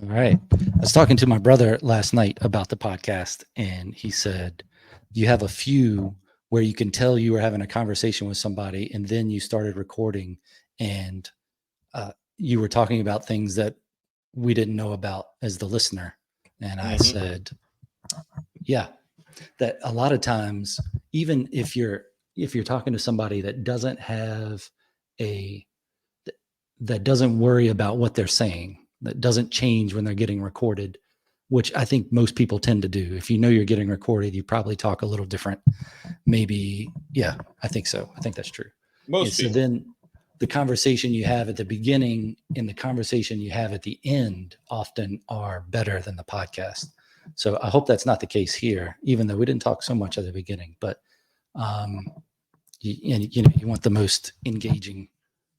All right. I was talking to my brother last night about the podcast, and he said, you have a few where you can tell you were having a conversation with somebody, and then you started recording, and you were talking about things that we didn't know about as the listener. And I said, yeah, that a lot of times, even if you're talking to somebody that doesn't have a that doesn't worry about what they're saying, that doesn't change when they're getting recorded, which I think most people tend to do. If you know you're getting recorded, you probably talk a little different. Maybe, yeah, I think so. I think that's true. And Most so people. then the conversation you have at the beginning and the conversation you have at the end often are better than the podcast. So I hope that's not the case here, even though we didn't talk so much at the beginning. But um, you want the most engaging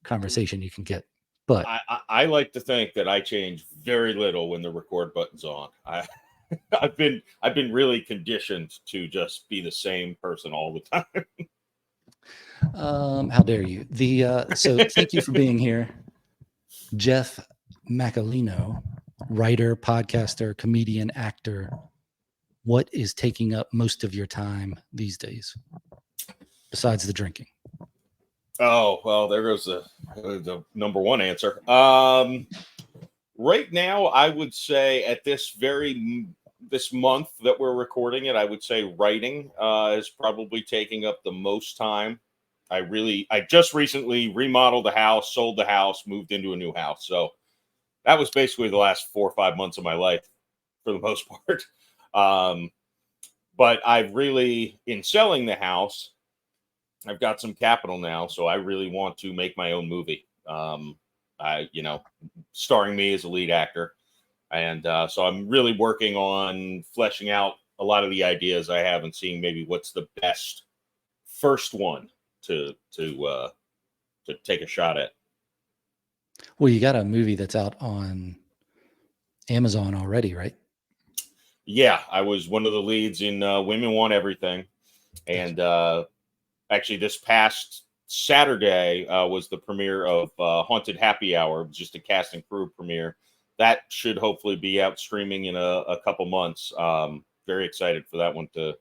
conversation you can get. But I like to think that I change very little when the record button's on. I've been really conditioned to just be the same person all the time. how dare you? So thank you for being here, Jeff Macolino, writer, podcaster, comedian, actor. What is taking up most of your time these days besides the drinking? Oh well, there goes the number one answer. Right now, I would say at this month that we're recording it, I would say writing is probably taking up the most time. I just recently remodeled the house, sold the house, moved into a new house. So that was basically the last 4 or 5 months of my life for the most part. Um, but I've really, in selling the house, I've got some capital now, so I really want to make my own movie. Starring me as a lead actor, and so I'm really working on fleshing out a lot of the ideas I have and seeing maybe what's the best first one to take a shot at. Well, you got a movie that's out on Amazon already, right? Yeah, I was one of the leads in Women Want Everything, Gotcha. and actually this past Saturday was the premiere of Haunted Happy Hour, just a cast and crew premiere. That should hopefully be out streaming in a couple months. Very excited for that one to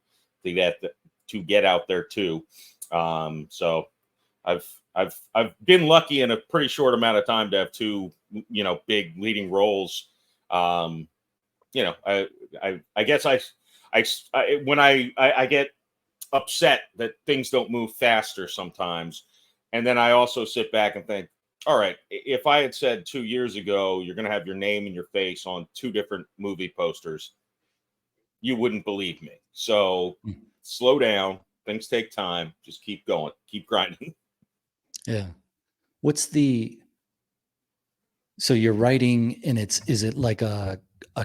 get out there too. So I've I've been lucky in a pretty short amount of time to have two big leading roles. Um, I guess I when I get upset that things don't move faster sometimes. And then I also sit back and think, all right, if I had said 2 years ago, you're going to have your name and your face on two different movie posters, you wouldn't believe me. So Mm. slow down. Things take time. Just keep going, keep grinding. Yeah. What's the So you're writing, and is it like a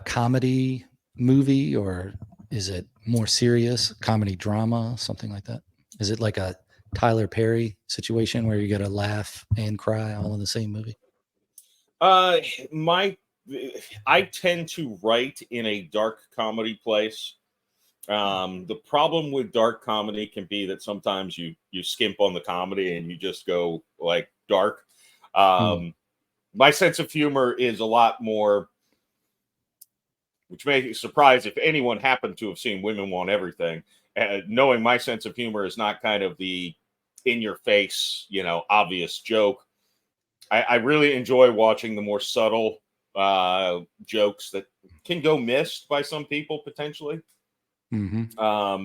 comedy movie, or is it more serious comedy drama, something like that? Is it like a Tyler Perry situation where you got to laugh and cry all in the same movie? Uh, my, I tend to write in a dark comedy place. The problem with dark comedy can be that sometimes you skimp on the comedy and you just go like dark. Hmm. Um, my sense of humor is a lot more, which may be surprised if anyone happened to have seen Women Want Everything. Knowing my sense of humor is not kind of the in your face, obvious joke. I really enjoy watching the more subtle jokes that can go missed by some people potentially, Hmm.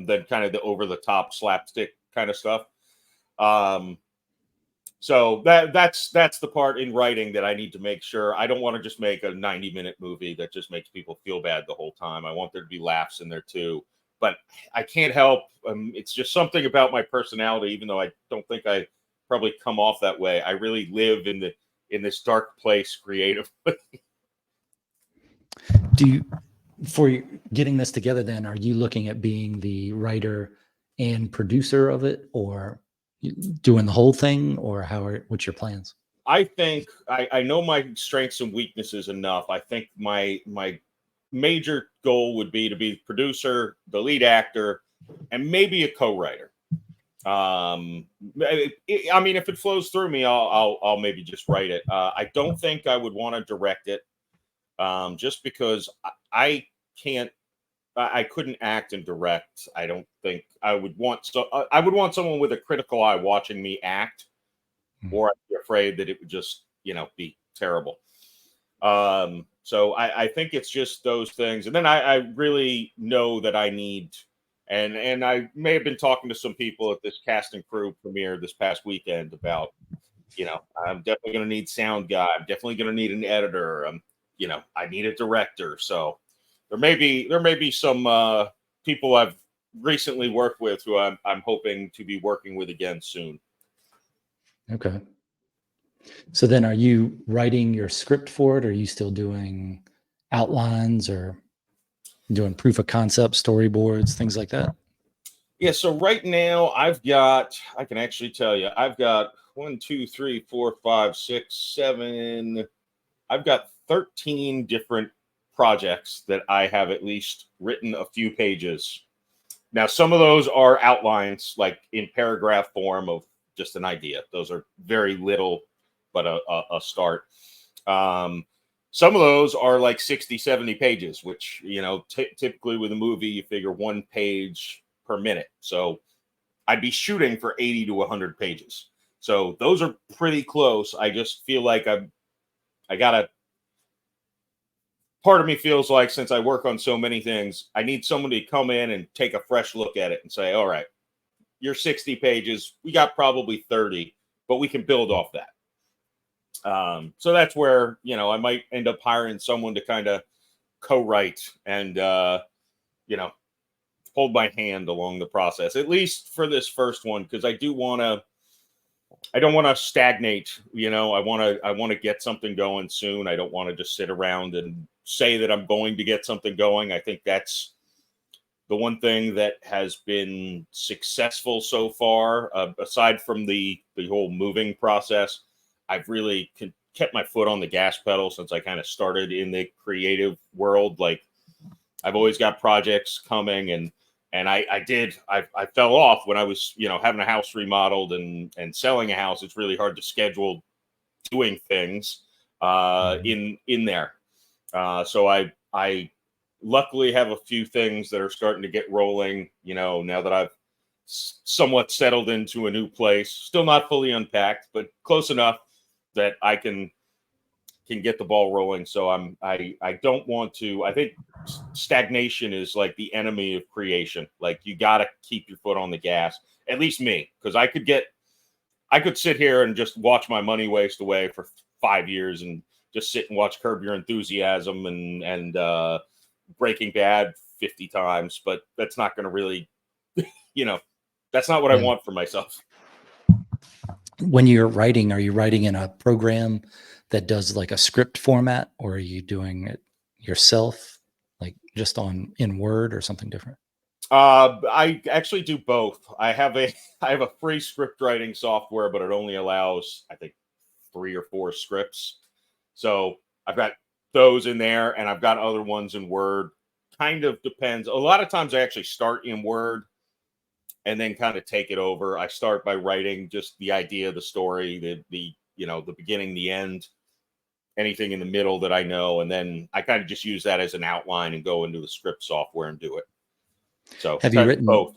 than kind of the over the top slapstick kind of stuff. Um, so that's the part in writing that I need to make sure. I don't want to just make a 90-minute movie that just makes people feel bad the whole time. I want there to be laughs in there too. But I can't help. It's just something about my personality, even though I don't think I probably come off that way. I really live in this dark place creatively. Do you, for getting this together, then, are you looking at being the writer and producer of it, or doing the whole thing, or what's your plans? I think I know my strengths and weaknesses enough. I think my major goal would be to be the producer, the lead actor, and maybe a co-writer. I mean, if it flows through me, I'll maybe just write it. I don't think I would want to direct it. just because I can't. I couldn't act and direct. I don't think I would want. So I would want someone with a critical eye watching me act, or I'd be afraid that it would just, be terrible. So I think it's just those things. And then I really know that I need, and I may have been talking to some people at this cast and crew premiere this past weekend about, I'm definitely going to need sound guy. I'm definitely going to need an editor. I need a director. So there may be some people I've recently worked with who I'm hoping to be working with again soon. Okay. So then are you writing your script for it? Or are you still doing outlines or doing proof of concept, storyboards, things like that? Yeah, so right now I can actually tell you, I've got 1, 2, 3, 4, 5, 6, 7. I've got 13 different projects that I have at least written a few pages. Now, some of those are outlines, like in paragraph form of just an idea. Those are very little, but a start. Um, some of those are like 60, 70 pages, which, typically with a movie, you figure 1 page per minute. So I'd be shooting for 80 to 100 pages. So those are pretty close. I just feel like I got to, part of me feels like since I work on so many things, I need someone to come in and take a fresh look at it and say, all right, you're 60 pages. We got probably 30, but we can build off that. So that's where, I might end up hiring someone to kind of co-write and, hold my hand along the process, at least for this first one, because I don't want to stagnate. I want to get something going soon. I don't want to just sit around and say that I'm going to get something going. I think that's the one thing that has been successful so far, aside from the whole moving process. I've really kept my foot on the gas pedal since I kind of started in the creative world. Like, I've always got projects coming, and I fell off when I was, having a house remodeled and selling a house. It's really hard to schedule doing things in there. So I luckily have a few things that are starting to get rolling, now that I've somewhat settled into a new place. Still not fully unpacked, but close enough that I can get the ball rolling. So I don't want to. I think stagnation is like the enemy of creation. Like, you got to keep your foot on the gas. At least me, because I could sit here and just watch my money waste away for 5 years and just sit and watch Curb Your Enthusiasm and Breaking Bad 50 times, but that's not going to really, that's not what I want for myself. When you're writing, are you writing in a program that does like a script format, or are you doing it yourself, like just in Word or something different? I actually do both. I have a free script writing software, but it only allows, I think, 3 or 4 scripts. So I've got those in there, and I've got other ones in Word. Kind of depends. A lot of times I actually start in Word and then kind of take it over. I start by writing just the idea, the story, the beginning, the end, anything in the middle that I know, and then I kind of just use that as an outline and go into the script software and do it. So Have you written both?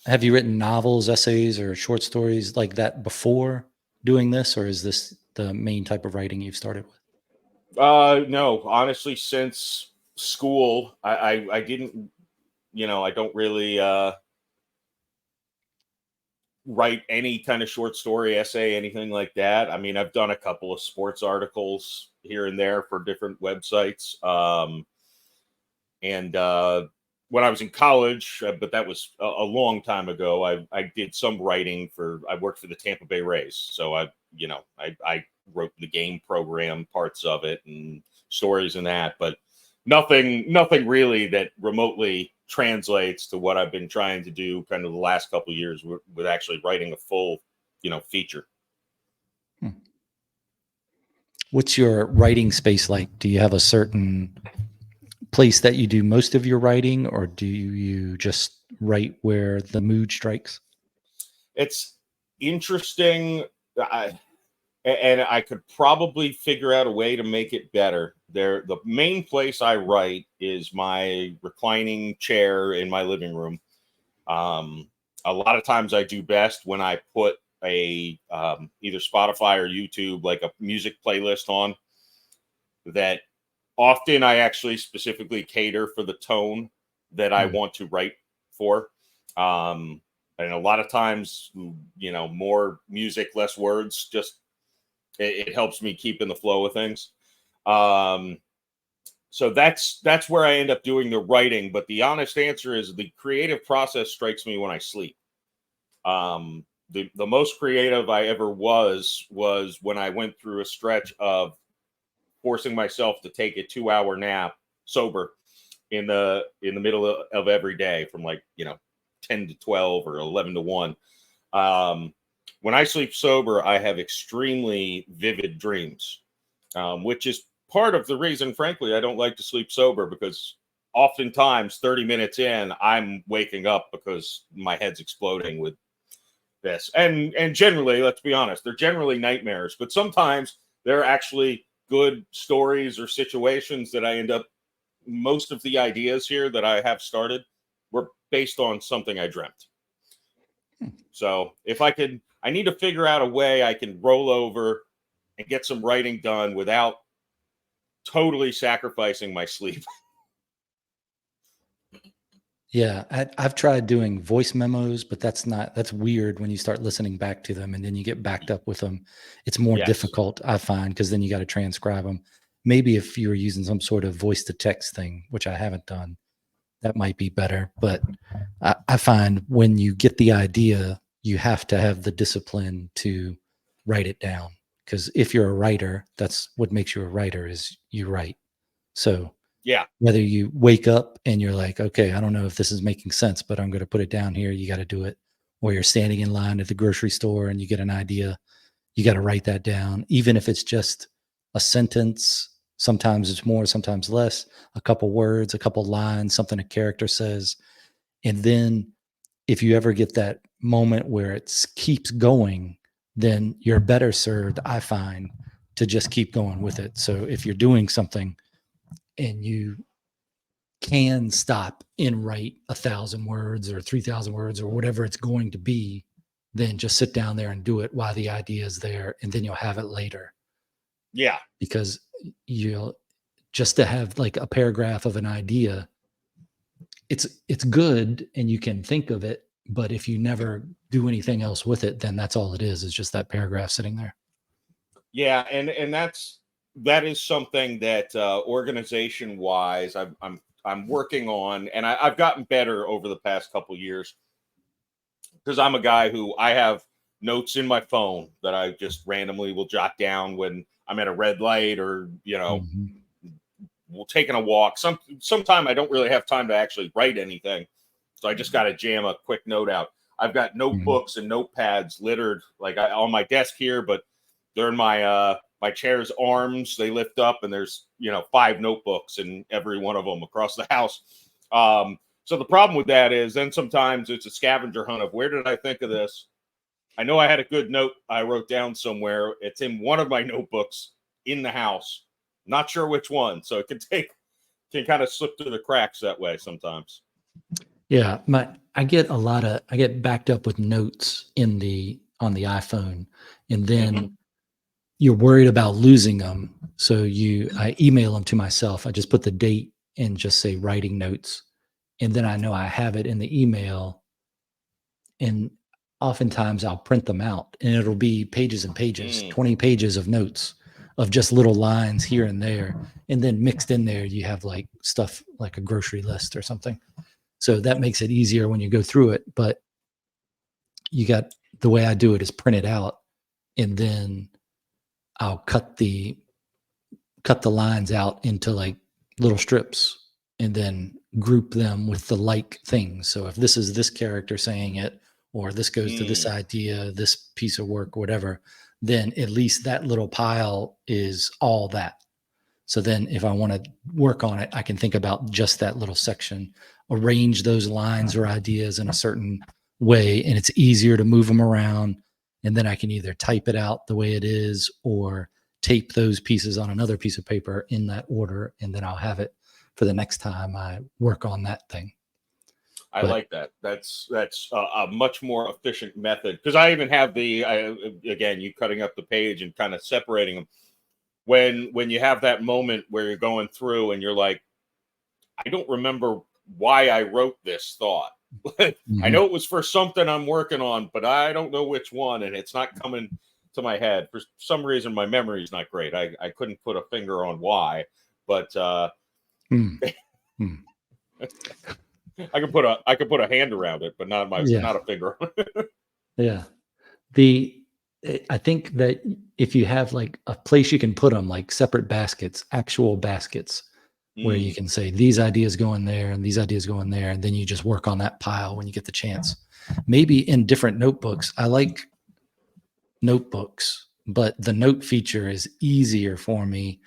Have you written novels, essays, or short stories like that before doing this, or is this the main type of writing you've started with? No, honestly, since school, I didn't, I don't really write any kind of short story, essay, anything like that. I mean, I've done a couple of sports articles here and there for different websites. And when I was in college, but that was a long time ago, I did some writing I worked for the Tampa Bay Rays. So I wrote the game program parts of it and stories and that, but nothing really that remotely translates to what I've been trying to do kind of the last couple of years with actually writing a full, feature. What's your writing space like? Do you have a certain place that you do most of your writing, or do you just write where the mood strikes? It's interesting. and I could probably figure out a way to make it better. The main place I write is my reclining chair in my living room. A lot of times I do best when I put a either Spotify or YouTube, like a music playlist on that. Often I actually specifically cater for the tone that I want to write for. And a lot of times, more music, less words, just it helps me keep in the flow of things. So that's where I end up doing the writing. But the honest answer is the creative process strikes me when I sleep. The most creative I ever was when I went through a stretch of forcing myself to take a 2-hour nap sober in the middle of every day from 10 to 12 or 11 to 1. When I sleep sober, I have extremely vivid dreams, which is part of the reason, frankly, I don't like to sleep sober, because oftentimes 30 minutes in, I'm waking up because my head's exploding with this. And generally, let's be honest, they're generally nightmares, but sometimes they're actually good stories or situations that I end up, most of the ideas here that I have started were based on something I dreamt. So if I need to figure out a way I can roll over and get some writing done without totally sacrificing my sleep. Yeah, I've tried doing voice memos, but that's weird when you start listening back to them and then you get backed up with them. It's more Yes. difficult, I find, because then you got to transcribe them. Maybe if you were using some sort of voice to text thing, which I haven't done, that might be better. But I find when you get the idea, you have to have the discipline to write it down. Because if you're a writer, that's what makes you a writer, is you write. So Yeah. whether you wake up and you're like, okay, I don't know if this is making sense, but I'm going to put it down here. You got to do it. Or you're standing in line at the grocery store and you get an idea. You got to write that down, even if it's just a sentence. Sometimes it's more, sometimes less, a couple words, a couple lines, something a character says. And then if you ever get that moment where it keeps going, then you're better served, I find, to just keep going with it. So if you're doing something and you can stop and write 1,000 words or 3,000 words or whatever it's going to be, then just sit down there and do it while the idea is there, and then you'll have it later. Yeah. Because you'll just to have like a paragraph of an idea, it's good and you can think of it, but if you never do anything else with it, then that's all it is just that paragraph sitting there. Yeah, and that is something that organization wise I'm working on, and I've gotten better over the past couple years, because I'm a guy who I have notes in my phone that I just randomly will jot down when I'm at a red light, or we're taking a walk. Sometime I don't really have time to actually write anything, so I just got to jam a quick note out. I've got notebooks and notepads littered on my desk here, but they're in my chair's arms. They lift up, and there's 5 notebooks in every one of them across the house. So the problem with that is then sometimes it's a scavenger hunt of, where did I think of this? I know I had a good note I wrote down somewhere. It's in one of my notebooks in the house. Not sure which one. So it can kind of slip through the cracks that way sometimes. Yeah, I get backed up with notes on the iPhone, and then you're worried about losing them. So I email them to myself. I just put the date and just say writing notes. And then I know I have it in the email. And oftentimes I'll print them out, and it'll be pages and pages, 20 pages of notes of just little lines here and there. And then mixed in there, you have like stuff like a grocery list or something. So that makes it easier when you go through it. But the way I do it is print it out, and then I'll cut the lines out into like little strips, and then group them with the like things. So if this is this character saying it, or this goes to this idea, this piece of work, whatever, then at least that little pile is all that. So then if I want to work on it, I can think about just that little section, arrange those lines or ideas in a certain way, and it's easier to move them around. and then I can either type it out the way it is or tape those pieces on another piece of paper in that order, and then I'll have it for the next time I work on that thing. I But like that. That's a much more efficient method, because I even have again, you cutting up the page and kind of separating them. When you have that moment where you're going through and you're like, I don't remember why I wrote this thought. I know it was for something I'm working on, but I don't know which one, and it's not coming to my head. For some reason, my memory is not great. I couldn't put a finger on why, but I could put a hand around it, but not a finger. Yeah. I think that if you have like a place you can put them, like separate baskets, actual baskets, where you can say these ideas go in there and these ideas go in there, and then you just work on that pile when you get the chance. Maybe in different notebooks. I like notebooks, but the note feature is easier for me.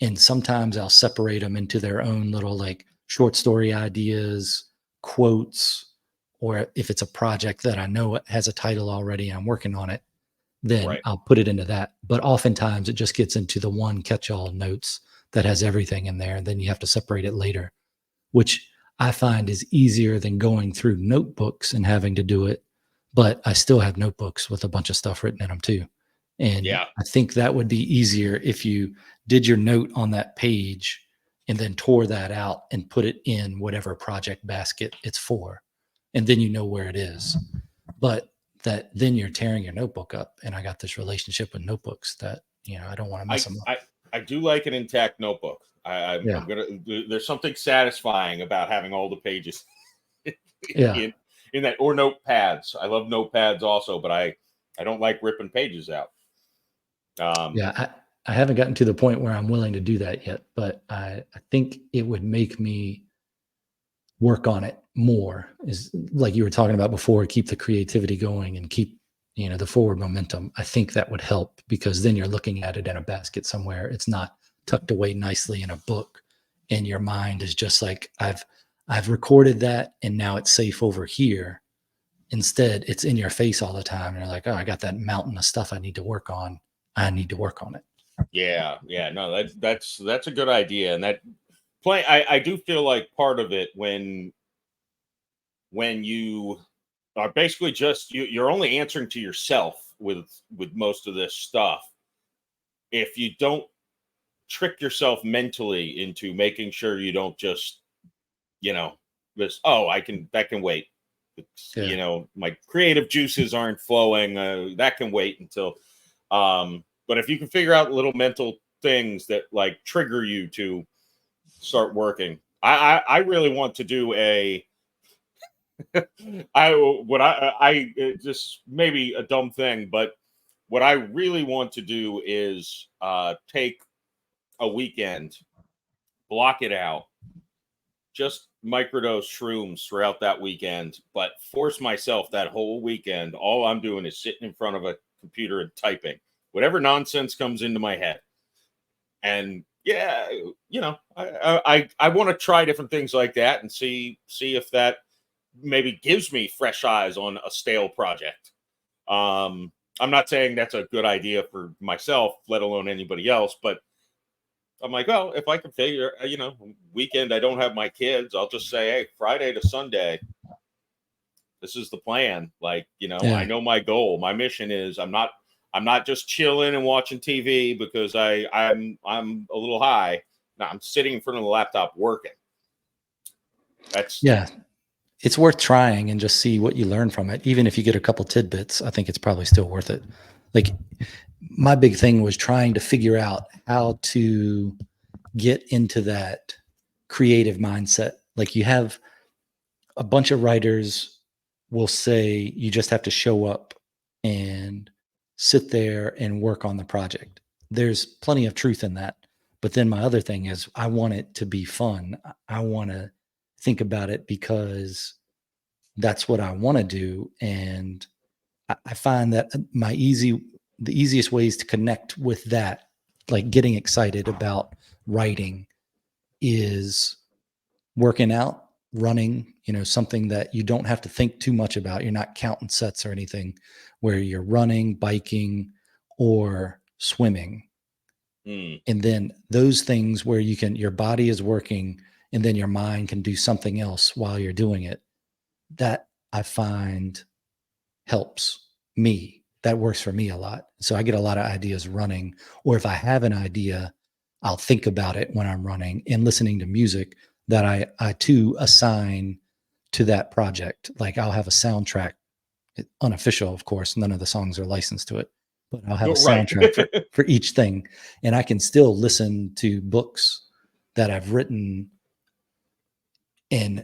And sometimes I'll separate them into their own little like short story ideas, quotes, or if it's a project that I know it has a title already and I'm working on it, then Right. I'll put it into that. But oftentimes it just gets into the one catch-all notes that has everything in there. And then you have to separate it later, which I find is easier than going through notebooks and having to do it. But I still have notebooks with a bunch of stuff written in them too. And Yeah. I think that would be easier if you did your note on that page and then tore that out and put it in whatever project basket it's for. And then you know where it is. But that then you're tearing your notebook up. And I got this relationship with notebooks that, I don't want to mess I them up. I I do like an intact notebook. Yeah. I'm gonna. There's something satisfying about having all the pages Yeah. in that, or notepads. I love notepads also, but I don't like ripping pages out. Um, Yeah. I haven't gotten to the point where I'm willing to do that yet, but I think it would make me work on it more, is like you were talking about before, keep the creativity going and keep, the forward momentum. I think that would help because then you're looking at it in a basket somewhere. It's not tucked away nicely in a book and your mind is just like, I've recorded that and now it's safe over here. Instead, it's in your face all the time. And you're like, oh, I got that mountain of stuff I need to work on. I need to work on it. yeah, no, that's a good idea, and that play. I do feel like part of it when you are basically just you're only answering to yourself with most of this stuff. If you don't trick yourself mentally into making sure you don't just, you know, this, oh, that can wait. Yeah. My creative juices aren't flowing. That can wait until, but if you can figure out little mental things that like trigger you to start working, I really want to do just maybe a dumb thing, but what I really want to do is take a weekend, block it out, just microdose shrooms throughout that weekend, but force myself that whole weekend. All I'm doing is sitting in front of a computer and typing whatever nonsense comes into my head. And yeah, I want to try different things like that and see if that maybe gives me fresh eyes on a stale project. I'm not saying that's a good idea for myself, let alone anybody else, but I'm like, well, if I can figure, weekend, I don't have my kids, I'll just say, hey, Friday to Sunday, this is the plan. Like, I Yeah. know my goal. My mission is I'm not just chilling and watching TV because I'm a little high. No, I'm sitting in front of the laptop working. That's Yeah. It's worth trying and just see what you learn from it. Even if you get a couple tidbits, I think it's probably still worth it. Like my big thing was trying to figure out how to get into that creative mindset. Like you have a bunch of writers will say you just have to show up and sit there and work on the project. There's plenty of truth in that. But then my other thing is I want it to be fun. I want to think about it because that's what I want to do. And I find that the easiest ways to connect with that, like getting excited about writing, is working out running, something that you don't have to think too much about. You're not counting sets or anything, where you're running, biking, or swimming. Mm. And then those things where your body is working and then your mind can do something else while you're doing it, that I find helps me. That works for me a lot. So I get a lot of ideas running, or if I have an idea, I'll think about it when I'm running and listening to music that I too assign to that project. Like I'll have a soundtrack, unofficial, of course, none of the songs are licensed to it, but I'll have a Right. soundtrack for each thing. And I can still listen to books that I've written and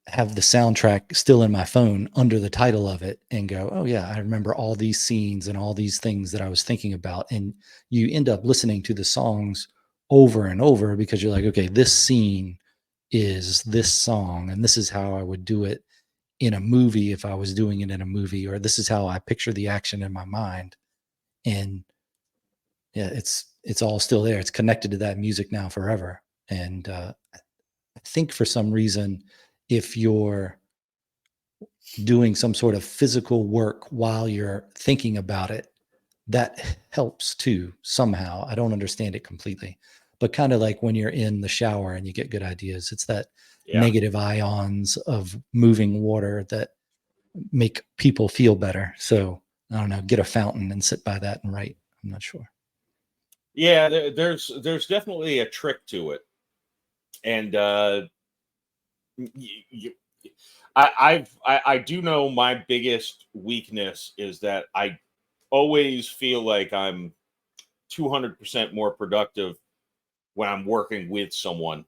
have the soundtrack still in my phone under the title of it and go, oh yeah, I remember all these scenes and all these things that I was thinking about. And you end up listening to the songs over and over because you're like, okay, this scene is this song and this is how I would do it in a movie if I was doing it in a movie, or this is how I picture the action in my mind. And yeah, it's all still there. It's connected to that music now forever. And I think for some reason, if you're doing some sort of physical work while you're thinking about it, that helps too somehow. I don't understand it completely, but kind of like when you're in the shower and you get good ideas, it's that Yeah. negative ions of moving water that make people feel better. So I don't know, get a fountain and sit by that and write. I'm not sure. Yeah, there's definitely a trick to it. And you, I do know my biggest weakness is that I always feel like I'm 200% more productive when I'm working with someone.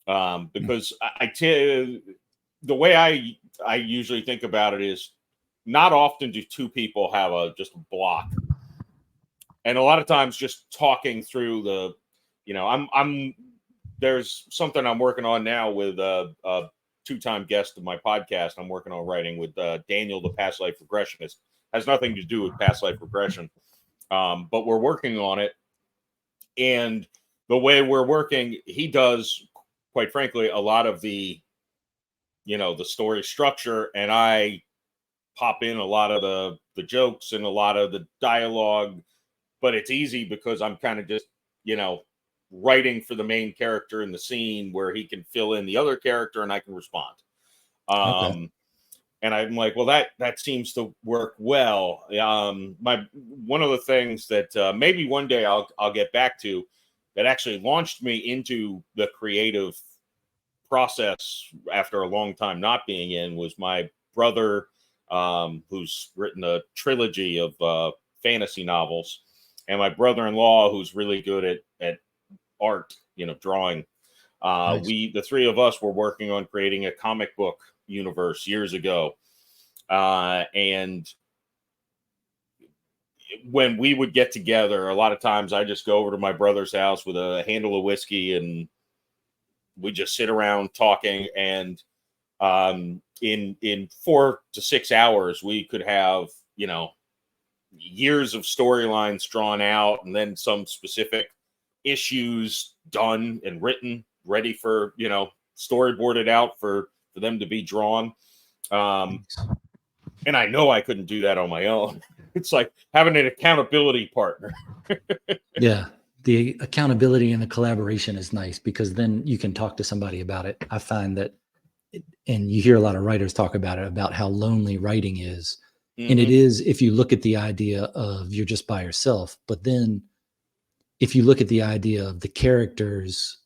Because the way I usually think about it is, not often do two people have a just a block, and a lot of times just talking through I'm there's something I'm working on now with a two-time guest of my podcast. I'm working on writing with Daniel, the past life regressionist. Has nothing to do with past life regression, but we're working on it. And the way we're working, he does, quite frankly, a lot of the story structure, and I pop in a lot of the jokes and a lot of the dialogue. But it's easy because I'm kind of just writing for the main character in the scene, where he can fill in the other character and I can respond. Okay. And I'm like, well, that seems to work well. My one of the things that maybe one day I'll get back to, that actually launched me into the creative process after a long time not being in, was my brother, who's written a trilogy of fantasy novels, and my brother-in-law, who's really good at art, drawing. Nice. The three of us were working on creating a comic book universe years ago. And when we would get together, a lot of times I just go over to my brother's house with a handle of whiskey, and we just sit around talking. And in 4 to 6 hours, we could have, years of storylines drawn out, and then some specific issues done and written, ready for, storyboarded out for them to be drawn. And I know I couldn't do that on my own. It's like having an accountability partner. Yeah. The accountability and the collaboration is nice because then you can talk to somebody about it. I find that, and you hear a lot of writers talk about it, about how lonely writing is. And it Mm-hmm. is, if you look at the idea of you're just by yourself, but then if you look at the idea of the characters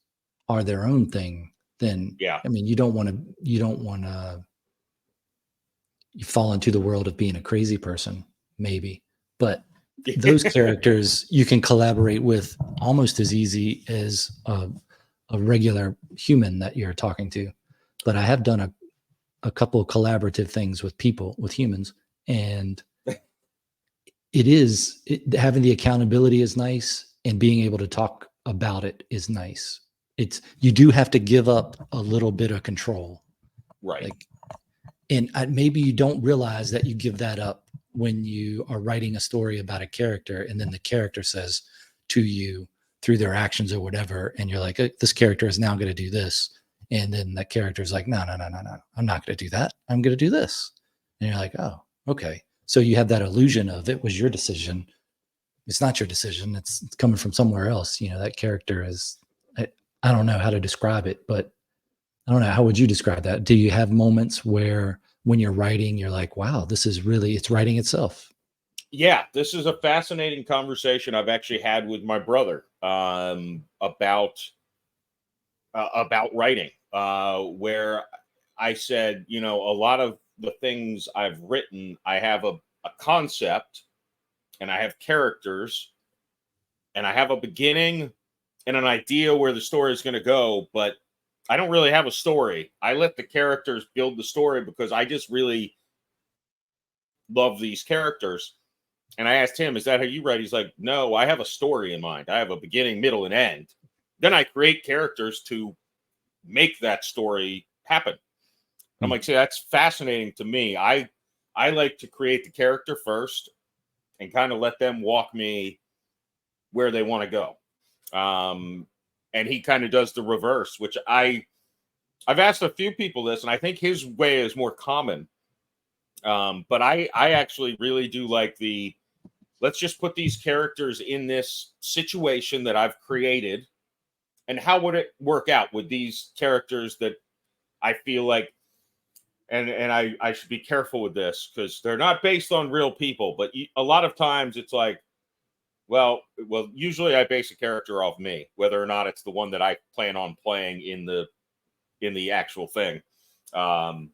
are their own thing, then Yeah. I mean, you don't want to you fall into the world of being a crazy person, maybe. But those characters you can collaborate with almost as easy as a regular human that you're talking to. But I have done a couple of collaborative things with people, with humans, and having the accountability is nice, and being able to talk about it is nice. You do have to give up a little bit of control, Right. like, and maybe you don't realize that you give that up when you are writing a story about a character, and then the character says to you through their actions or whatever, and you're like, this character is now going to do this, And then that character's like, no, no, no, no, no, I'm not going to do that. I'm going to do this. And you're like, oh, okay. So you have that illusion of it was your decision. It's not your decision. It's coming from somewhere else. You know, that character is, I don't know how to describe it, but I don't know. How would you describe that? Do you have moments where when you're writing, you're like, wow, this is really, it's writing itself? Yeah, this is a fascinating conversation I've actually had with my brother about writing, where I said, you know, a lot of the things I've written, I have a concept and I have characters and I have a beginning and an idea where the story is going to go, but I don't really have a story. I let the characters build the story because I just really love these characters. And I asked him, is that how you write? He's like, no, I have a story in mind. I have a beginning, middle, and end. Then I create characters to make that story happen. I'm like, see, that's fascinating to me. I like to create the character first and kind of let them walk me where they want to go. And he kind of does the reverse, which I've asked a few people this, and I think his way is more common. But I actually really do like the let's just put these characters in this situation that I've created, and how would it work out with these characters that I feel like, and I should be careful with this because they're not based on real people, but a lot of times it's like, well, usually I base a character off me, whether or not it's the one that I plan on playing in the actual thing.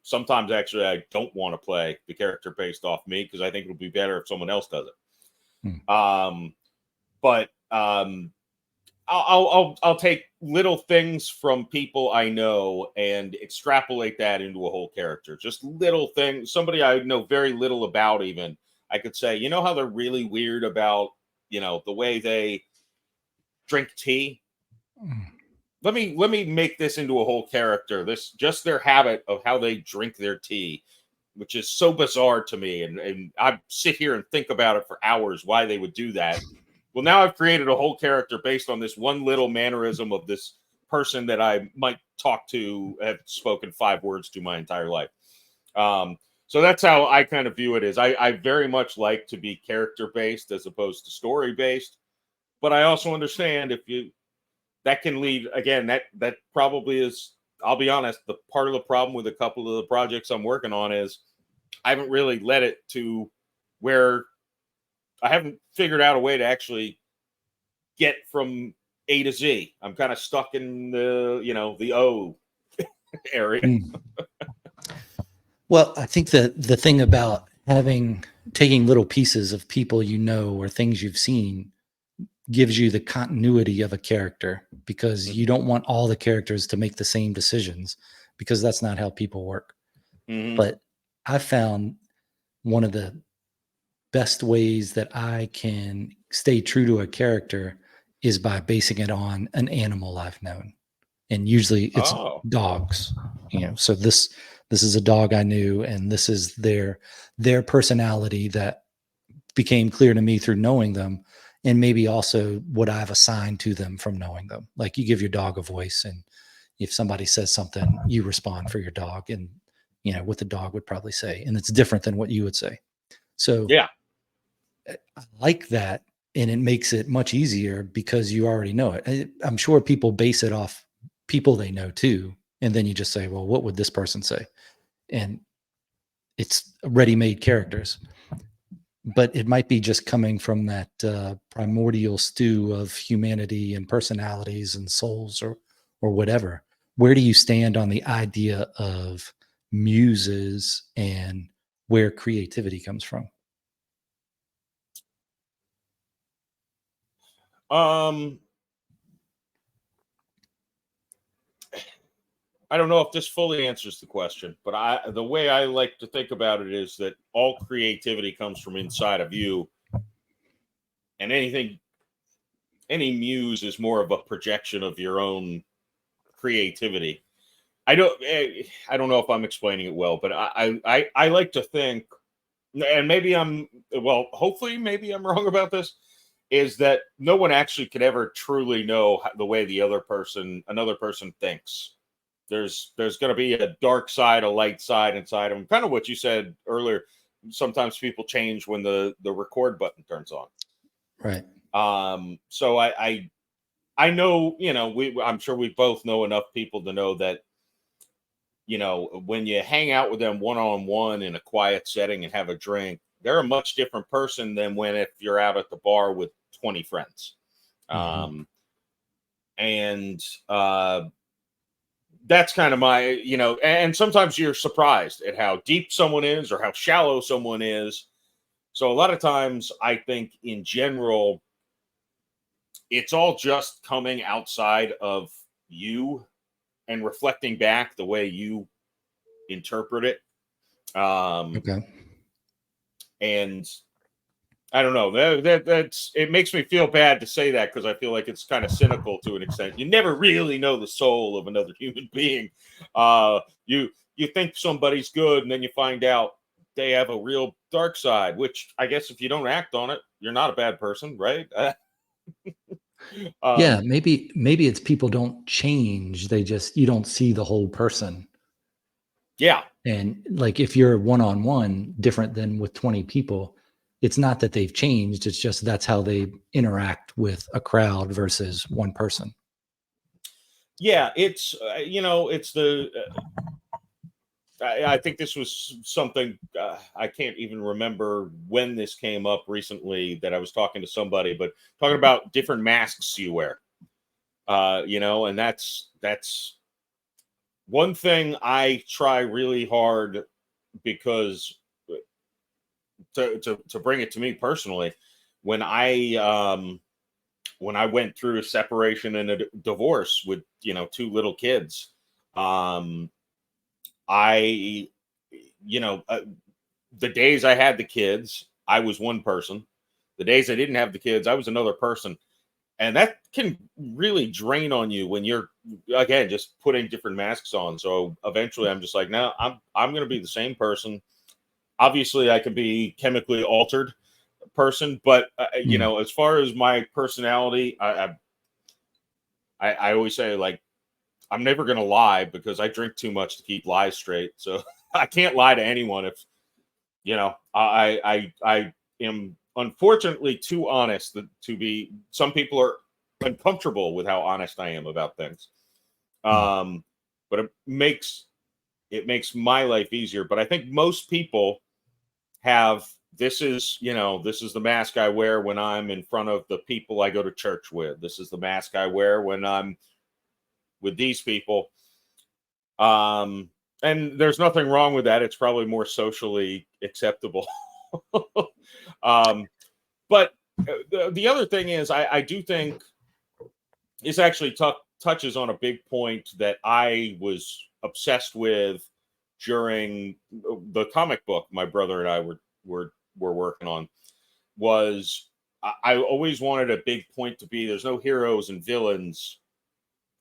Sometimes actually I don't want to play the character based off me because I think it'll be better if someone else does it. But I'll take little things from people I know and extrapolate that into a whole character. Just little things, somebody I know very little about. Even I could say, you know how they're really weird about, you know, the way they drink tea. Let me make this into a whole character. This just their habit of how they drink their tea, which is so bizarre to me. And I sit here and think about it for hours why they would do that. Well, now I've created a whole character based on this one little mannerism of this person that I might talk to, have spoken 5 words to my entire life. So that's how I kind of view it. Is I very much like to be character based as opposed to story based, but I also understand if you that can lead again that probably is, I'll be honest, the part of the problem with a couple of the projects I'm working on is I haven't really let it to where I haven't figured out a way to actually get from A to Z. I'm kind of stuck in the O area. Well, I think that the thing about taking little pieces of people you know or things you've seen gives you the continuity of a character, because you don't want all the characters to make the same decisions, because that's not how people work. But I found one of the best ways that I can stay true to a character is by basing it on an animal I've known. And usually it's dogs, you know. So this is a dog I knew, and this is their personality that became clear to me through knowing them, and maybe also what I've assigned to them from knowing them. Like, you give your dog a voice, and if somebody says something, you respond for your dog, and you know what the dog would probably say, and it's different than what you would say. So Yeah. I like that, and it makes it much easier because you already know it. I'm sure people base it off people they know too, and then you just say, well, what would this person say? And it's ready-made characters. But it might be just coming from that primordial stew of humanity and personalities and souls, or whatever. Where do you stand on the idea of muses and where creativity comes from? I don't know if this fully answers the question, but the way I like to think about it is that all creativity comes from inside of you, and any muse is more of a projection of your own creativity. I don't know if I'm explaining it well, but I like to think, and maybe hopefully maybe I'm wrong about this, is that no one actually could ever truly know the way another person thinks. there's going to be a dark side, a light side inside them. Kind of what you said earlier. Sometimes people change when the record button turns on. Right. So I know, I'm sure we both know enough people to know that, when you hang out with them one-on-one in a quiet setting and have a drink, they're a much different person than if you're out at the bar with 20 friends. Mm-hmm. And that's kind of my, and sometimes you're surprised at how deep someone is or how shallow someone is. So a lot of times I think in general, it's all just coming outside of you and reflecting back the way you interpret it. Okay. And I don't know. That's it makes me feel bad to say that because I feel like it's kind of cynical to an extent. You never really know the soul of another human being. You think somebody's good, and then you find out they have a real dark side. Which I guess if you don't act on it, you're not a bad person, right? Yeah, maybe it's people don't change. They just, you don't see the whole person. Yeah. And like if you're one-on-one different than with 20 people, it's not that they've changed. It's just that's how they interact with a crowd versus one person. Yeah, it's it's the I think this was something I can't even remember when this came up recently that I was talking to somebody, but talking about different masks you wear, and that's one thing I try really hard because to bring it to me personally, when I went through a separation and a divorce with two little kids, I the days I had the kids, I was one person. The days I didn't have the kids, I was another person. And that can really drain on you when you're again just putting different masks on. So eventually I'm just like, no, I'm going to be the same person. Obviously I can be chemically altered person, but Mm. as far as my personality, I always say, like, I'm never going to lie because I drink too much to keep lies straight. So I can't lie to anyone if I am unfortunately too honest to be. Some people are uncomfortable with how honest I am about things. Mm. But it makes my life easier. But I think most people have this is the mask I wear when I'm in front of the people I go to church with. This is the mask I wear when I'm with these people. Um, and there's nothing wrong with that. It's probably more socially acceptable. um, but the other thing is, I do think this actually touches on a big point that I was obsessed with during the comic book my brother and I were working on. Was I always wanted a big point to be there's no heroes and villains.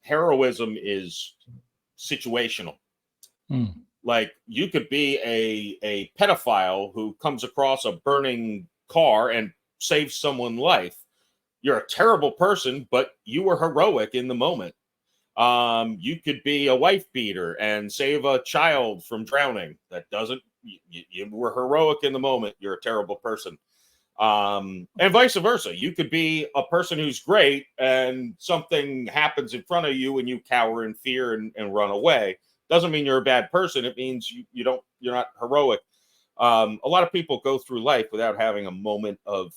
Heroism is situational. Mm. Like you could be a pedophile who comes across a burning car and saves someone's life. You're a terrible person, but you were heroic in the moment. You could be a wife beater and save a child from drowning. That doesn't you were heroic in the moment. You're a terrible person. And vice versa. You could be a person who's great and something happens in front of you and you cower in fear and run away. Doesn't mean you're a bad person. It means you're not heroic. A lot of people go through life without having a moment of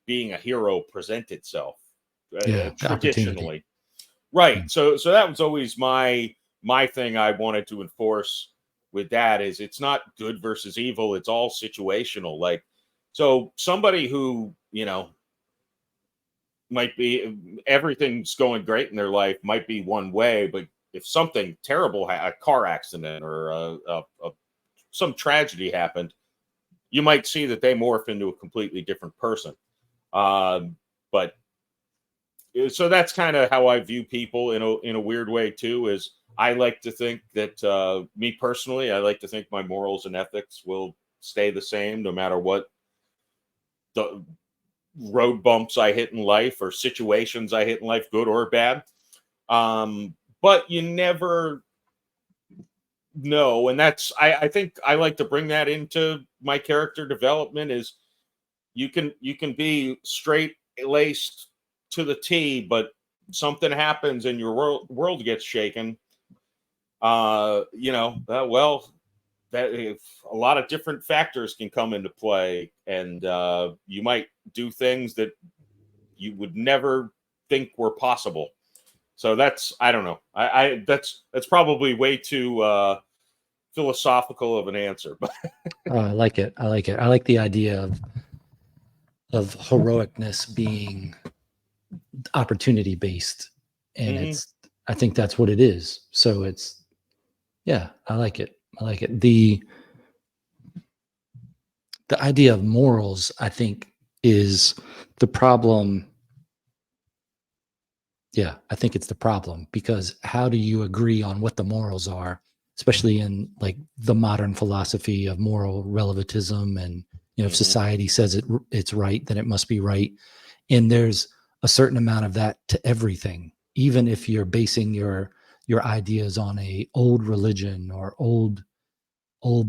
being a hero present itself Yeah, the opportunity. traditionally. Right. Mm. So that was always my thing I wanted to enforce with that is it's not good versus evil. It's all situational. Like, so somebody who, might be everything's going great in their life might be one way, but if something terrible, a car accident or some tragedy happened, you might see that they morph into a completely different person. But so that's kind of how I view people in a weird way too. Is I like to think that me personally, I like to think my morals and ethics will stay the same no matter what the road bumps I hit in life or situations I hit in life, good or bad. But you never. No, and that's I think I like to bring that into my character development is you can be straight laced to the T, but something happens and your world gets shaken. Well, that if a lot of different factors can come into play, and you might do things that you would never think were possible. So that's I don't know. That's probably way too philosophical of an answer, but I like it. I like it. I like the idea of heroicness being opportunity based, and mhm, it's I think that's what it is. So it's yeah, I like it. I like it. The idea of morals, I think, is the problem. Yeah, I think it's the problem because how do you agree on what the morals are, especially in like the modern philosophy of moral relativism and if mhm, society says it's right, then it must be right. And there's a certain amount of that to everything, even if you're basing your ideas on a old religion or old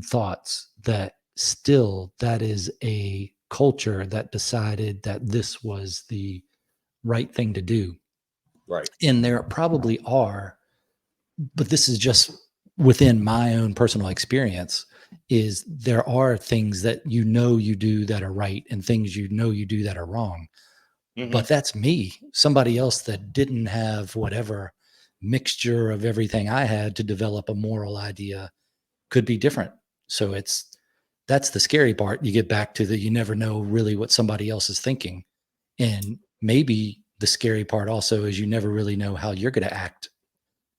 thoughts, that still that is a culture that decided that this was the right thing to do. right. And there probably are, but this is just within my own personal experience, is there are things that you do that are right and things you do that are wrong. Mhm, But that's me. Somebody else that didn't have whatever mixture of everything I had to develop a moral idea could be different. So that's the scary part. You get back to the you never know really what somebody else is thinking. And maybe the scary part also is you never really know how you're going to act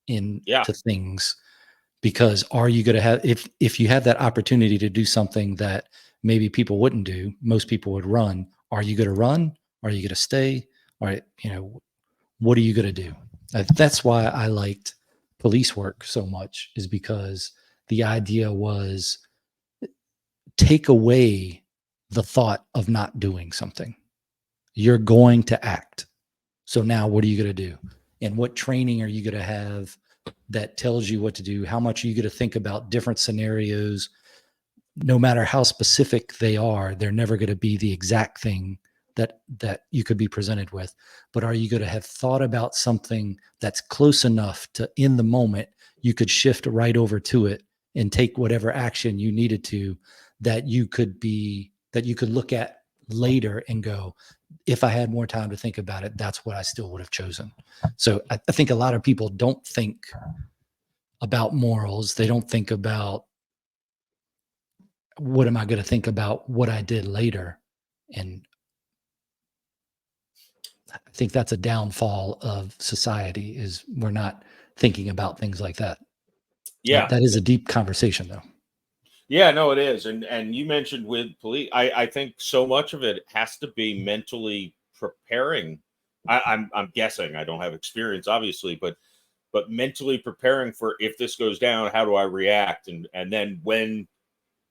yeah. into things, because are you going to have if you have that opportunity to do something that maybe people wouldn't do, most people would run. Are you going to run? Are you going to stay? Or what are you going to do? That's why I liked police work so much, is because the idea was take away the thought of not doing something. You're going to act. So now what are you going to do? And what training are you going to have that tells you what to do? How much are you going to think about different scenarios? No matter how specific they are, they're never going to be the exact thing that you could be presented with. But are you going to have thought about something that's close enough to in the moment you could shift right over to it and take whatever action you needed to, that you could look at later and go, if I had more time to think about it, that's what I still would have chosen. So I think a lot of people don't think about morals. They don't think about what am I going to think about what I did later. And I think that's a downfall of society, is we're not thinking about things like that. Yeah. That is a deep conversation though. Yeah, no, it is. And you mentioned with police, I think so much of it has to be mentally preparing. I'm guessing, I don't have experience, obviously, but mentally preparing for if this goes down, how do I react? And then when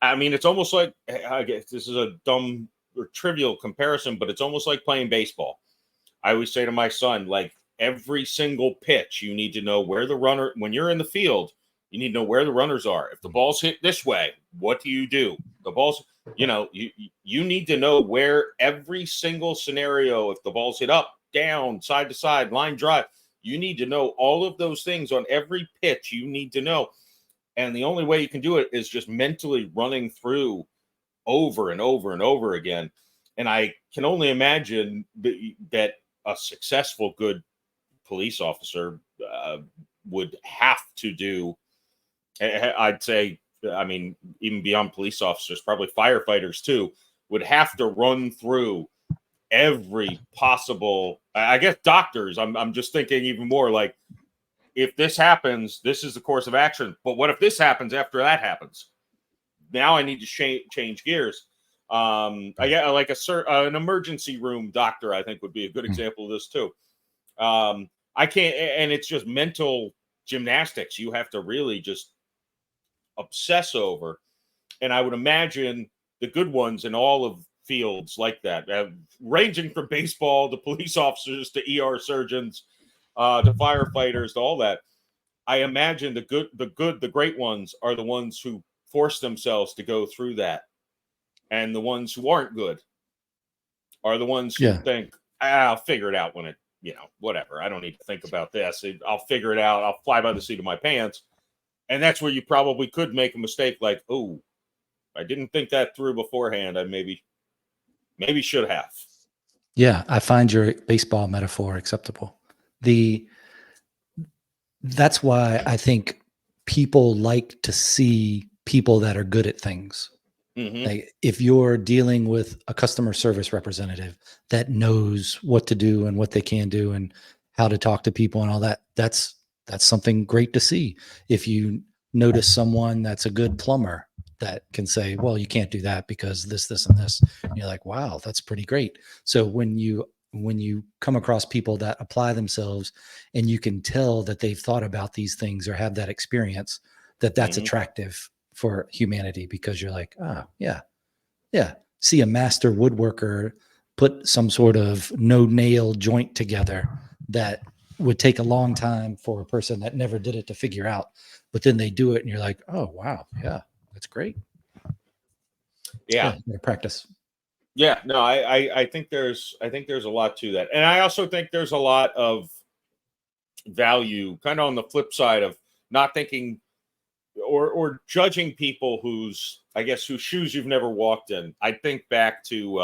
I mean it's almost like I guess this is a dumb or trivial comparison, but it's almost like playing baseball. I always say to my son, like every single pitch, you need to know where the runner, when you're in the field, you need to know where the runners are. If the ball's hit this way, what do you do? The ball's, you need to know where every single scenario, if the ball's hit up, down, side to side, line drive, you need to know all of those things on every pitch. You need to know. And the only way you can do it is just mentally running through over and over and over again. And I can only imagine that a successful, good police officer would have to do. I'd say, I mean, even beyond police officers, probably firefighters too, would have to run through every possible. I guess doctors. I'm just thinking even more like if this happens, this is the course of action. But what if this happens after that happens? Now I need to change gears. I get like an emergency room doctor. I think would be a good Mm. example of this too. I can't, and it's just mental gymnastics. You have to really just obsess over. And I would imagine the good ones in all of fields like that, ranging from baseball to police officers to ER surgeons to firefighters to all that. I imagine the great ones are the ones who force themselves to go through that, and the ones who aren't good are the ones who Yeah. think, I'll figure it out when it, whatever. I don't need to think about this. I'll figure it out. I'll fly by the seat of my pants. And that's where you probably could make a mistake, like, oh, I didn't think that through beforehand. I maybe should have. Yeah, I find your baseball metaphor acceptable. That's why I think people like to see people that are good at things. Mm-hmm. Like if you're dealing with a customer service representative that knows what to do and what they can do and how to talk to people and all that, that's something great to see. If you notice someone that's a good plumber that can say, well, you can't do that because this and this, and you're like, wow, that's pretty great. So when you come across people that apply themselves and you can tell that they've thought about these things or have that experience, that's Mm-hmm. attractive for humanity, because you're like, oh yeah, yeah. See a master woodworker put some sort of no nail joint together that would take a long time for a person that never did it to figure out, but then they do it and you're like, oh wow, yeah, that's great. Yeah. Yeah, practice. Yeah. No, I think there's a lot to that. And I also think there's a lot of value kind of on the flip side of not thinking or judging people whose shoes you've never walked in. I think back to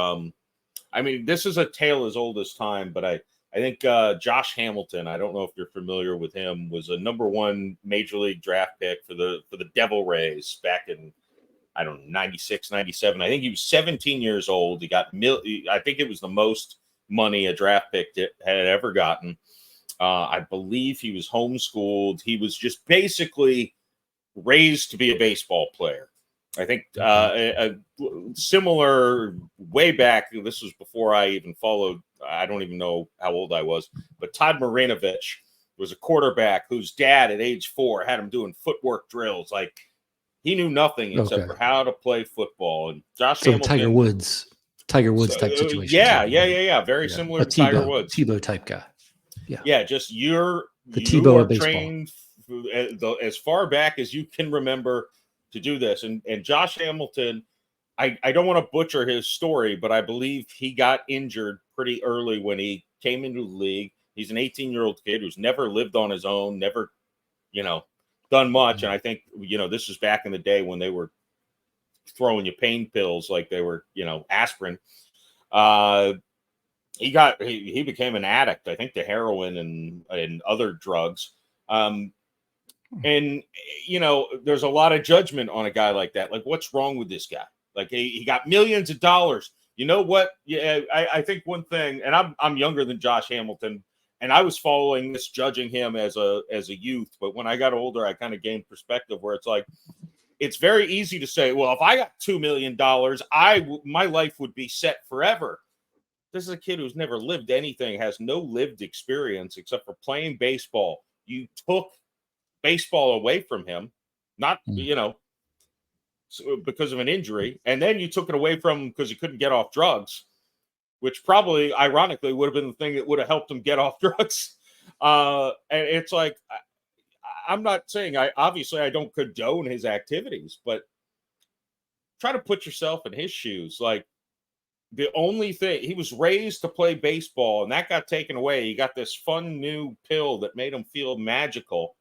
I mean, this is a tale as old as time, but I think Josh Hamilton, I don't know if you're familiar with him, was a #1 major league draft pick for the Devil Rays back in, I don't know, 96, 97. I think he was 17 years old. He got I think it was the most money a draft pick had ever gotten. I believe he was homeschooled. He was just basically raised to be a baseball player. I think a similar way back, this was before I even followed, I don't even know how old I was, but Todd Marinovich was a quarterback whose dad at age 4 had him doing footwork drills. Like, he knew nothing except for how to play football. And Josh So Hamilton. Tiger Woods type situation. Yeah. Very similar to Tiger Woods. Tebow type guy. Yeah. Just you Tebow are of baseball. trained as far back as you can remember to do this. And Josh Hamilton, I don't want to butcher his story, but I believe he got injured pretty early when he came into the league. He's an 18-year-old kid who's never lived on his own, never, done much. And I think, this was back in the day when they were throwing you pain pills like they were, aspirin. He became an addict, I think, to heroin and other drugs. And, there's a lot of judgment on a guy like that. Like, what's wrong with this guy? Like, he got millions of dollars. You know what? Yeah, I think one thing, and I'm younger than Josh Hamilton, and I was following this, judging him as a youth. But when I got older, I kind of gained perspective where it's like, it's very easy to say, well, if I got $2 million, my life would be set forever. This is a kid who's never lived anything, has no lived experience except for playing baseball. You took baseball away from him, not, because of an injury. And then you took it away from him because he couldn't get off drugs, which probably, ironically, would have been the thing that would have helped him get off drugs. And it's like, I'm not saying I don't condone his activities, but try to put yourself in his shoes. Like, the only thing, he was raised to play baseball and that got taken away. He got this fun new pill that made him feel magical.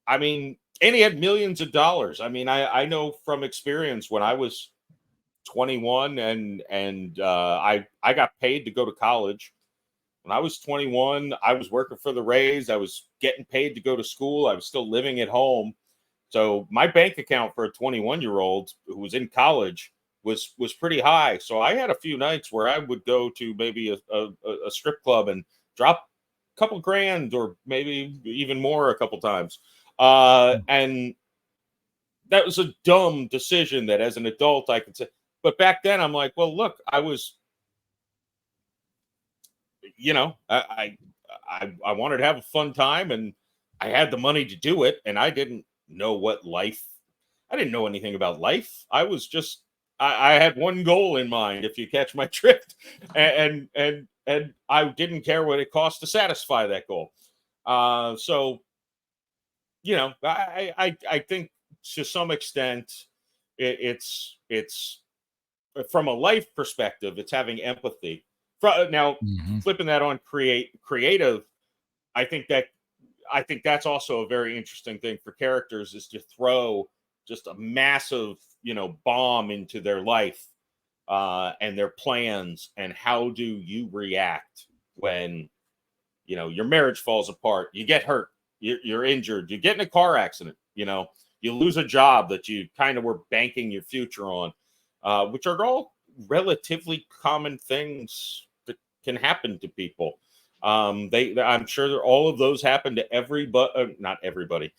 I mean, and he had millions of dollars. I mean, I know from experience when I was 21 and I got paid to go to college. When I was 21, I was working for the Rays. I was getting paid to go to school. I was still living at home. So my bank account for a 21-year-old who was in college was pretty high. So I had a few nights where I would go to maybe a strip club and drop a couple grand or maybe even more a couple times. And that was a dumb decision that as an adult I could say. But back then I'm like, well, look, I was, I wanted to have a fun time and I had the money to do it. And I didn't know I didn't know anything about life. I was just, I had one goal in mind, if you catch my drift, and I didn't care what it cost to satisfy that goal. So I think to some extent it's from a life perspective, it's having empathy. Now, Hmm. flipping that on creative, I think that I think that's also a very interesting thing for characters is to throw just a massive, bomb into their life and their plans, and how do you react when your marriage falls apart, you get hurt, you're injured, you get in a car accident, you lose a job that you kind of were banking your future on, which are all relatively common things that can happen to people. I'm sure that all of those happen to everybody, not everybody.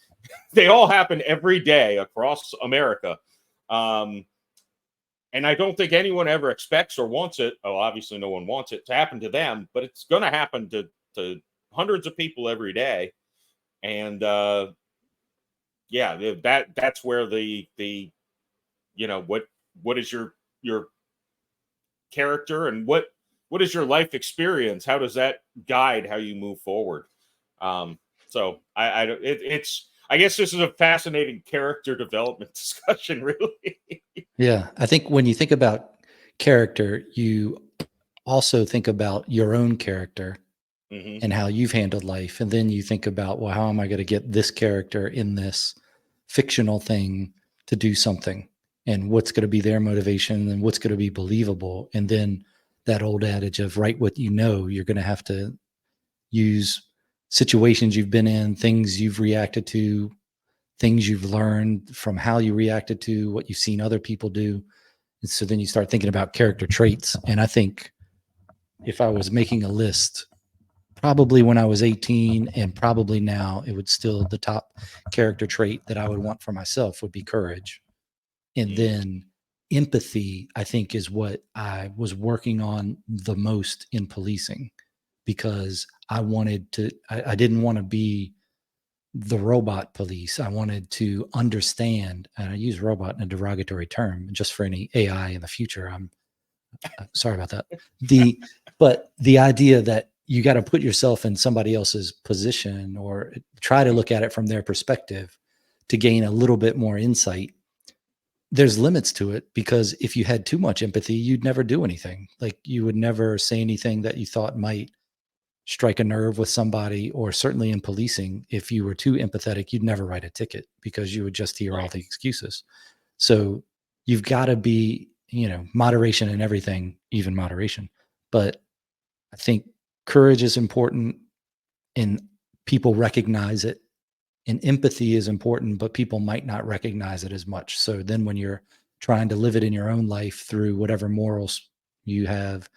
They all happen every day across America. Um, and I don't think anyone ever expects or wants it. Oh, obviously, no one wants it to happen to them, but it's going to happen to hundreds of people every day. And yeah, that's where the what is your character, and what is your life experience? How does that guide how you move forward? So it's I guess this is a fascinating character development discussion, really. Yeah. I think when you think about character, you also think about your own character Hmm. and how you've handled life. And then you think about, well, how am I going to get this character in this fictional thing to do something? And what's going to be their motivation and what's going to be believable? And then that old adage of write what you know, you're going to have to use situations you've been in, things you've reacted to, things you've learned from how you reacted to what you've seen other people do. And so then you start thinking about character traits. And I think if I was making a list, probably when I was 18 and probably now, it would still, the top character trait that I would want for myself would be courage. And Mm. then empathy, I think, is what I was working on the most in policing, because I didn't want to be the robot police. I wanted to understand, and I use robot in a derogatory term just for any AI in the future. I'm sorry about that. But the idea that you got to put yourself in somebody else's position or try to look at it from their perspective to gain a little bit more insight. There's limits to it, because if you had too much empathy, you'd never do anything. Like, you would never say anything that you thought might strike a nerve with somebody. Or certainly in policing, if you were too empathetic, you'd never write a ticket because you would just hear all Right. the excuses. So you've got to be, moderation in everything, even moderation. But I think courage is important, and people recognize it. And empathy is important, but people might not recognize it as much. So then when you're trying to live it in your own life through whatever morals you have,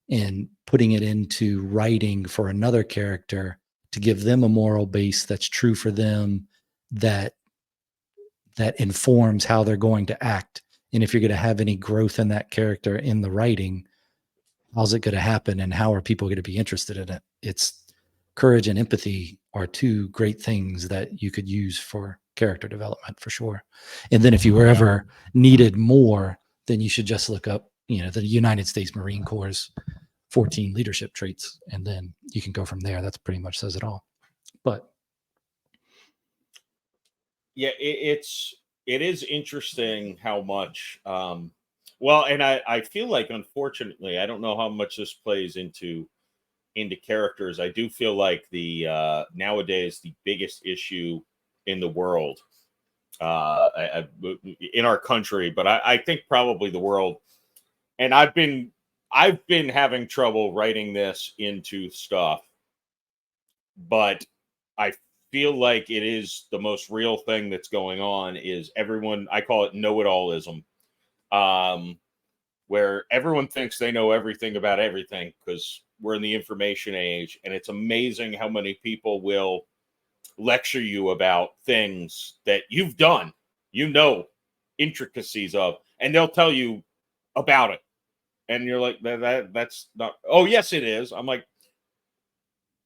and putting it into writing for another character to give them a moral base that's true for them, that informs how they're going to act. And if you're going to have any growth in that character in the writing, how's it going to happen and how are people going to be interested in it? It's courage and empathy are two great things that you could use for character development for sure. And then if you were Yeah. ever needed more, then you should just look up, the United States Marine Corps' 14 leadership traits, and then you can go from there. That's pretty much says it all. But Yeah, it is interesting how much well, and I feel like, unfortunately, I don't know how much this plays into characters. I do feel like the nowadays the biggest issue in the world, in our country, but I think probably the world, and I've been having trouble writing this into stuff, but I feel like it is the most real thing that's going on. Is everyone, I call it know-it-allism, um, where everyone thinks they know everything about everything because we're in the information age, and it's amazing how many people will lecture you about things that you've done, intricacies of, and they'll tell you about it, and you're like, that's not. Oh, yes, it is. I'm like,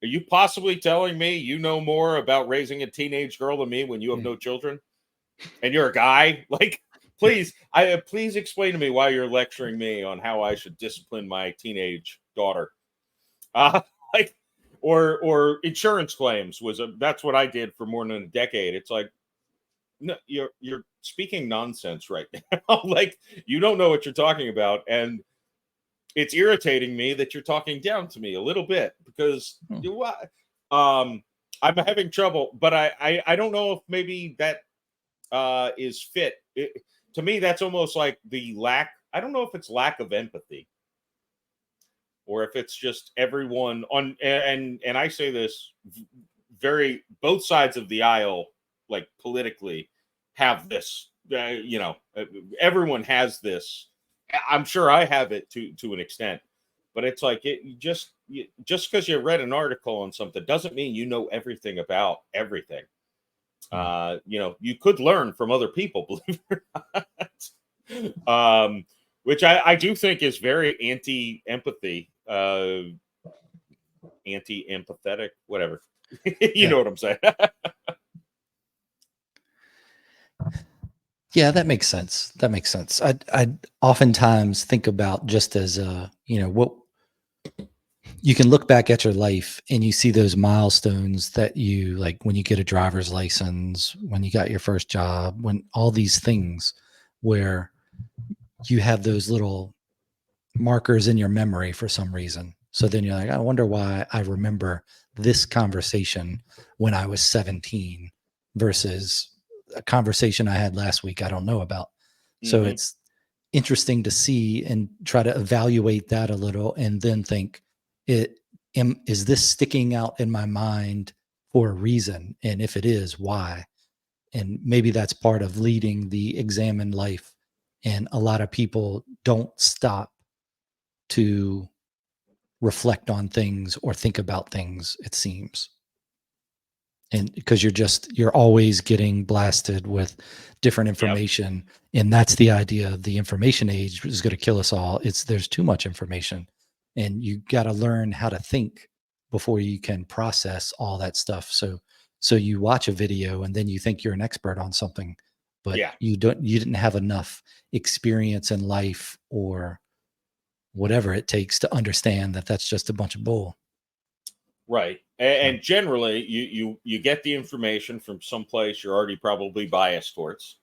are you possibly telling me you know more about raising a teenage girl than me when you have no children and you're a guy? Like, please explain to me why you're lecturing me on how I should discipline my teenage daughter. Uh, like, or insurance claims that's what I did for more than a decade. It's like, no, you're speaking nonsense right now. Like, you don't know what you're talking about, and it's irritating me that you're talking down to me a little bit because I'm having trouble. But I don't know if maybe that is fit. To me, that's almost like the lack. I don't know if it's lack of empathy or if it's just everyone on. And I say this very both sides of the aisle, like politically, have this. Everyone has this. I'm sure I have it to an extent, but it's like just because you read an article on something doesn't mean you know everything about everything. You could learn from other people, believe it or not. Which I do think is very anti-empathy, anti-empathetic, whatever. You know what I'm saying? Yeah, that makes sense. That makes sense. I oftentimes think about just as what you can look back at your life and you see those milestones that you like when you get a driver's license, when you got your first job, when all these things where you have those little markers in your memory for some reason. So then you're like, I wonder why I remember this conversation when I was 17 versus a conversation I had last week I don't know about. So it's interesting to see and try to evaluate that a little and then think, is this sticking out in my mind for a reason? And if it is, why? And maybe that's part of leading the examined life. And a lot of people don't stop to reflect on things or think about things, it seems. And because you're always getting blasted with different information. Yep. And that's the idea of the information age is going to kill us all. There's too much information and you got to learn how to think before you can process all that stuff. So you watch a video and then you think you're an expert on something, but you didn't have enough experience in life or whatever it takes to understand that that's just a bunch of bull. Right. And generally you get the information from someplace you're already probably biased towards.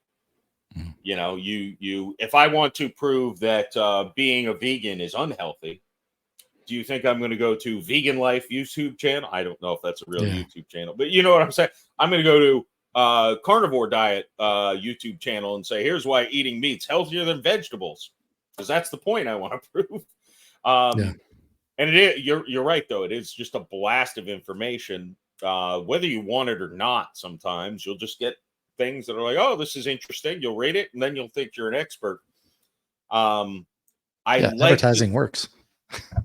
If I want to prove that being a vegan is unhealthy, do you think I'm going to go to Vegan Life YouTube channel? I don't know if that's a real YouTube channel, but you know what I'm saying? I'm going to go to Carnivore Diet YouTube channel and say, here's why eating meat's healthier than vegetables. Because that's the point I want to prove. And it is, you're right, though. It is just a blast of information, whether you want it or not. Sometimes you'll just get things that are like, oh, this is interesting. You'll read it, and then you'll think you're an expert. Advertising works.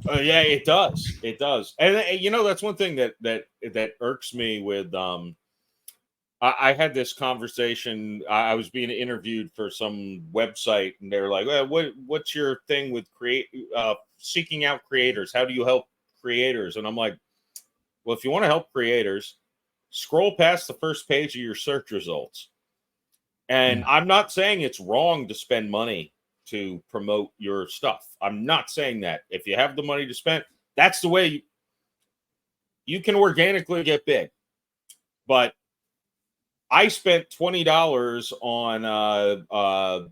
Yeah, it does. It does. And that's one thing that irks me with. I had this conversation. I was being interviewed for some website, and they're like, well, what's your thing with seeking out creators? How do you help creators? And I'm like, well, if you want to help creators, scroll past the first page of your search results. And I'm not saying it's wrong to spend money to promote your stuff. I'm not saying that. If you have the money to spend, that's the way you can organically get big. But I spent $20 on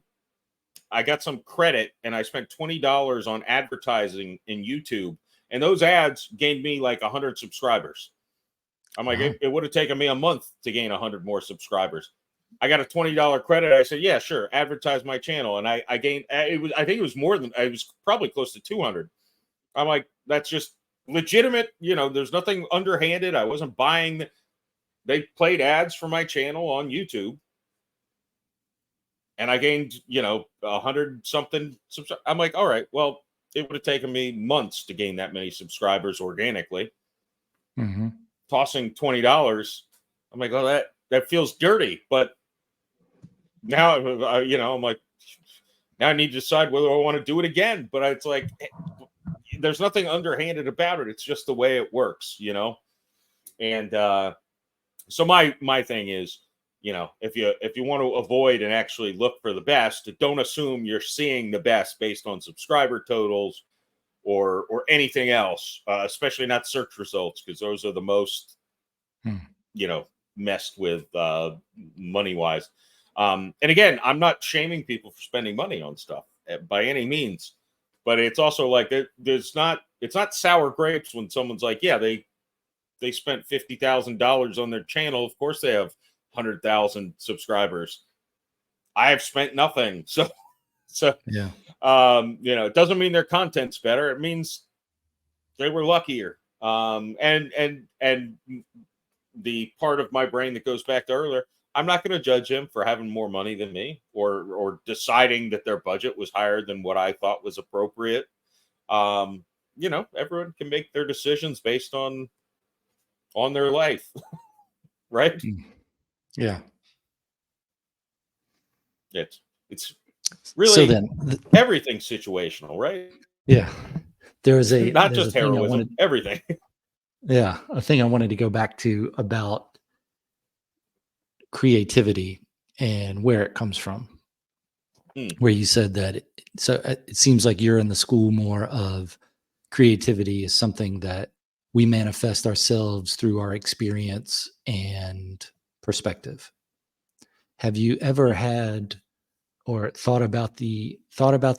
I got some credit and I spent $20 on advertising in YouTube, and those ads gained me like 100 subscribers. I'm like, it would have taken me a month to gain 100 more subscribers. I got a $20 credit. I said, yeah, sure, advertise my channel, and I gained. I think it was more than. It was probably close to 200. I'm like, that's just legitimate. There's nothing underhanded. I wasn't buying. They played ads for my channel on YouTube. And I gained, 100 something. I'm like, all right, well, it would have taken me months to gain that many subscribers organically. Tossing $20, I'm like, oh, that feels dirty. But now, I'm like, now I need to decide whether I want to do it again. But it's like, there's nothing underhanded about it. It's just the way it works, And so my thing is, if you want to avoid and actually look for the best, don't assume you're seeing the best based on subscriber totals or anything else, especially not search results, because those are the most, messed with money wise. And again, I'm not shaming people for spending money on stuff by any means, but it's also like it's not sour grapes when someone's like, yeah, they spent $50,000 on their channel. Of course, they have 100,000 subscribers. I have spent nothing, so Yeah. it doesn't mean their content's better. It means they were luckier. And the part of my brain that goes back to earlier, I'm not going to judge him for having more money than me, or deciding that their budget was higher than what I thought was appropriate. Everyone can make their decisions based on their life, right? Yeah. It's really So then, everything's situational, right? yeah, there's Not a just thing I heroism, wanted. everything. Yeah, a thing I wanted to go back to about creativity and where it comes from. Where you said that, so it seems like you're in the school more of creativity is something that we manifest ourselves through our experience and perspective. Have you ever had or thought about the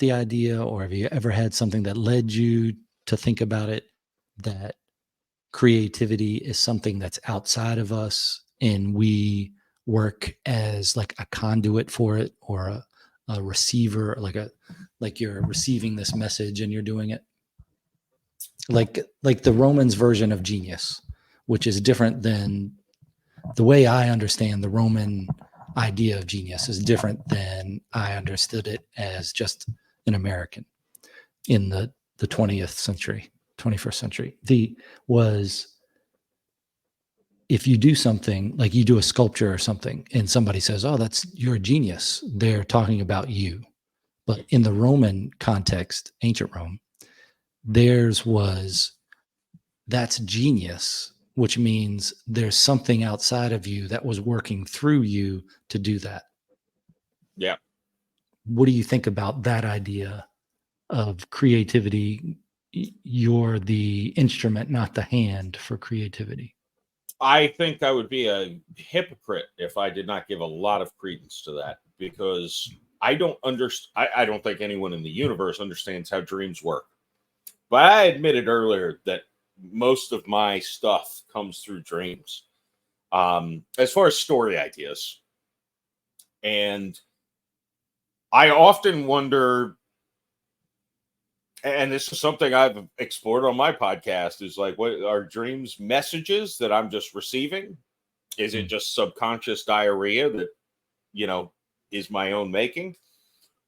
idea, or have you ever had something that led you to think about it, that creativity is something that's outside of us and we work as like a conduit for it, or a receiver, like you're receiving this message and you're doing it like the Romans version of genius, which is different than the way I understand the Roman idea of genius is different than I understood it as just an American in the 20th century, 21st century. If you do something like you do a sculpture or something and somebody says, oh, you're a genius, they're talking about you. But in the Roman context, ancient Rome, theirs was, that's genius, which means there's something outside of you that was working through you to do that. Yeah. What do you think about that idea of creativity? You're the instrument, not the hand for creativity. I think I would be a hypocrite if I did not give a lot of credence to that, because I don't understand. I don't think anyone in the universe understands how dreams work. But I admitted earlier that most of my stuff comes through dreams, as far as story ideas. And I often wonder, and this is something I've explored on my podcast, is like, what are dreams messages that I'm just receiving? Is it just subconscious diarrhea that, is my own making?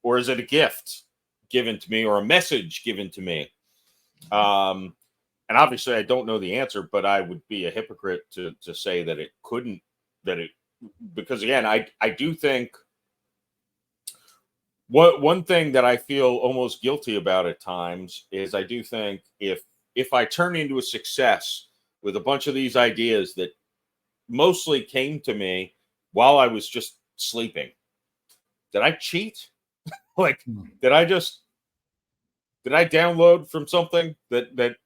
Or is it a gift given to me, or a message given to me? And obviously I don't know the answer, but I would be a hypocrite to say that it couldn't, because again, I do think one thing that I feel almost guilty about at times is I do think if I turn into a success with a bunch of these ideas that mostly came to me while I was just sleeping, did I cheat? Like, did I download from something that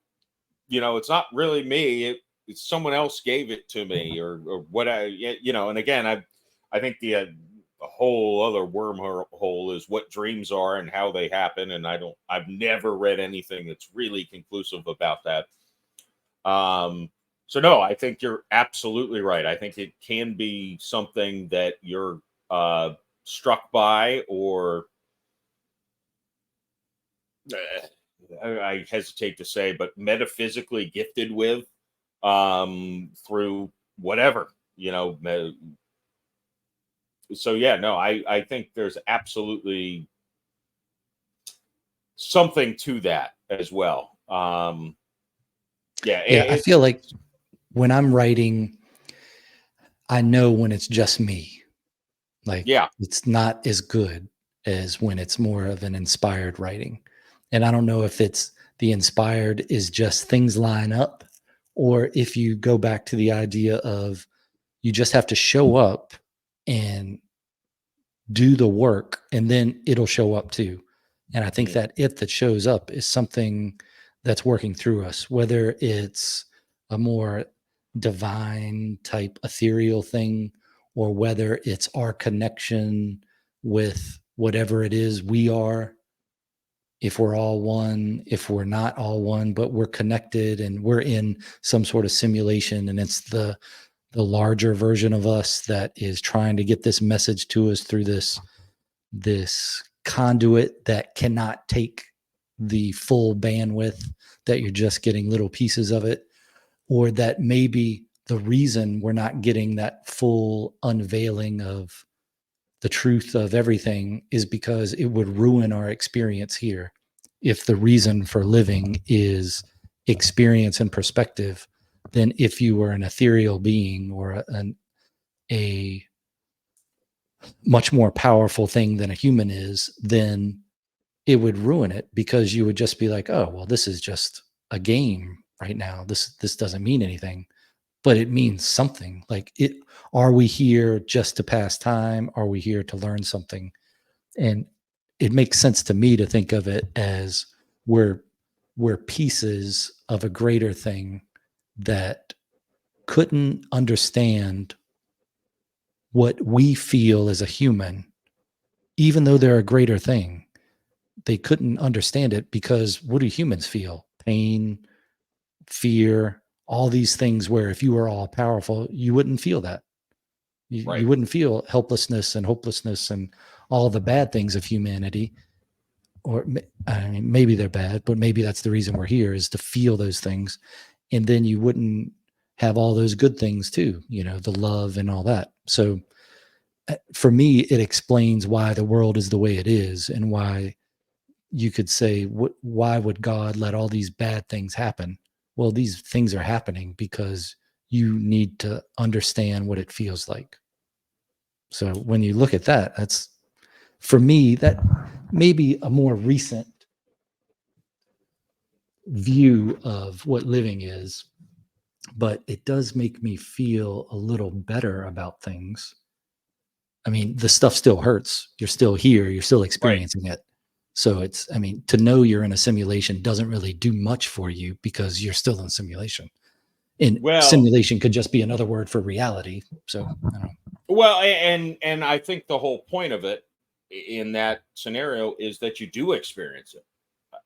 it's not really me, it's someone else gave it to me, or what and again, I think the a whole other wormhole is what dreams are and how they happen, and I've never read anything that's really conclusive about that. So no, I think you're absolutely right. I think it can be something that you're struck by, or I hesitate to say, but metaphysically gifted with, through whatever, so yeah, no, I think there's absolutely something to that as well. I feel like when I'm writing, I know when it's just me. Like, it's not as good as when it's more of an inspired writing. And I don't know if it's the inspired is just things line up, or if you go back to the idea of you just have to show up and do the work and then it'll show up too. And I think that shows up is something that's working through us, whether it's a more divine type ethereal thing, or whether it's our connection with whatever it is we are. If we're all one, if we're not all one, but we're connected and we're in some sort of simulation, and it's the larger version of us that is trying to get this message to us through this conduit that cannot take the full bandwidth, that you're just getting little pieces of it, or that maybe the reason we're not getting that full unveiling of the truth of everything is because it would ruin our experience here. If the reason for living is experience and perspective, then if you were an ethereal being or a much more powerful thing than a human is, then it would ruin it, because you would just be like, oh, well, this is just a game right now. This doesn't mean anything, but it means something. Like, are we here just to pass time? Are we here to learn something? And it makes sense to me to think of it as we're pieces of a greater thing that couldn't understand what we feel as a human, even though they're a greater thing. They couldn't understand it because what do humans feel? Pain, fear, all these things, where if you were all powerful, you wouldn't feel that. Right. You wouldn't feel helplessness and hopelessness and all the bad things of humanity. Or I mean, maybe they're bad, but maybe that's the reason we're here, is to feel those things. And then you wouldn't have all those good things too, the love and all that. So for me, it explains why the world is the way it is, and why you could say, why would God let all these bad things happen? Well, these things are happening because you need to understand what it feels like. So when you look at that, that's, for me, that may be a more recent view of what living is, but it does make me feel a little better about things. I mean, the stuff still hurts. You're still here. You're still Right. experiencing it. So it's, I mean, to know you're in a simulation doesn't really do much for you, because you're still in simulation. And Well, simulation could just be another word for reality. So, I don't know. well, and I think the whole point of it in that scenario is that you do experience it.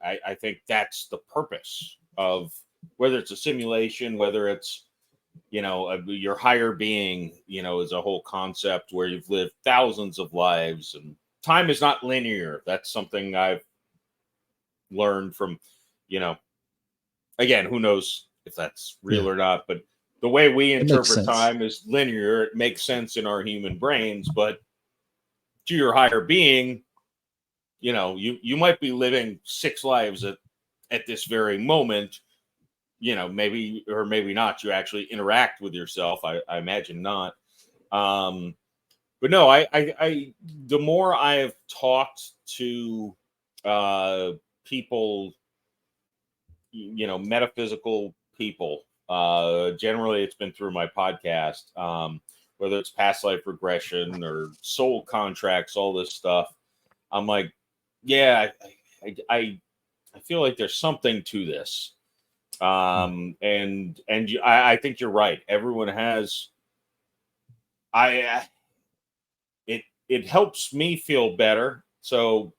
I think that's the purpose of, whether it's a simulation, whether it's, your higher being, is a whole concept where you've lived thousands of lives, and time is not linear. That's something I've learned from, you know, again, who knows if that's real Yeah, or not, but the way we it makes interpret sense. time is linear. It makes sense in our human brains, but to your higher being, you might be living six lives at this very moment, maybe, or maybe not. You actually interact with yourself. I imagine not. Um, but no, the more I have talked to uh, people, metaphysical people, generally it's been through my podcast, whether it's past life regression or soul contracts, all this stuff. I'm like, yeah, I feel like there's something to this. Hmm. I think you're right. Everyone has. It helps me feel better. So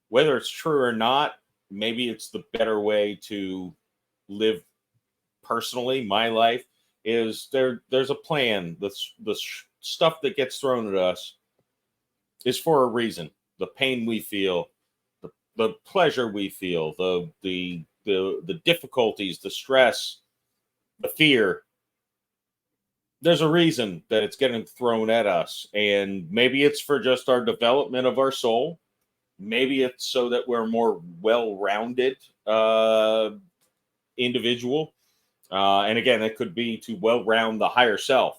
whether it's true or not, maybe it's the better way to live personally. My life is there's a plan. The stuff that gets thrown at us is for a reason. The pain we feel, the pleasure we feel, the difficulties, the stress, the fear, there's a reason that it's getting thrown at us. And maybe it's for just our development of our soul. Maybe it's so that we're a more well-rounded individual. And again, it could be to well-round the higher self.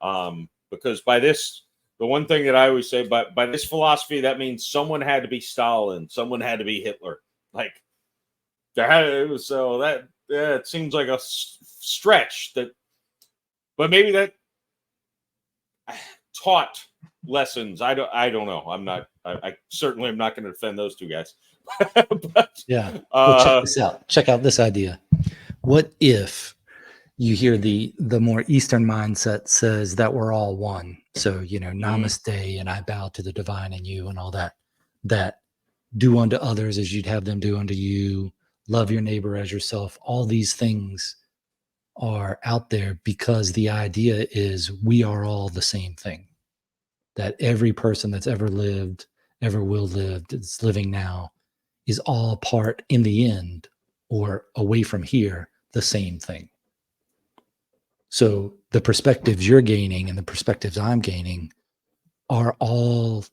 Because by this, the one thing that I always say, by this philosophy, that means someone had to be Stalin, someone had to be Hitler. Like, so that, yeah, it seems like a stretch, but maybe that taught lessons. I don't know. I certainly am not going to defend those two guys. But, Yeah. Well, check this out. Check out this idea. What if you hear the more Eastern mindset says that we're all one? So, namaste, and I bow to the divine in you and all that. That do unto others as you'd have them do unto you. Love your neighbor as yourself. All these things are out there because the idea is we are all the same thing. That every person that's ever lived, ever will live, that's living now, is all part in the end or away from here, the same thing. So the perspectives you're gaining and the perspectives I'm gaining are all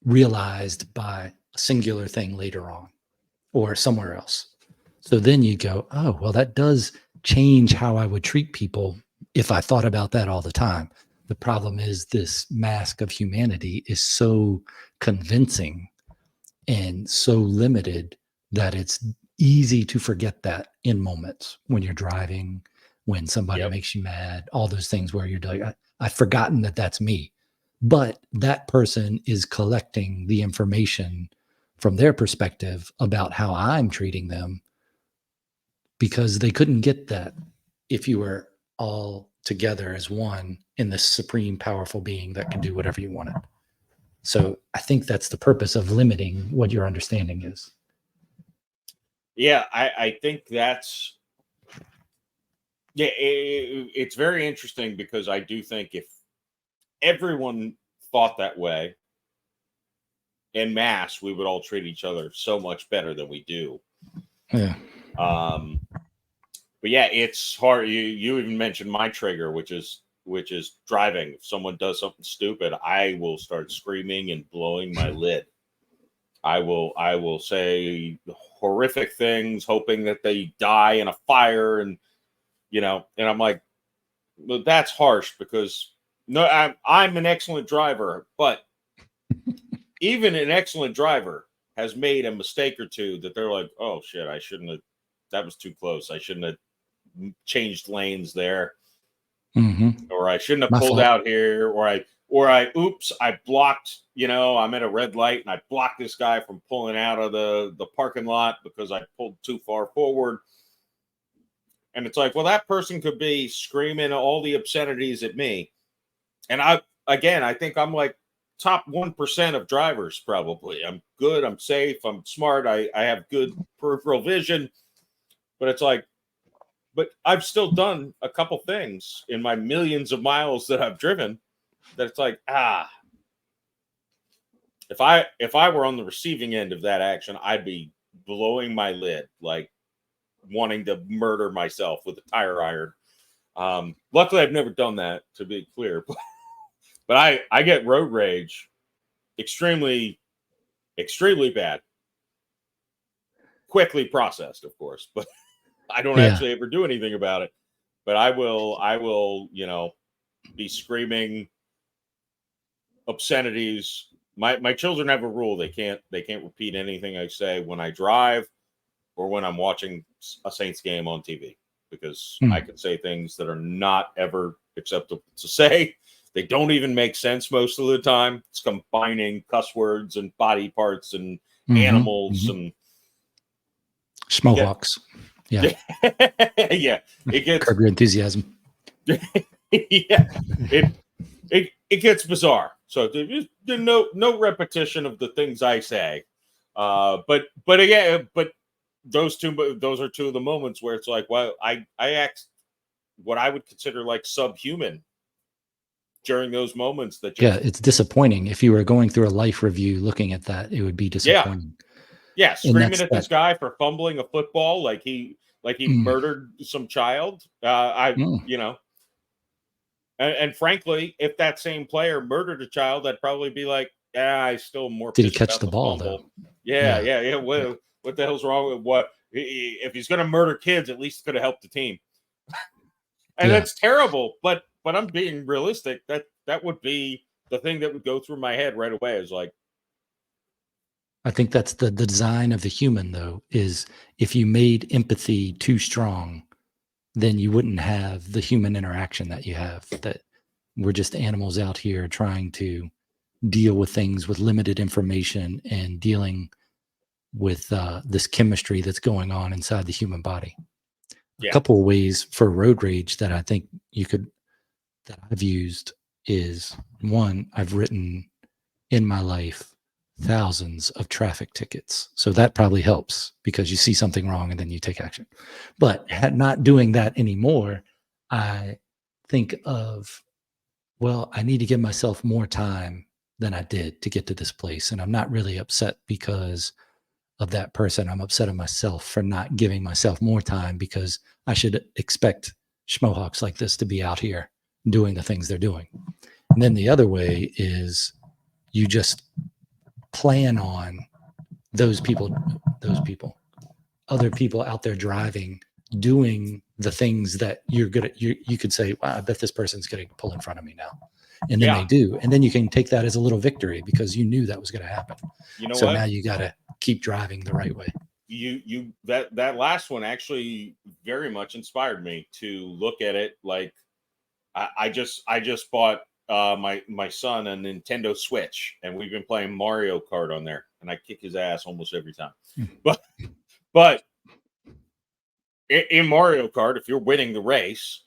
realized by a singular thing later on or somewhere else. So then you go, oh, well, that does change how I would treat people if I thought about that all the time. The problem is this mask of humanity is so convincing and so limited that it's easy to forget that in moments when you're driving, when somebody makes you mad, all those things where you're like, I've forgotten that that's me. But that person is collecting the information from their perspective about how I'm treating them because they couldn't get that if you were all together as one in this supreme powerful being that can do whatever you wanted. So I think that's the purpose of limiting what your understanding is. Yeah, I think that's it's very interesting because I do think if everyone thought that way en masse, we would all treat each other so much better than we do. Yeah. But yeah, it's hard. You even mentioned my trigger, which is driving. If someone does something stupid, I will start screaming and blowing my lid. I will say horrific things, hoping that they die in a fire, and and I'm like, well, that's harsh because no, I'm an excellent driver, but even an excellent driver has made a mistake or two that they're like, oh shit, I shouldn't have. That was too close. I shouldn't have changed lanes there, or I shouldn't have pulled out here, or I oops, I blocked. I'm at a red light and I blocked this guy from pulling out of the parking lot because I pulled too far forward. And it's like, well, that person could be screaming all the obscenities at me, and I think I'm like top 1% of drivers. Probably, I'm good, I'm safe, I'm smart, I have good peripheral vision, but it's like. But I've still done a couple things in my millions of miles that I've driven that it's like, if I were on the receiving end of that action, I'd be blowing my lid, like wanting to murder myself with a tire iron. Luckily, I've never done that, to be clear. But I get road rage extremely, extremely bad. Quickly processed, of course, but I don't actually ever do anything about it, but I will, be screaming obscenities. My children have a rule. They can't repeat anything I say when I drive or when I'm watching a Saints game on TV, because I can say things that are not ever acceptable to say. They don't even make sense most of the time. It's combining cuss words and body parts and animals and Schmohawks. Yeah. Yeah. It gets Curb your enthusiasm. Yeah. It gets bizarre. So there's no repetition of the things I say. But again, those are two of the moments where it's like, well, I act what I would consider like subhuman during those moments that it's disappointing. If you were going through a life review looking at that, it would be disappointing. Yeah, screaming at this guy for fumbling a football like he murdered some child. And frankly, if that same player murdered a child, I'd probably be like, I still more. Did he catch the ball though? Yeah. What the hell's wrong with what? If he's going to murder kids, at least could have helped the team. And that's terrible. But I'm being realistic. That would be the thing that would go through my head right away. Is like, I think that's the design of the human, though, is if you made empathy too strong, then you wouldn't have the human interaction that you have. That we're just animals out here trying to deal with things with limited information and dealing with this chemistry that's going on inside the human body. A Yeah. couple of ways for road rage that I think that I've used is, one, I've written in my life thousands of traffic tickets. So that probably helps because you see something wrong and then you take action. But not doing that anymore, I think of, well, I need to give myself more time than I did to get to this place. And I'm not really upset because of that person. I'm upset at myself for not giving myself more time because I should expect schmohawks like this to be out here doing the things they're doing. And then the other way is you just plan on those people, other people out there driving, doing the things that you're good at. You could say, wow, I bet this person's going to pull in front of me now. And then they do. And then you can take that as a little victory because you knew that was going to happen. You know so what? Now you got to keep driving the right way. That last one actually very much inspired me to look at it like I just bought my son a Nintendo Switch, and we've been playing Mario Kart on there, and I kick his ass almost every time. But in Mario Kart, if you're winning the race,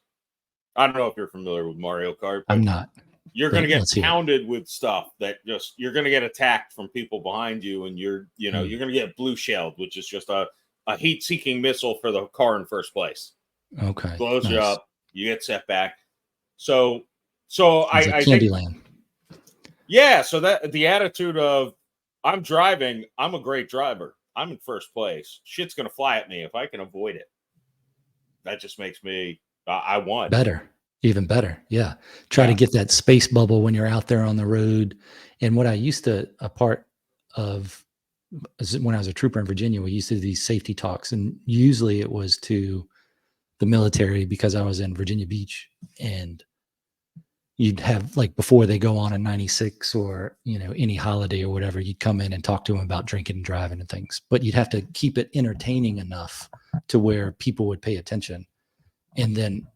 I don't know if you're familiar with Mario Kart, but I'm not. You're going to get pounded with stuff that just you're going to get attacked from people behind you, and you're going to get blue shelled, which is just a heat-seeking missile for the car in first place. Okay, blows you up, you get set back. So like I Candyland. Yeah, so that the attitude of I'm driving, I'm a great driver, I'm in first place. Shit's going to fly at me if I can avoid it. That just makes me I want better. Even better. Yeah. Try to get that space bubble when you're out there on the road. And what I used to, a part of when I was a trooper in Virginia, we used to do these safety talks. And usually it was to the military because I was in Virginia Beach. And you'd have, like, before they go on a 96 or, any holiday or whatever, you'd come in and talk to them about drinking and driving and things. But you'd have to keep it entertaining enough to where people would pay attention. And then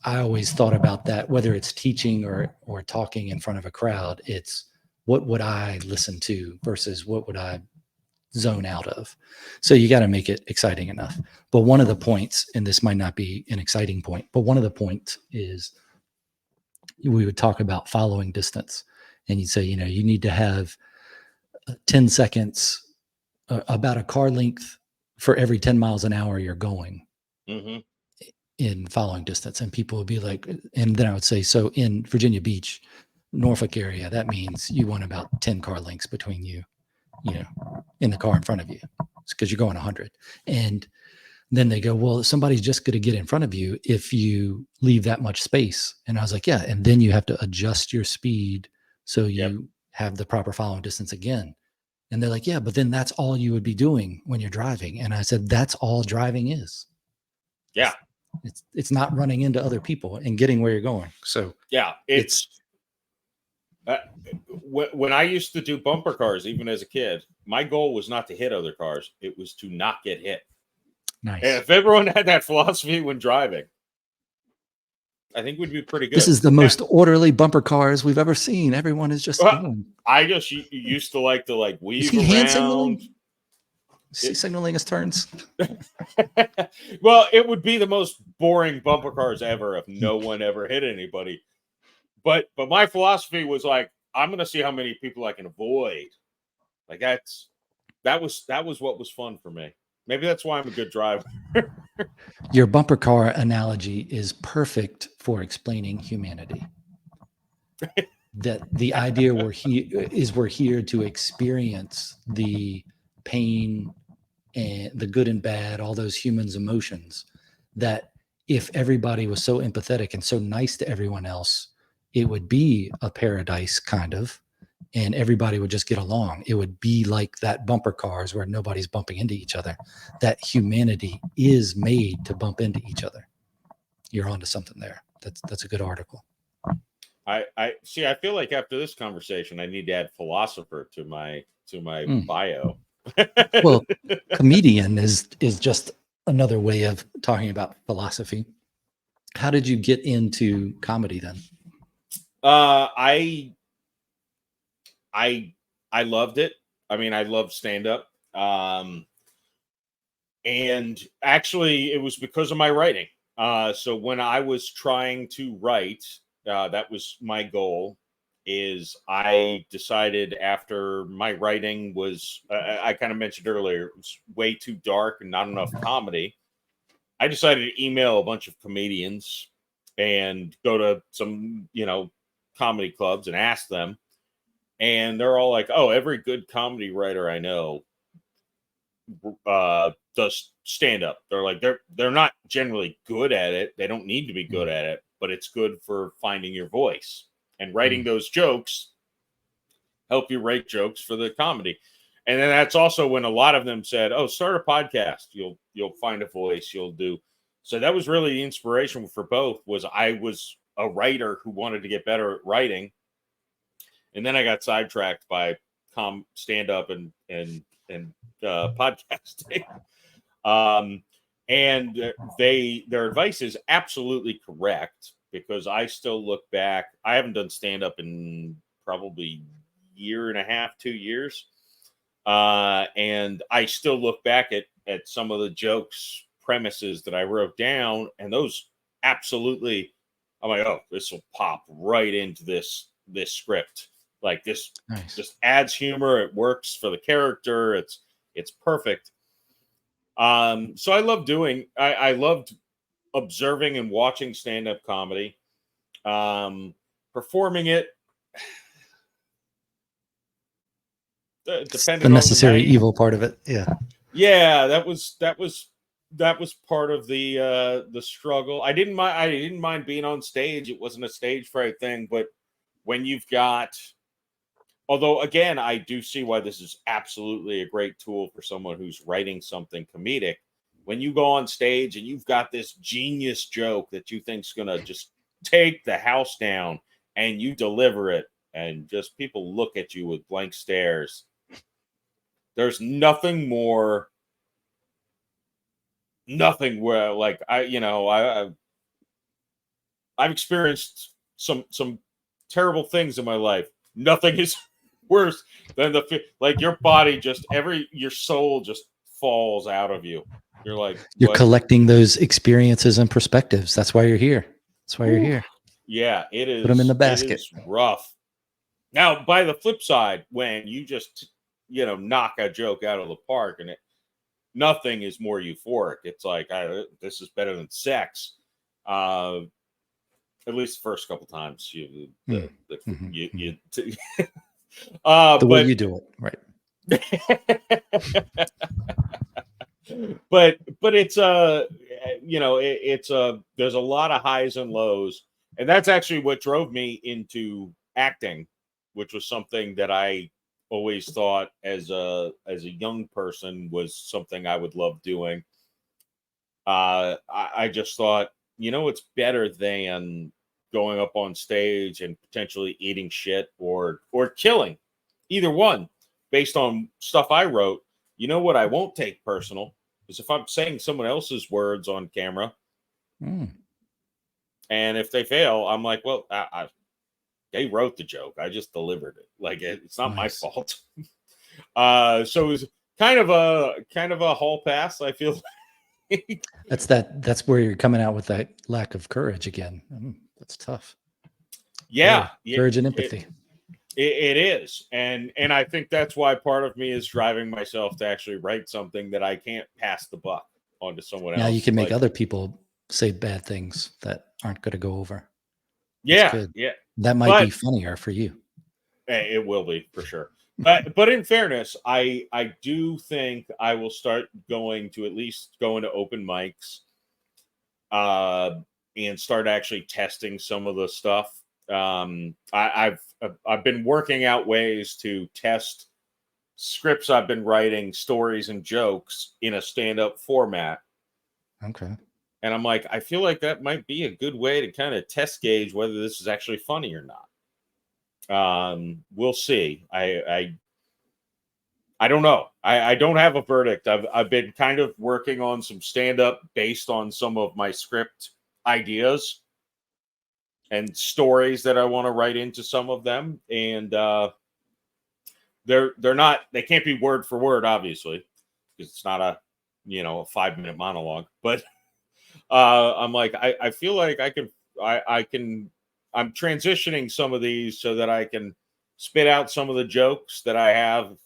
I always thought about that, whether it's teaching or talking in front of a crowd, it's what would I listen to versus what would I zone out of? So you got to make it exciting enough. But one of the points, and this might not be an exciting point, but one of the points is we would talk about following distance. And you'd say, you need to have 10 seconds, about a car length for every 10 miles an hour you're going. Mm-hmm. In following distance. And people would be like, and then I would say, so in Virginia Beach, Norfolk area, that means you want about 10 car lengths between you, in the car in front of you. It's because you're going 100. And then they go, well, somebody's just going to get in front of you if you leave that much space. And I was like, yeah. And then you have to adjust your speed so you have the proper following distance again. And they're like, yeah, but then that's all you would be doing when you're driving. And I said, that's all driving is. Yeah. It's not running into other people and getting where you're going. So yeah, it's when I used to do bumper cars, even as a kid, my goal was not to hit other cars. It was to not get hit. Nice. And if everyone had that philosophy when driving, I think we'd be pretty good. This is the most orderly bumper cars we've ever seen. Everyone is just I just used to like weave is he around. Hand signaling? Is he signaling his turns? Well, it would be the most boring bumper cars ever if no one ever hit anybody. But my philosophy was like, I'm going to see how many people I can avoid. Like that was what was fun for me. Maybe that's why I'm a good driver. Your bumper car analogy is perfect for explaining humanity. That the idea we're here to experience the pain and the good and bad, all those humans' emotions, that if everybody was so empathetic and so nice to everyone else, it would be a paradise kind of, and everybody would just get along. It would be like that bumper cars where nobody's bumping into each other. That humanity is made to bump into each other. You're onto something there. That's a good article. I see. I feel like after this conversation, I need to add philosopher to my bio. Well, comedian is just another way of talking about philosophy. How did you get into comedy then? I loved it. I mean, I loved stand up. And actually, it was because of my writing. So when I was trying to write, that was my goal. Is I decided after my writing was, I kind of mentioned earlier, it was way too dark and not enough comedy. I decided to email a bunch of comedians and go to some, comedy clubs and ask them. And they're all like, "Oh, every good comedy writer I know does stand up." They're like, they're not generally good at it. They don't need to be good at it, but it's good for finding your voice and writing those jokes. Help you write jokes for the comedy. And then that's also when a lot of them said, "Oh, start a podcast. You'll find a voice. You'll do." So that was really the inspiration for both. Was I was a writer who wanted to get better at writing, and then I got sidetracked by stand up and podcasting. And their advice is absolutely correct, because I still look back. I haven't done stand up in probably year and a half, 2 years. And I still look back at some of the jokes, premises that I wrote down, and those absolutely, I'm like, oh, this will pop right into this script. Like this just adds humor. It works for the character. It's perfect. So I loved observing and watching stand-up comedy. Performing it, depending The on necessary the night. evil part of it. Yeah, that was part of the struggle. I didn't mind being on stage. It wasn't a stage fright thing, but when you've got, although again, I do see why this is absolutely a great tool for someone who's writing something comedic. When you go on stage and you've got this genius joke that you think's gonna just take the house down, and you deliver it, and just people look at you with blank stares. There's nothing where like I've experienced some terrible things in my life. Nothing is worse than like your body just your soul just falls out of you. You're like, You're what? collecting those experiences and perspectives. That's why you're here. That's why you're here. Yeah, it is. Put them in the It basket. is rough. Now, by the flip side, when you just knock a joke out of the park, and nothing is more euphoric. It's like, this is better than sex. At least the first couple times the way you do it, right? but it's there's a lot of highs and lows, and that's actually what drove me into acting, which was something that I always thought as a young person was something I would love doing. I just thought, it's better than going up on stage and potentially eating shit or killing, either one, based on stuff I wrote. You know what I won't take personal is if I'm saying someone else's words on camera, and if they fail, I'm like, well, they wrote the joke. I just delivered it. Like, it's not my fault. So it was kind of a hall pass, I feel. That's where you're coming out with that lack of courage again. That's tough. Yeah. Courage and empathy. It is. And I think that's why part of me is driving myself to actually write something that I can't pass the buck onto someone else. Now you can make other people say bad things that aren't going to go over. Yeah. Good. Yeah. That might be funnier for you. It will be, for sure. But in fairness, I do think I will start going to at least going to open mics, and start actually testing some of the stuff. I've been working out ways to test scripts I've been writing, stories and jokes in a stand-up format. Okay. And I'm like, I feel like that might be a good way to kind of test gauge whether this is actually funny or not. We'll see. I don't know. I don't have a verdict. I've been kind of working on some stand-up based on some of my script ideas and stories that I want to write into some of them. And they're not, they can't be word for word, obviously, because it's not a, you know, a 5-minute monologue. But I'm like, I feel like I can, I'm transitioning some of these so that I can spit out some of the jokes that I have,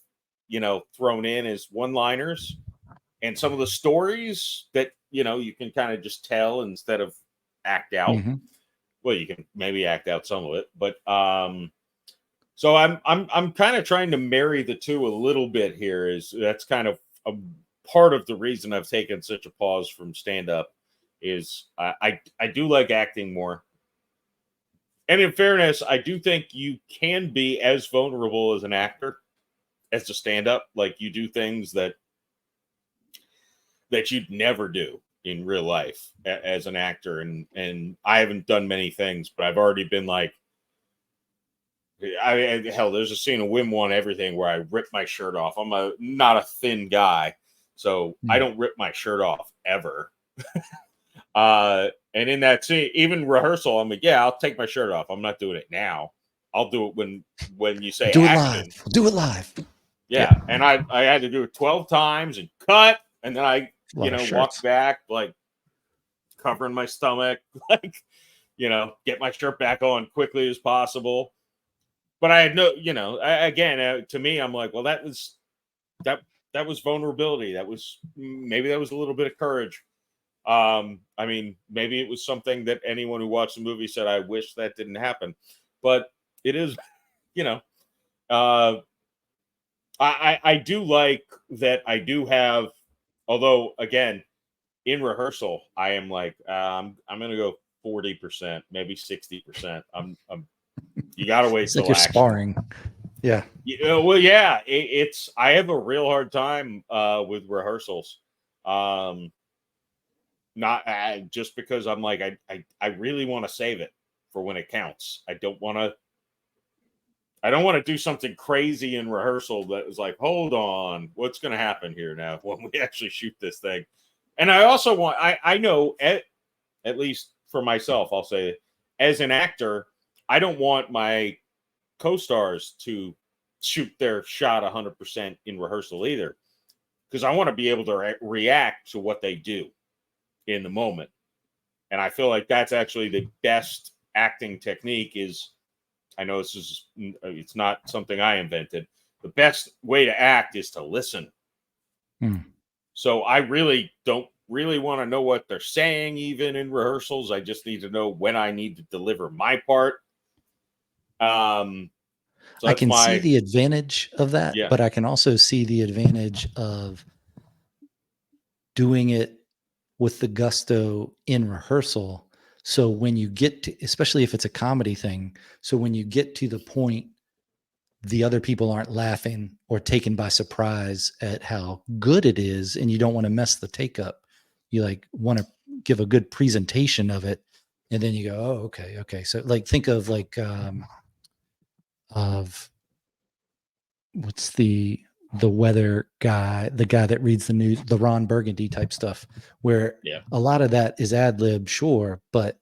you know, thrown in as one-liners, and some of the stories that, you know, you can kind of just tell instead of act out. Mm-hmm. Well, you can maybe act out some of it, but so I'm kind of trying to marry the two a little bit here. Is that's kind of a part of the reason I've taken such a pause from stand up. Is I do like acting more, and in fairness, I do think you can be as vulnerable as an actor as a stand up. Like, you do things that you'd never do in real life as an actor, and I haven't done many things, but I've already been like, hell, there's a scene in Wim Won Everything where I rip my shirt off. I'm not a thin guy, so I don't rip my shirt off ever. And in that scene, even rehearsal, I'm like, yeah, I'll take my shirt off. I'm not doing it now. I'll do it when you say Do it action. live. Do it live. Yeah, Yep. and I had to do it 12 times and cut, and then I, you know, walk back like covering my stomach, like, you know, get my shirt back on quickly as possible. But I had no, you know, again, to me, I'm like, well, that was vulnerability. That was, maybe that was a little bit of courage. I mean, maybe it was something that anyone who watched the movie said, I wish that didn't happen. But it is, you know, I do like that I do have, although again, in rehearsal, I am like, I'm gonna go 40%, maybe 60%. You gotta wait It's till like you're action. sparring. Yeah. Well, yeah, it's, I have a real hard time with rehearsals. Not just because I'm like, I really want to save it for when it counts. I don't want to do something crazy in rehearsal that was like, hold on, what's going to happen here now when we actually shoot this thing? And I also want, I know, at least for myself, I'll say, as an actor, I don't want my co-stars to shoot their shot 100% in rehearsal either, because I want to be able to react to what they do in the moment. And I feel like that's actually the best acting technique. Is, I know it's not something I invented. The best way to act is to listen. So I really don't really want to know what they're saying, even in rehearsals. I just need to know when I need to deliver my part. So I can see the advantage of that, yeah. but I can also see the advantage of doing it with the gusto in rehearsal. So when you get to, especially if it's a comedy thing, so when you get to the point, the other people aren't laughing or taken by surprise at how good it is, and you don't want to mess the take up. You like want to give a good presentation of it, and then you go, oh, okay. So like think of like of what's the weather guy, the guy that reads the news, the Ron Burgundy type stuff, where a lot of that is ad lib, sure, but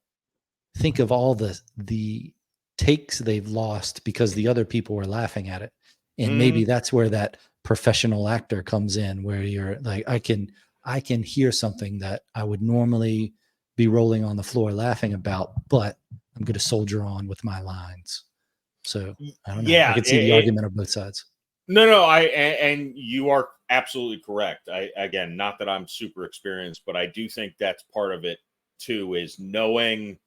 think of all the takes they've lost because the other people were laughing at it. And maybe that's where that professional actor comes in, where you're like, I can hear something that I would normally be rolling on the floor laughing about, but I'm going to soldier on with my lines. So I don't know. Yeah, I could see the argument of both sides. No, and you are absolutely correct. Again, not that I'm super experienced, but I do think that's part of it too, is knowing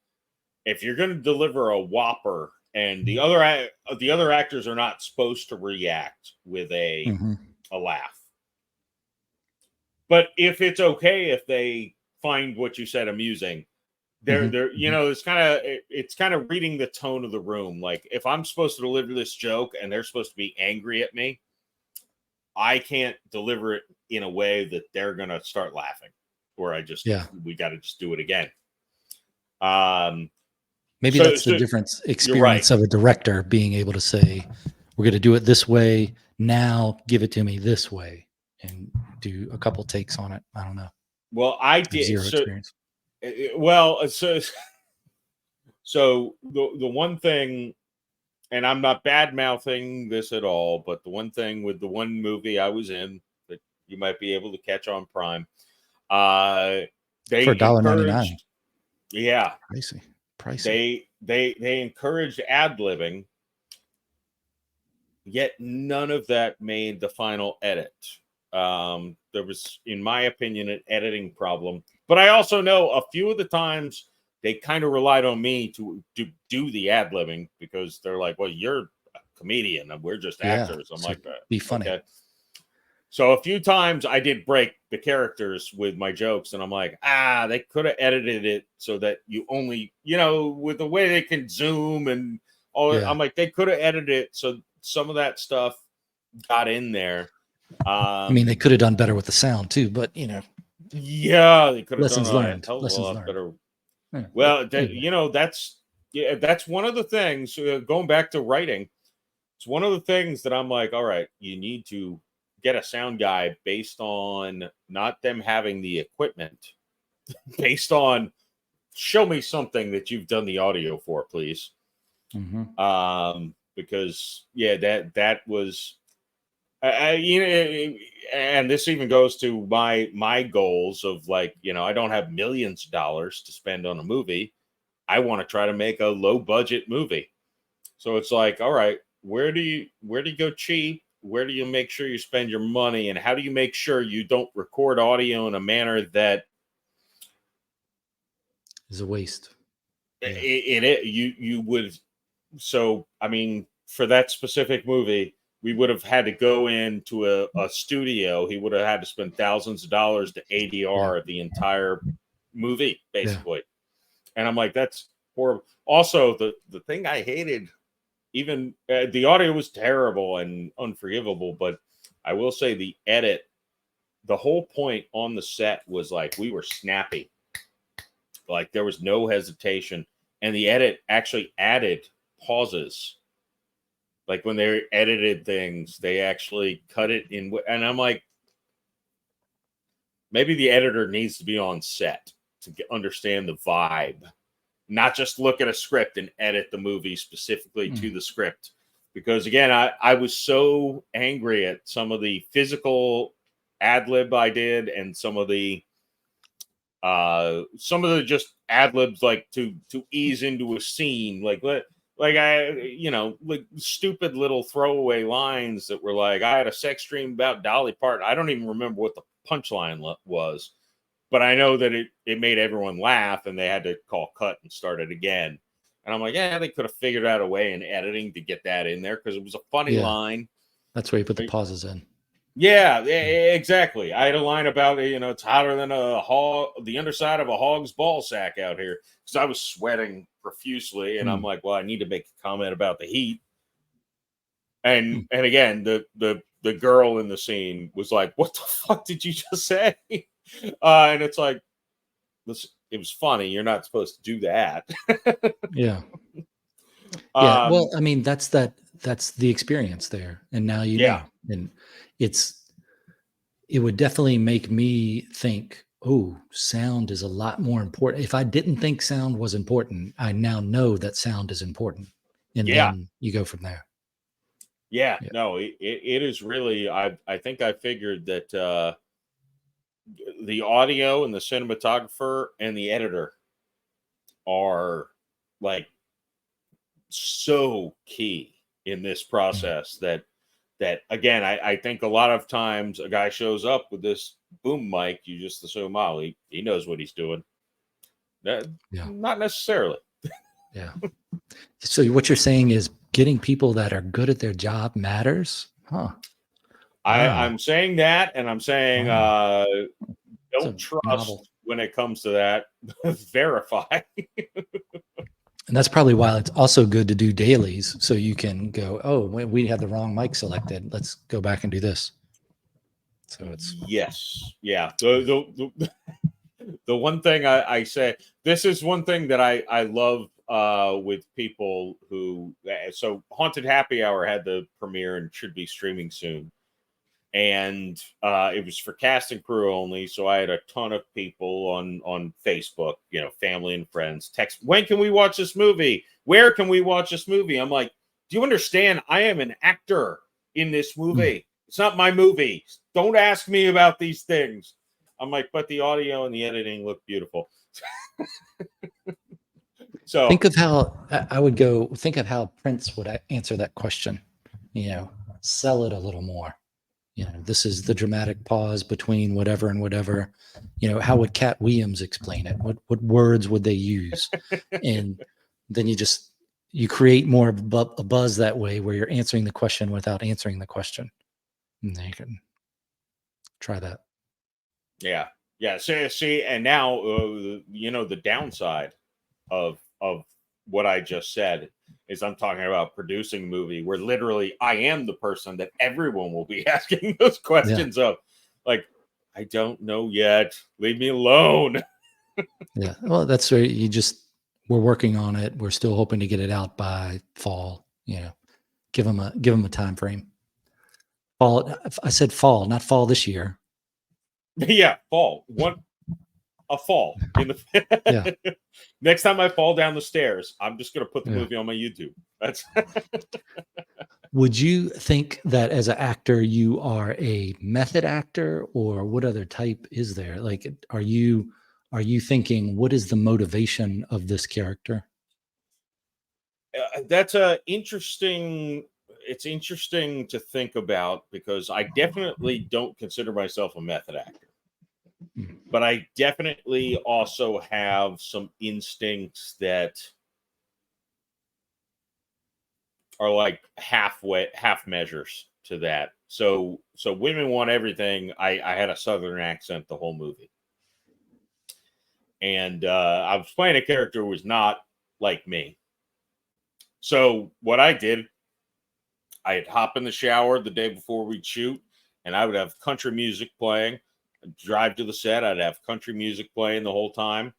if you're going to deliver a whopper and the other actors are not supposed to react with a laugh. But if it's okay if they find what you said amusing, they're you know, it's kind of reading the tone of the room. Like, if I'm supposed to deliver this joke and they're supposed to be angry at me, I can't deliver it in a way that they're gonna start laughing, or we got to just do it again. Maybe that's the difference experience of a director being able to say, we're going to do it this way. Now give it to me this way, and do a couple takes on it. I don't know. Well, I did zero experience. Well, so the one thing and I'm not bad mouthing this at all, but the one thing with the one movie I was in that you might be able to catch on Prime, uh, For they $1.99. encouraged, yeah, Pricey. they encouraged ad libbing, yet none of that made the final edit. There was, in my opinion, an editing problem, but I also know a few of the times they kind of relied on me to do the ad libbing because they're like, well, you're a comedian and we're just Yeah. actors. I'm So like, be funny. okay. So a few times I did break the characters with my jokes, and I'm like, they could have edited it so that you only, with the way they can zoom and all. Yeah. I'm like, they could have edited it so some of that stuff got in there. I mean, they could have done better with the sound too, but Yeah, they could have done lessons a learned. hell of a Lessons lot learned. better. Yeah, Well, but anyway. that's one of the things. Going back to writing, it's one of the things that I'm like, all right, you need to get a sound guy based on not them having the equipment, based on show me something that you've done the audio for, please. Because that was and this even goes to my goals of like, I don't have millions of dollars to spend on a movie. I want to try to make a low budget movie. So it's like, all right, where do you go cheap? Where do you make sure you spend your money, and how do you make sure you don't record audio in a manner that Is a waste. Yeah. you would. So I mean, for that specific movie, we would have had to go into a studio. He would have had to spend thousands of dollars to ADR the entire movie, basically. And I'm like, that's horrible. Also, the thing I hated, even the audio was terrible and unforgivable, but I will say the edit, the whole point on the set was like we were snappy, like there was no hesitation, and the edit actually added pauses. Like when they edited things, they actually cut it in, and I'm like, maybe the editor needs to be on set to understand the vibe, not just look at a script and edit the movie specifically to the script. Because again, I was so angry at some of the physical ad lib I did, and some of the just ad libs, like to ease into a scene, like like stupid little throwaway lines that were like, I had a sex dream about Dolly Parton. I don't even remember what the punchline was, but I know that it made everyone laugh, and they had to call cut and start it again. And I'm like, yeah, they could have figured out a way in editing to get that in there because it was a funny line. That's where you put the pauses in. Yeah, exactly. I had a line about, it's hotter than the underside of a hog's ball sack out here, because I was sweating profusely, and I'm like, well, I need to make a comment about the heat. And again, the girl in the scene was like, what the fuck did you just say? And it's like, listen, it was funny. You're not supposed to do that. Yeah. Yeah. Well, I mean, that's the experience there. And now know. And it would definitely make me think, oh, sound is a lot more important. If I didn't think sound was important, I now know that sound is important. And then you go from there. Yeah. No, it is really, I think I figured that the audio and the cinematographer and the editor are like so key in this process that again, I think a lot of times a guy shows up with this boom mic, you just assume, oh, he knows what he's doing. Not necessarily. Yeah. So what you're saying is getting people that are good at their job matters? Huh. I'm saying that, and I'm saying don't trust novel. When it comes to that. Verify. And that's probably why it's also good to do dailies, so you can go, oh, we had the wrong mic selected. Let's go back and do this. So it's The one thing I say, this is one thing that I love with people who, so Haunted Happy Hour had the premiere and should be streaming soon. And it was for cast and crew only. So I had a ton of people on Facebook, family and friends text, when can we watch this movie? Where can we watch this movie? I'm like, Do you understand? I am an actor in this movie. It's not my movie. Don't ask me about these things. I'm like, but the audio and the editing look beautiful. So think of how I would go. Think of how Prince would answer that question. Sell it a little more. This is the dramatic pause between whatever and whatever. How would Cat Williams explain it? What words would they use? And then you create more of a buzz that way, where you're answering the question without answering the question. And then you can try that. yeah. See, and now the downside of what I just said is I'm talking about producing a movie where literally I am the person that everyone will be asking those questions of. Like, I don't know yet. Leave me alone. Yeah. Well, that's where we're working on it. We're still hoping to get it out by fall. Give them a time frame. Fall. I said fall, not fall this year. Yeah, fall. A fall in the next time I fall down the stairs, I'm just gonna put the movie on my YouTube. That's Would you think that as an actor you are a method actor, or what other type is there? Like, are you thinking, what is the motivation of this character? that's a interesting. It's interesting to think about because I definitely don't consider myself a method actor, but I definitely also have some instincts that are like half measures to that. So Women Want Everything. I had a Southern accent the whole movie, and I was playing a character who was not like me. So what I did, I'd hop in the shower the day before we'd shoot, and I would have country music playing. I'd drive to the set, I'd have country music playing the whole time.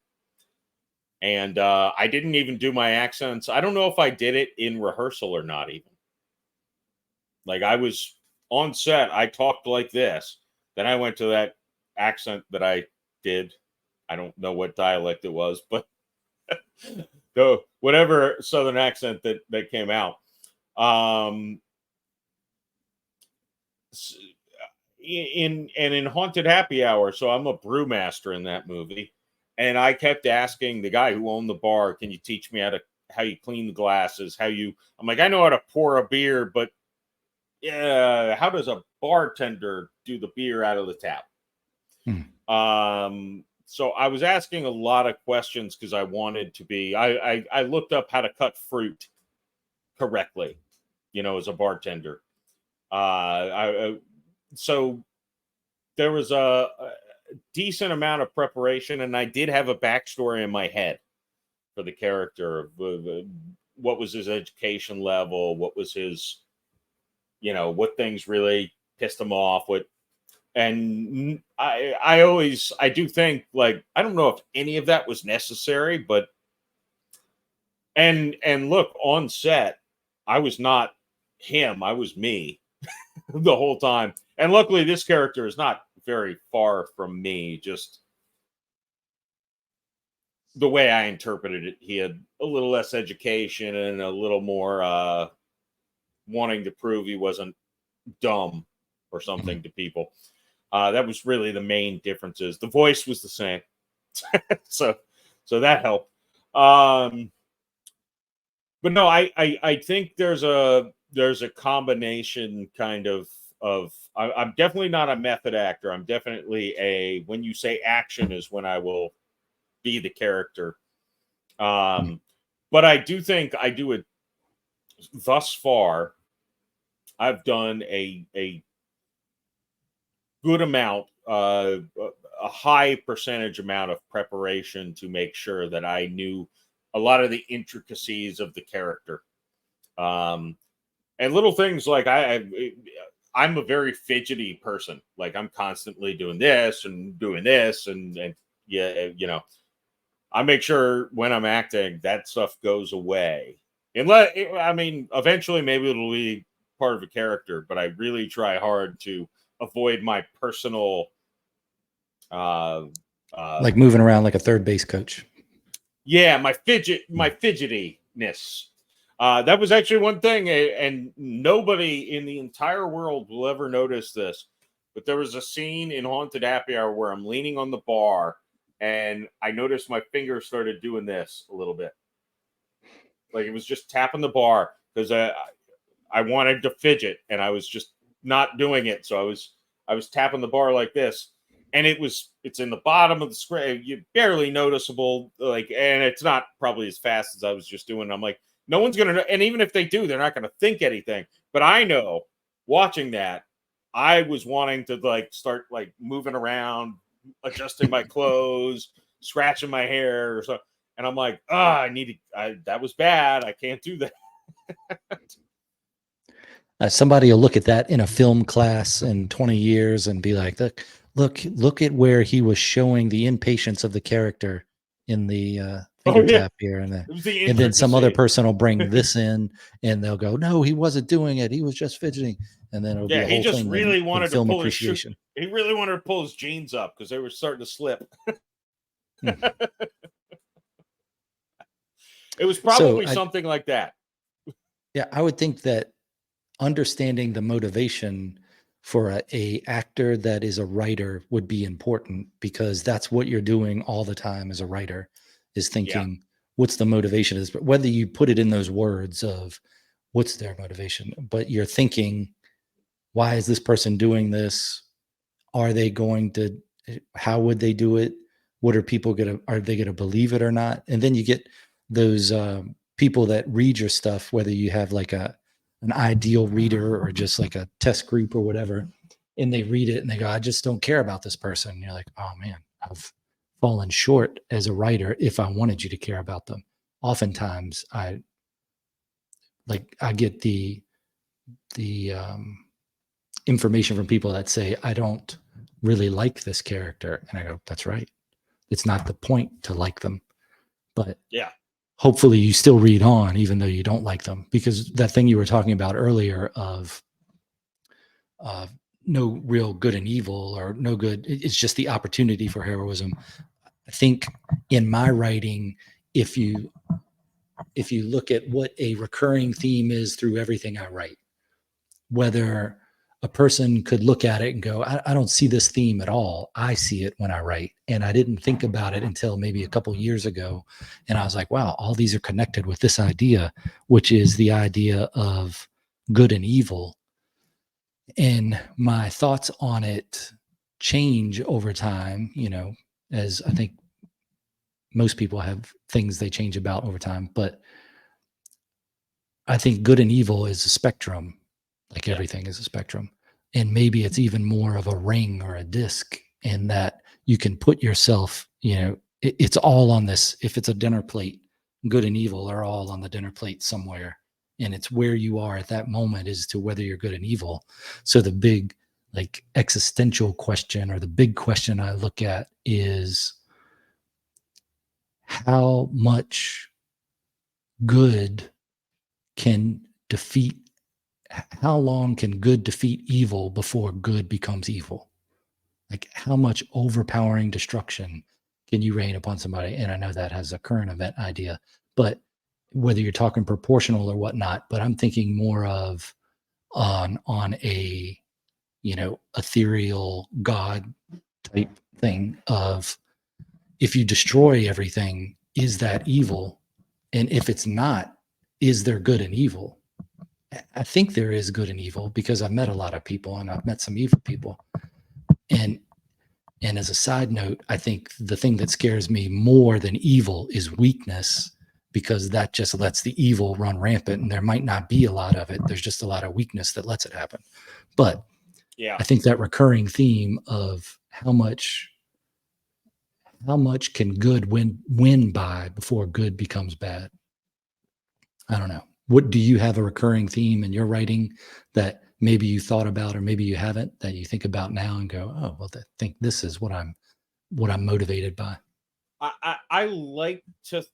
And I didn't even do my accents. I don't know if I did it in rehearsal or not even. Like, I was on set, I talked like this. Then I went to that accent that I did. I don't know what dialect it was, but whatever Southern accent that came out. In Haunted Happy Hour, so I'm a brewmaster in that movie, and I kept asking the guy who owned the bar, "Can you teach me how you clean the glasses? I'm like, I know how to pour a beer, but yeah, how does a bartender do the beer out of the tap?" So I was asking a lot of questions because I wanted to be. I looked up how to cut fruit correctly, as a bartender. So there was a decent amount of preparation, and I did have a backstory in my head for the character. What was his education level? What was his, what things really pissed him off? And I do think, like, I don't know if any of that was necessary, but and look, on set, I was not him, I was me the whole time. And luckily this character is not very far from me, just the way I interpreted it. He had a little less education and a little more wanting to prove he wasn't dumb or something to people. That was really the main differences. The voice was the same. so that helped. But no, I think there's a combination kind of I'm definitely not a method actor. I'm definitely when you say action is when I will be the character. But I do think I do it thus far. I've done a good amount, a high percentage amount of preparation to make sure that I knew a lot of the intricacies of the character. And little things like I'm a very fidgety person. Like, I'm constantly doing this and yeah, I make sure when I'm acting that stuff goes away. Unless, I mean, eventually maybe it'll be part of a character, but I really try hard to avoid my personal like moving around like a third base coach. yeah, my fidgetiness. That was actually one thing, and nobody in the entire world will ever notice this. But there was a scene in Haunted Happy Hour where I'm leaning on the bar, and I noticed my finger started doing this a little bit, like it was just tapping the bar because I wanted to fidget, and I was just not doing it. So I was tapping the bar like this, and it's in the bottom of the screen. You barely noticeable, like, and it's not probably as fast as I was just doing. I'm like, no one's gonna know, and even if they do, they're not gonna think anything. But I know, watching that, I was wanting to like start like moving around, adjusting my clothes, scratching my hair, or so. And I'm like, that was bad. I can't do that. Somebody will look at that in a film class in 20 years and be like, look at where he was showing the impatience of the character in the finger tap here. And then some other person will bring this in and they'll go, no, he wasn't doing it. He was just fidgeting. And then it'll be a whole he just thing really in wanted to film pull appreciation. He really wanted to pull his jeans up because they were starting to slip. It was probably something like that. Yeah, I would think that understanding the motivation for a actor that is a writer would be important, because that's what you're doing all the time as a writer, is thinking, what's the motivation is, but whether you put it in those words of what's their motivation, but you're thinking, why is this person doing this? Are they going to, how would they do it? What are people are they going to believe it or not? And then you get those people that read your stuff, whether you have like an ideal reader or just like a test group or whatever, and they read it and they go, I just don't care about this person. And you're like, oh man, I've fallen short as a writer if I wanted you to care about them. Oftentimes I get the information from people that say, I don't really like this character. And I go, that's right. It's not the point to like them. But hopefully you still read on, even though you don't like them, because that thing you were talking about earlier of no real good and evil, or no good, it's just the opportunity for heroism. I think in my writing, if you look at what a recurring theme is through everything I write, whether a person could look at it and go, I don't see this theme at all. I see it when I write. And I didn't think about it until maybe a couple of years ago. And I was like, wow, all these are connected with this idea, which is the idea of good and evil. And my thoughts on it change over time, as I think most people have things they change about over time. But I think good and evil is a spectrum. Like everything is a spectrum. And maybe it's even more of a ring or a disc, in that you can put yourself, it's all on this. If it's a dinner plate, good and evil are all on the dinner plate somewhere. And it's where you are at that moment as to whether you're good and evil. So the big like existential question, or the big question I look at, is how much good can defeat, how long can good defeat evil before good becomes evil? Like, how much overpowering destruction can you rain upon somebody? And I know that has a current event idea, but whether you're talking proportional or whatnot, but I'm thinking more of on a, ethereal God type thing of, if you destroy everything, is that evil? And if it's not, is there good and evil? I think there is good and evil, because I've met a lot of people and I've met some evil people. And as a side note, I think the thing that scares me more than evil is weakness, because that just lets the evil run rampant, and there might not be a lot of it. There's just a lot of weakness that lets it happen. But I think that recurring theme of how much can good win by before good becomes bad? I don't know. What do you have a recurring theme in your writing that maybe you thought about, or maybe you haven't, that you think about now and go, oh, well, I think this is what I'm motivated by? I like to,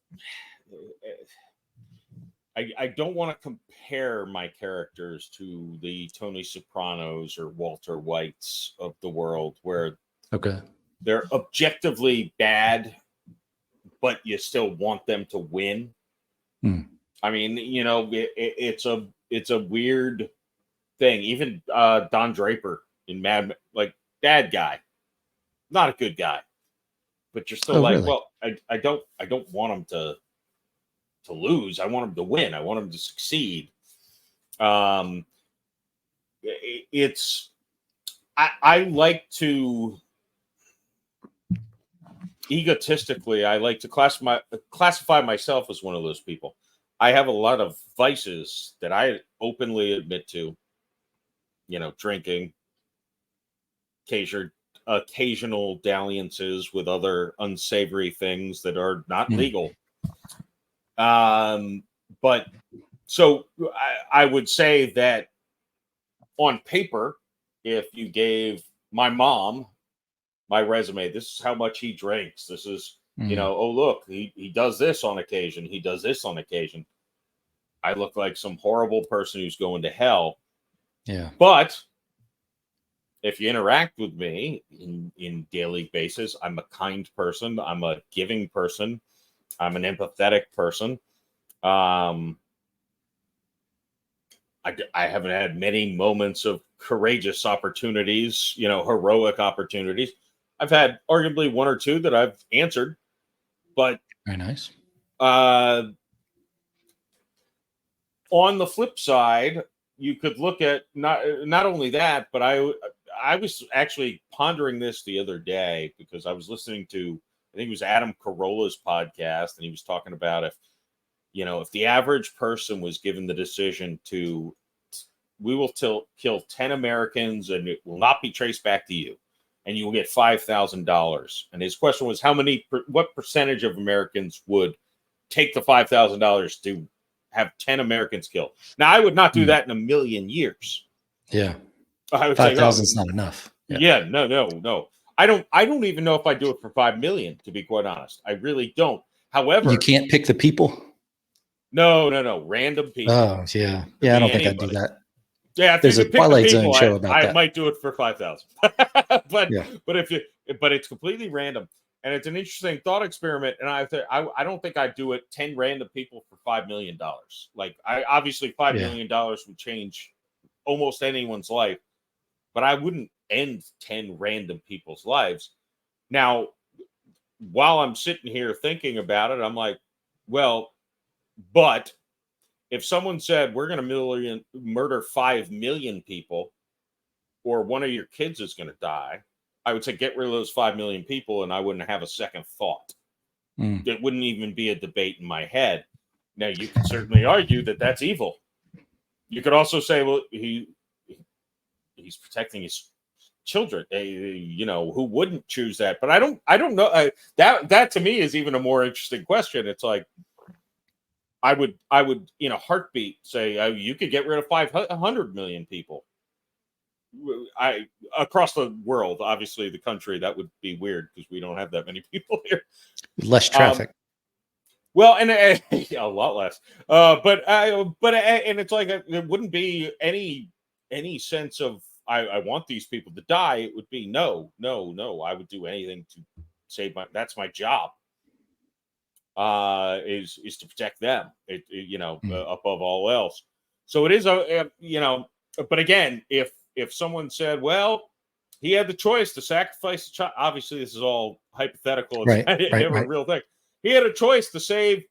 I don't want to compare my characters to the Tony Sopranos or Walter Whites of the world, where they're objectively bad, but you still want them to win. I mean, it's a weird thing. Even Don Draper in Mad, like bad guy, not a good guy, but you're still Oh, like, really? well, I don't want him to lose. I want him to win. I want him to succeed. Um, it's I like to egotistically, I like to classify myself as one of those people. I have a lot of vices that I openly admit to. Drinking, occasional occasional dalliances with other unsavory things that are not Hmm. legal. But so I would say that on paper, if you gave my mom my resume, this is how much he drinks. This is, Hmm. oh, look, he does this on occasion. He does this on occasion. I look like some horrible person who's going to hell. Yeah. But if you interact with me in daily basis, I'm a kind person. I'm a giving person. I'm an empathetic person. Um, I haven't had many moments of courageous opportunities, heroic opportunities. I've had arguably one or two that I've answered, but Very nice. uh, on the flip side, you could look at not only that, but I was actually pondering this the other day because I was listening to, I think it was Adam Carolla's podcast, and he was talking about if the average person was given the decision to, we will kill 10 Americans and it will not be traced back to you, and you will get $5,000. And his question was, what percentage of Americans would take the $5,000 to have 10 Americans killed? Now, I would not do Hmm. that in a million years. Yeah. I would say, oh, 5,000 is not enough. Yeah. yeah, no. I don't even know if I do it for 5 million, to be quite honest. I really don't. You However, can't pick the people. no. Random people. Oh, yeah. Could Yeah. I be don't think I'd do anybody. that. Yeah, if you There's a could pick the Twilight Zone people, show I about I that. might do it for 5,000. but Yeah. but if you but it's completely random, and it's an interesting thought experiment. And I don't think I'd do it 10 random people for $5 million. Like, I obviously $5 million would change almost anyone's life, but I wouldn't end 10 random people's lives. Now, while I'm sitting here thinking about it, I'm like, well, but if someone said we're going to murder 5 million people, or one of your kids is going to die, I would say get rid of those 5 million people, and I wouldn't have a second thought. Mm. It wouldn't even be a debate in my head. Now, you could certainly argue that that's evil. You could also say, well, he's protecting his children. Who wouldn't choose that? But I don't know. That to me is even a more interesting question. It's like, I would in a heartbeat say, you could get rid of 500 million people. Across the world, obviously the country, that would be weird because we don't have that many people here. Less Um, traffic. well, and a lot less. And it's like, there wouldn't be any sense of I want these people to die. It would be no. I would do anything to save that's my job. Is to protect them. Mm. Above all else. So it is But again, if someone said, well, he had the choice to sacrifice a child. Obviously, this is all hypothetical. It's Right. Right. never a Right. real thing. He had a choice to save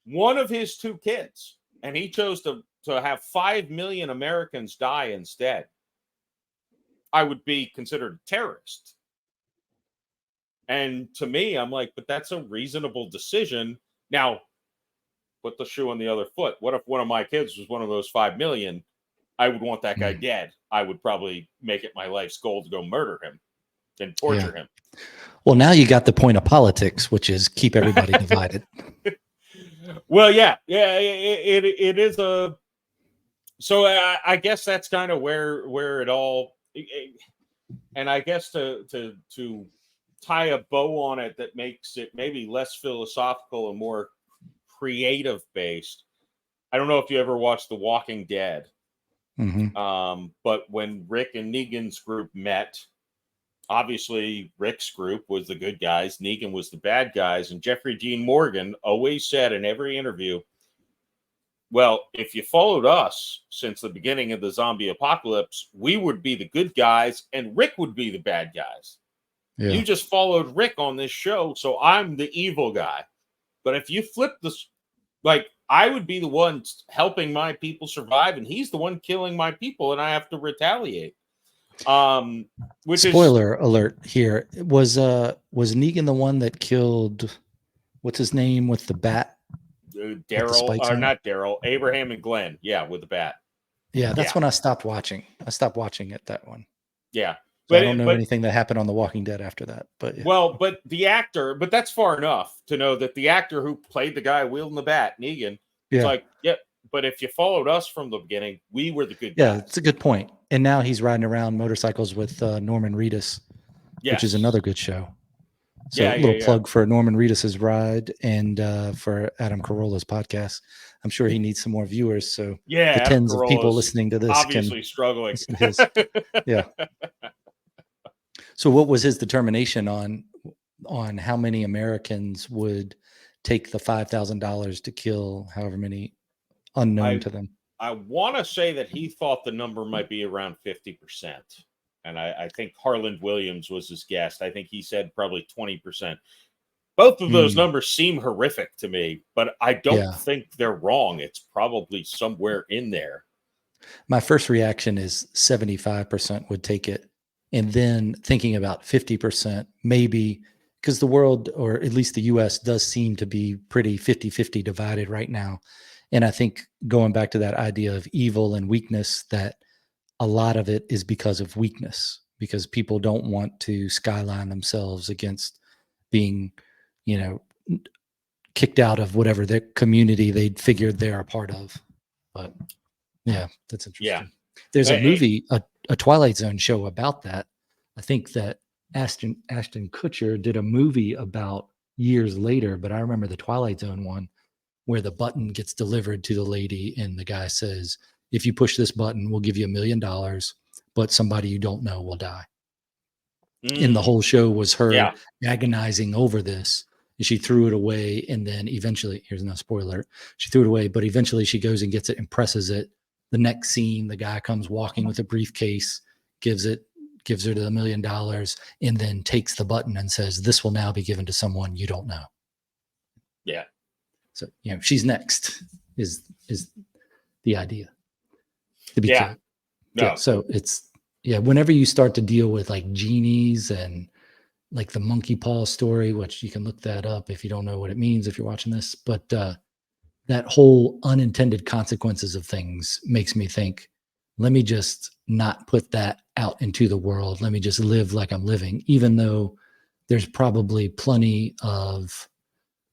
one of his two kids, and he chose to have 5 million Americans die instead. I would be considered a terrorist. And to me, I'm like, but that's a reasonable decision. Now, put the shoe on the other foot. What if one of my kids was one of those 5 million? I would want that guy Mm. dead. I would probably make it my life's goal to go murder him and Yeah. torture him. Well, now you got the point of politics, which is keep everybody divided. Well, yeah. It is a. So I guess that's kind of where it all. And I guess to tie a bow on it that makes it maybe less philosophical and more creative based. I don't know if you ever watched The Walking Dead. Hmm. But when Rick and Negan's group met, obviously Rick's group was the good guys, Negan was the bad guys, and Jeffrey Dean Morgan always said in every interview, Well, if you followed us since the beginning of the zombie apocalypse, we would be the good guys and Rick would be the bad guys. Yeah. You just followed Rick on this show, so I'm the evil guy. But if you flip this, like, I would be the one helping my people survive, and he's the one killing my people, and I have to retaliate. Which Spoiler alert here. Was Negan the one that killed, what's his name with the bat? is the Daryl, spikes or on it? not Daryl, Abraham and Glenn. Yeah, with the bat. Yeah, that's Yeah. when I stopped watching. I stopped watching it, that one. Yeah. So I don't know anything that happened on The Walking Dead after that. But yeah. Well, but the actor, but that's far enough to know that the actor who played the guy wielding the bat, Negan, it's like, yeah, but if you followed us from the beginning, we were the good guys. Yeah, it's a good point. And now he's riding around motorcycles with Norman Reedus, which is another good show. So a little plug for Norman Reedus's ride and for Adam Carolla's podcast. I'm sure he needs some more viewers. So the tens of people listening to this obviously struggling. Yeah. So what was his determination on how many Americans would take the $5,000 to kill however many unknown to them? I want to say that he thought the number might be around 50%. And I think Harland Williams was his guest. I think he said probably 20%. Both of those numbers seem horrific to me, but I don't think they're wrong. It's probably somewhere in there. My first reaction is 75% would take it. And then thinking about 50%, maybe because the world, or at least the US, does seem to be pretty 50-50 divided right now. And I think going back to that idea of evil and weakness, that a lot of it is because of weakness, because people don't want to skyline themselves against being, kicked out of whatever their community they'd figured they're a part of. But yeah, that's interesting. Yeah. There's a movie, a Twilight Zone show about that. I think that Ashton Kutcher did a movie about years later, but I remember the Twilight Zone one where the button gets delivered to the lady and the guy says, if you push this button, we'll give you $1 million, but somebody you don't know will die. And the whole show was her agonizing over this. And she threw it away. And then eventually, here's no spoiler, she threw it away, but eventually she goes and gets it and presses it. The next scene, the guy comes walking with a briefcase, gives her the $1 million, and then takes the button and says, this will now be given to someone you don't know. Yeah. So, she's next is the idea to be killed. No. Yeah. So it's, whenever you start to deal with like genies and like the monkey paw story, which you can look that up if you don't know what it means, if you're watching this, but that whole unintended consequences of things makes me think, let me just not put that out into the world. Let me just live like I'm living, even though there's probably plenty of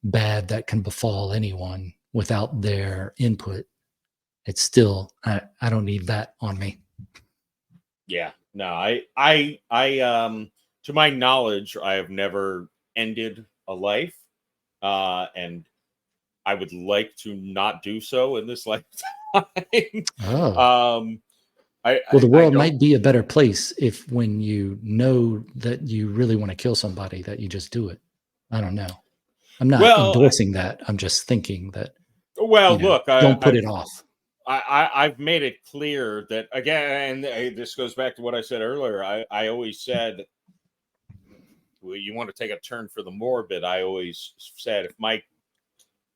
bad that can befall anyone without their input. It's still, I don't need that on me. Yeah, no, I to my knowledge, I have never ended a life, and I would like to not do so in this lifetime. Oh. Well, the world might be a better place if, when you know that you really want to kill somebody, that you just do it. I don't know. I'm not endorsing that. I'm just thinking that. Well, look, don't put it off. I've made it clear that, again, and this goes back to what I said earlier. I always said, well, you want to take a turn for the morbid. I always said,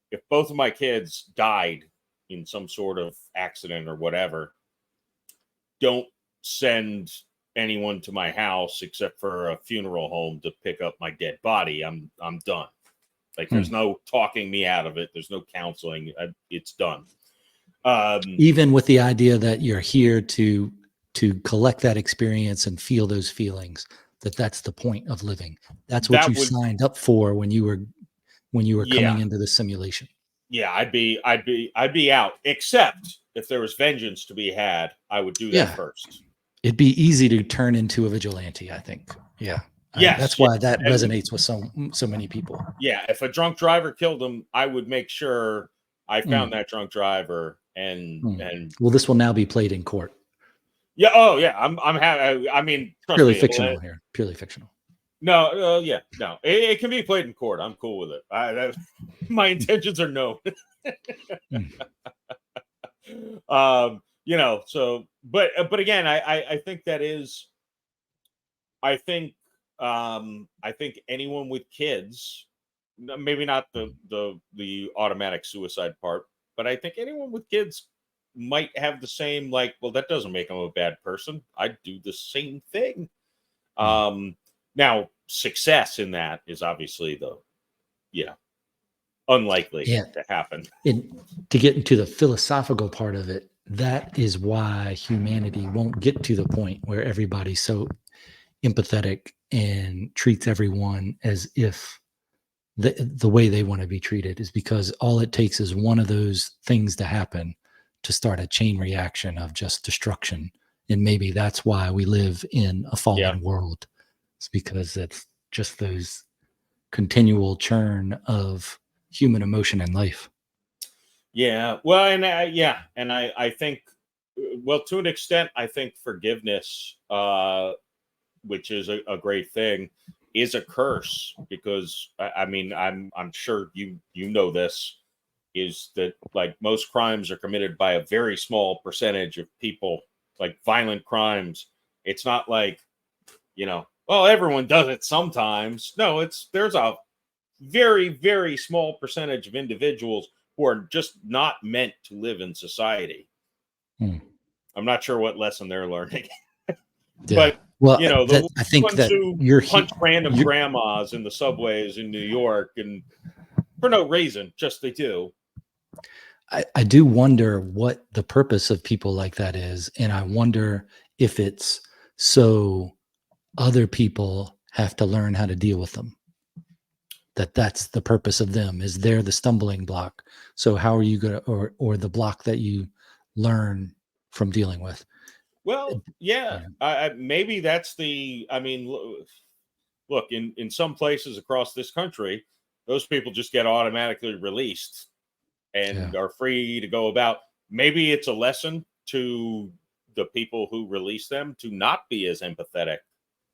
if both of my kids died in some sort of accident or whatever, don't send anyone to my house except for a funeral home to pick up my dead body. I'm done. Like, there's no talking me out of it. There's no counseling. It's done. Even with the idea that you're here to collect that experience and feel those feelings, that's the point of living. That's what you signed up for when you were coming into the simulation. Yeah, I'd be out. Except if there was vengeance to be had, I would do that first. It'd be easy to turn into a vigilante, I think. Yeah. Yes, that's why that resonates with so many people. Yeah, if a drunk driver killed him, I would make sure I found that drunk driver and well, this will now be played in court. Yeah. Oh, yeah. I'm happy. I mean, purely fictional here. Purely fictional. No. Yeah. No. It can be played in court. I'm cool with it. My intentions are known. So, but again, I think that is, I think, I think anyone with kids, maybe not the automatic suicide part, but I think anyone with kids might have the same, like, well, that doesn't make them a bad person. I'd do the same thing. Mm. Now success in that is obviously unlikely Yeah. to happen. And to get into the philosophical part of it, that is why humanity won't get to the point where everybody's so empathetic and treats everyone as if the way they want to be treated, is because all it takes is one of those things to happen to start a chain reaction of just destruction. And maybe that's why we live in a Yeah. fallen world. It's because it's just those continual churn of human emotion and life. Yeah. Well, and I think, well, to an extent, I think forgiveness, which is a great thing, is a curse, because I mean, I'm sure you know this, is that, like, most crimes are committed by a very small percentage of people, like violent crimes. It's not like, well, everyone does it sometimes. No, there's a very, very small percentage of individuals who are just not meant to live in society. Hmm. I'm not sure what lesson they're learning. Yeah. But, Well, the I think ones that who punch random grandmas in the subways in New York, and for no reason, just they do. I do wonder what the purpose of people like that is. And I wonder if it's so other people have to learn how to deal with them. That's the purpose of them, is they're the stumbling block. So how are you going to, or the block that you learn from dealing with? Well, yeah, Yeah. maybe that's the. I mean, look, in some places across this country, those people just get automatically released Yeah. and are free to go about. Maybe it's a lesson to the people who release them to not be as empathetic.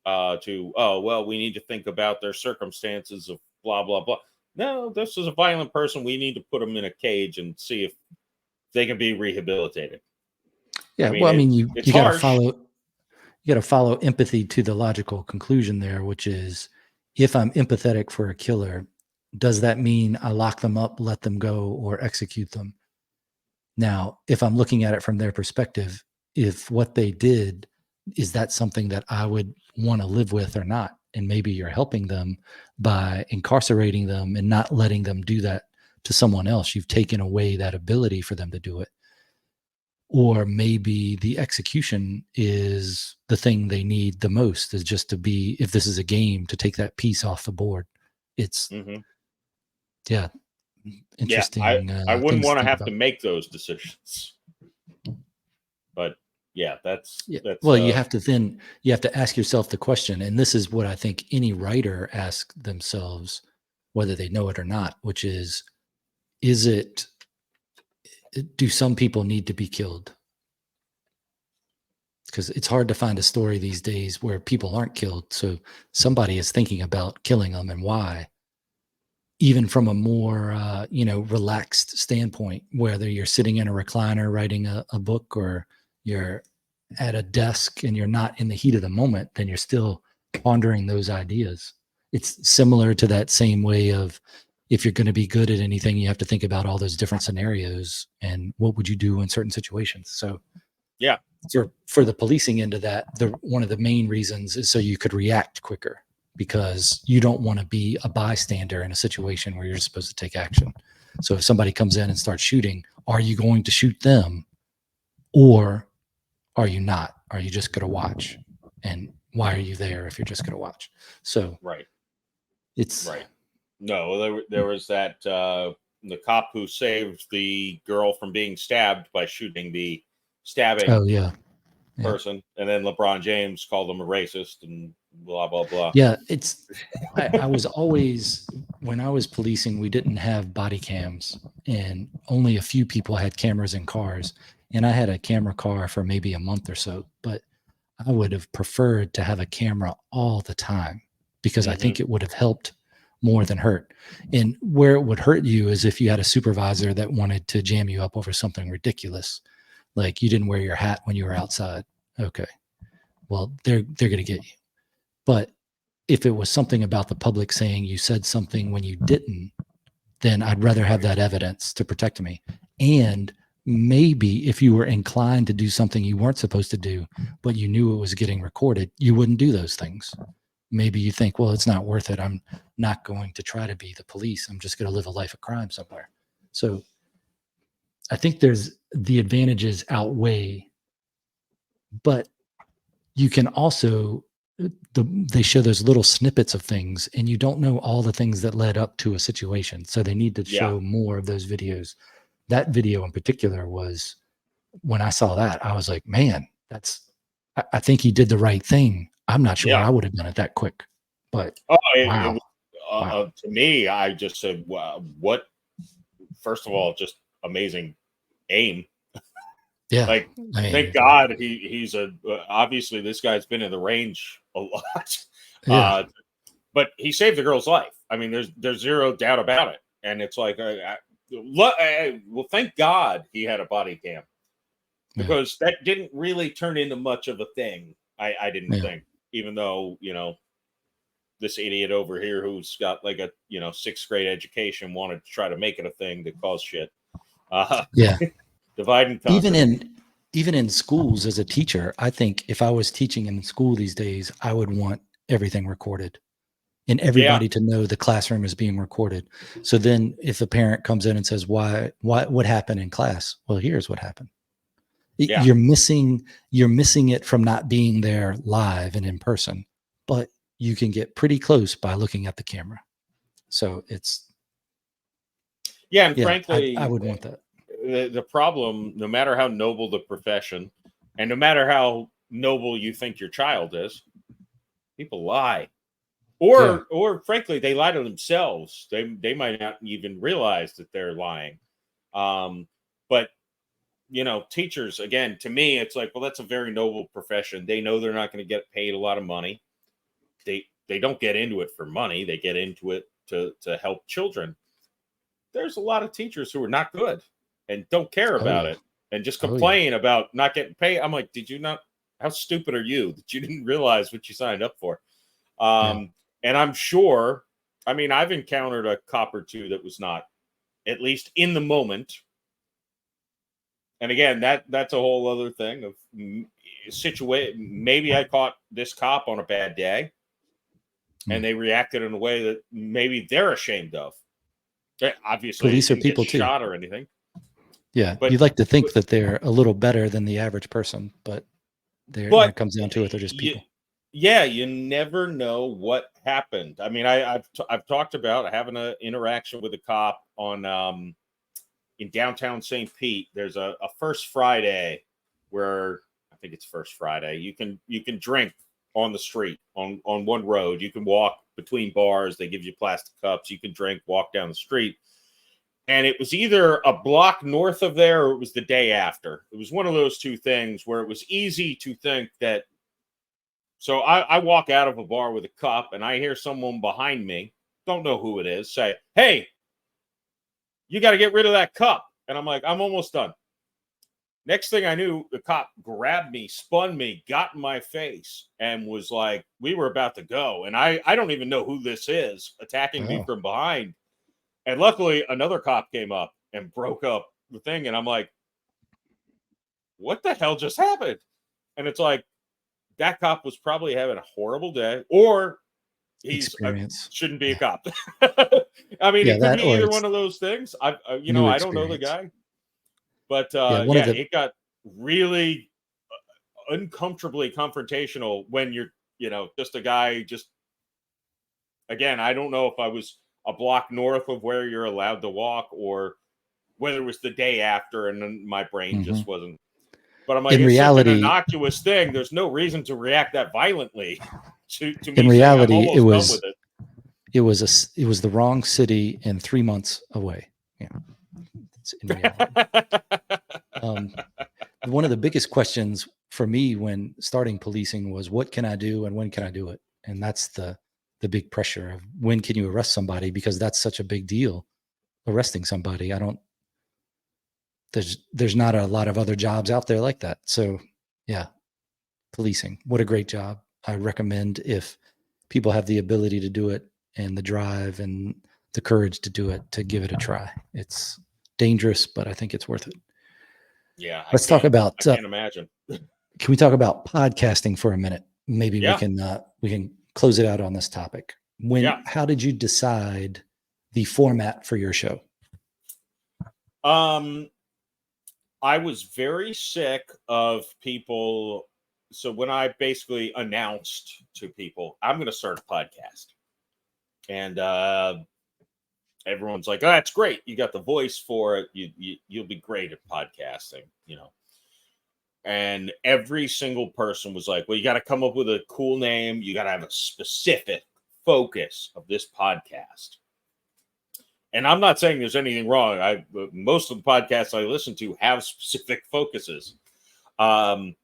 Oh, well, we need to think about their circumstances of blah blah blah. No, this is a violent person. We need to put them in a cage and see if they can be rehabilitated. I Yeah. mean, Well, I mean, it's you got to harsh. follow empathy to the logical conclusion there, which is, if I'm empathetic for a killer, does that mean I lock them up, let them go, or execute them? Now, if I'm looking at it from their perspective, if what they did, is that something that I would want to live with or not? And maybe you're helping them by incarcerating them and not letting them do that to someone else. You've taken away that ability for them to do it. Or maybe the execution is the thing they need the most, is just to be, if this is a game, to take that piece off the board. It's, Hmm. yeah, Yeah, I interesting I wouldn't things to want to think have to about. make those decisions. But yeah, Yeah. that's Well, you have to ask yourself the question, and this is what I think any writer asks themselves, whether they know it or not, which is it, do some people need to be killed? Because it's hard to find a story these days where people aren't killed. So somebody is thinking about killing them, and why. Even from a more relaxed standpoint, whether you're sitting in a recliner writing a book, or you're at a desk and you're not in the heat of the moment, then you're still pondering those ideas. It's similar to that same way of, if you're going to be good at anything, you have to think about all those different scenarios and what would you do in certain situations. So yeah, for the policing end of that, one of the main reasons is so you could react quicker, because you don't want to be a bystander in a situation where you're supposed to take action. So if somebody comes in and starts shooting, are you going to shoot them, or are you not? Are you just going to watch? And why are you there if you're just going to watch? So right, it's, right. No, there was that the cop who saved the girl from being stabbed by shooting the stabbing oh yeah, yeah, person, and then LeBron James called him a racist and blah blah blah. yeah. I was always, when I was policing, we didn't have body cams, and only a few people had cameras in cars. And I had a camera car for maybe a month or so, but I would have preferred to have a camera all the time, because I Hmm. think it would have helped more than hurt. And where it would hurt you is if you had a supervisor that wanted to jam you up over something ridiculous, like you didn't wear your hat when you were outside. Okay, well, they're going to get you. But if it was something about the public saying you said something when you didn't, then I'd rather have that evidence to protect me. And maybe if you were inclined to do something you weren't supposed to do, but you knew it was getting recorded, you wouldn't do those things. Maybe you think, well, it's not worth it. I'm not going to try to be the police. I'm just going to live a life of crime somewhere. So I think there's the advantages outweigh, but you can also, they show those little snippets of things and you don't know all the things that led up to a situation. So they need to show more of those videos. That video in particular was, when I saw that, I was like, man, I think he did the right thing. I'm not sure I would have done it that quick, but it was, to me, I just said, wow, what, first of all, just amazing aim. Yeah. Like, I mean, thank God he's obviously this guy's been in the range a lot. But he saved the girl's life. I mean, there's zero doubt about it. And it's like, well, thank God he had a body cam, because that didn't really turn into much of a thing. I didn't think, even though, this idiot over here who's got like a, 6th grade education wanted to try to make it a thing to cause shit. Divide and conquer. Even in schools as a teacher, I think if I was teaching in school these days, I would want everything recorded and everybody to know the classroom is being recorded. So then if a parent comes in and says, what happened in class? Well, here's what happened. You're missing it from not being there live and in person, but you can get pretty close by looking at the camera. So it's, and frankly, I would want that. The problem, no matter how noble the profession and no matter how noble you think your child is, people lie. Or frankly, they lie to themselves. They might not even realize that they're lying. But teachers, again, to me, it's like, well, that's a very noble profession. They know they're not going to get paid a lot of money. They don't get into it for money. They get into it to help children. There's a lot of teachers who are not good and don't care about it and just complain about not getting paid. I'm like, did you not? How stupid are you that you didn't realize what you signed up for? And I'm sure, I mean, I've encountered a cop or two that was not, at least in the moment. And again, that's a whole other thing of maybe I caught this cop on a bad day and they reacted in a way that maybe they're ashamed of. Obviously, police are people too. Shot or anything. Yeah, but you'd like to think that they're a little better than the average person, but when it comes down to it, they're just people. You never know what happened. I mean, I've talked about having an interaction with a cop on in downtown St. Pete. There's a First Friday where, I think it's First Friday, you can drink on the street on one road. You can walk between bars. They give you plastic cups. You can drink, walk down the street. And it was either a block north of there or it was the day after. It was one of those two things where it was easy to think that. So I walk out of a bar with a cup and I hear someone behind me, don't know who it is, say, "Hey, you got to get rid of that cup." And I'm like, I'm almost done. Next thing I knew, the cop grabbed me, spun me, got in my face, and was like, we were about to go. And I don't even know who this is attacking me from behind. And luckily, another cop came up and broke up the thing. And I'm like, what the hell just happened? And it's like, that cop was probably having a horrible day, or he shouldn't be a cop. I mean, it could be either one of those things. I don't know the guy. But it got really uncomfortably confrontational when you're, just a guy. Again, I don't know if I was a block north of where you're allowed to walk or whether it was the day after and then my brain just wasn't. But I'm like, it's such an innocuous thing. There's no reason to react that violently. To me, in reality, it was the wrong city and 3 months away. Yeah. In reality. One of the biggest questions for me when starting policing was, what can I do and when can I do it? And that's the the big pressure of when can you arrest somebody, because that's such a big deal, arresting somebody. There's not a lot of other jobs out there like that. So yeah, policing, what a great job. I recommend, if people have the ability to do it and the drive and the courage to do it, to give it a try. It's dangerous, but I think it's worth it. Yeah, Let's talk about, I can't imagine. can we talk about podcasting for a minute? Maybe Yeah. we can close it out on this topic. How did you decide the format for your show? I was very sick of people. So when I basically announced to people, I'm going to start a podcast, and everyone's like, "Oh, that's great. You got the voice for it. You'll be great at podcasting," you know. And every single person was like, "Well, you got to come up with a cool name. You got to have a specific focus of this podcast." And I'm not saying there's anything wrong. Most of the podcasts I listen to have specific focuses, but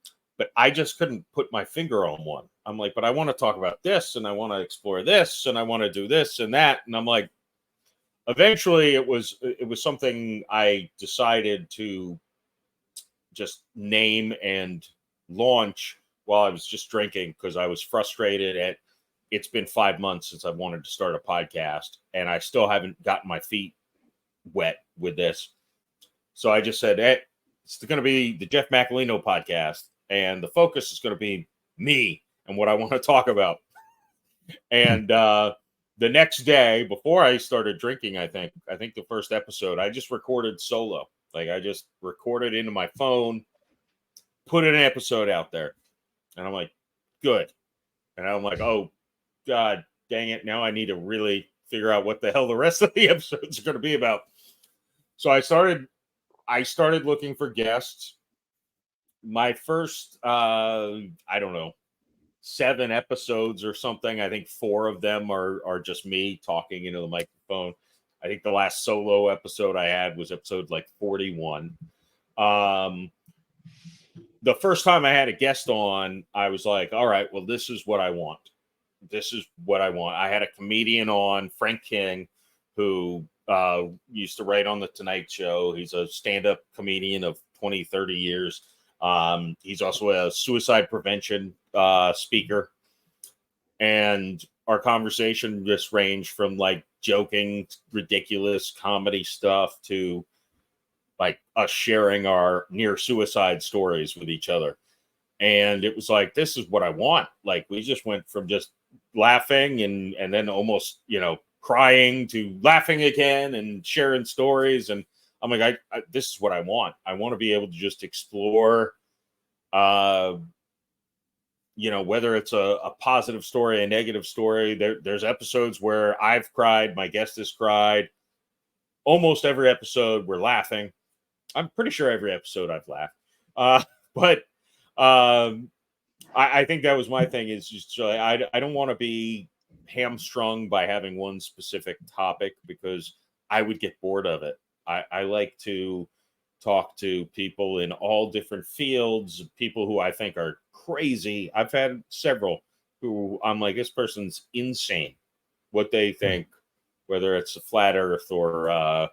I just couldn't put my finger on one. I'm like, but I want to talk about this, and I want to explore this, and I want to do this and that. And I'm like, eventually, it was something I decided to just name and launch while I was just drinking, because I was frustrated at. It's been 5 months since I've wanted to start a podcast, and I still haven't gotten my feet wet with this. So I just said, hey, it's going to be the Jeff Macolino podcast, and the focus is going to be me and what I want to talk about. And the next day, before I started drinking, I think the first episode, I just recorded solo. Like, I just recorded into my phone, put an episode out there, and I'm like, good. And I'm like, oh, God dang it. Now I need to really figure out what the hell the rest of the episodes are going to be about. So I started looking for guests. My first, I don't know, 7 episodes or something. I think 4 of them are just me talking into the microphone. I think the last solo episode I had was episode like 41. The first time I had a guest on, I was like, all right, well, this is what I want. I had a comedian on, Frank King, who used to write on The Tonight Show. He's a stand-up comedian of 20, 30 years. He's also a suicide prevention speaker. And our conversation just ranged from like joking, ridiculous comedy stuff to like us sharing our near suicide stories with each other. And it was like, this is what I want. Like, we just went from just laughing and then almost, crying to laughing again and sharing stories. And I'm like, this is what I want. I want to be able to just explore, whether it's a positive story, a negative story. There's episodes where I've cried, my guest has cried. Almost every episode we're laughing. I'm pretty sure every episode I've laughed. But I think that was my thing, is just I don't want to be hamstrung by having one specific topic, because I would get bored of it. I like to talk to people in all different fields, people who I think are crazy. I've had several who I'm like, this person's insane, what they think, whether it's a flat earth or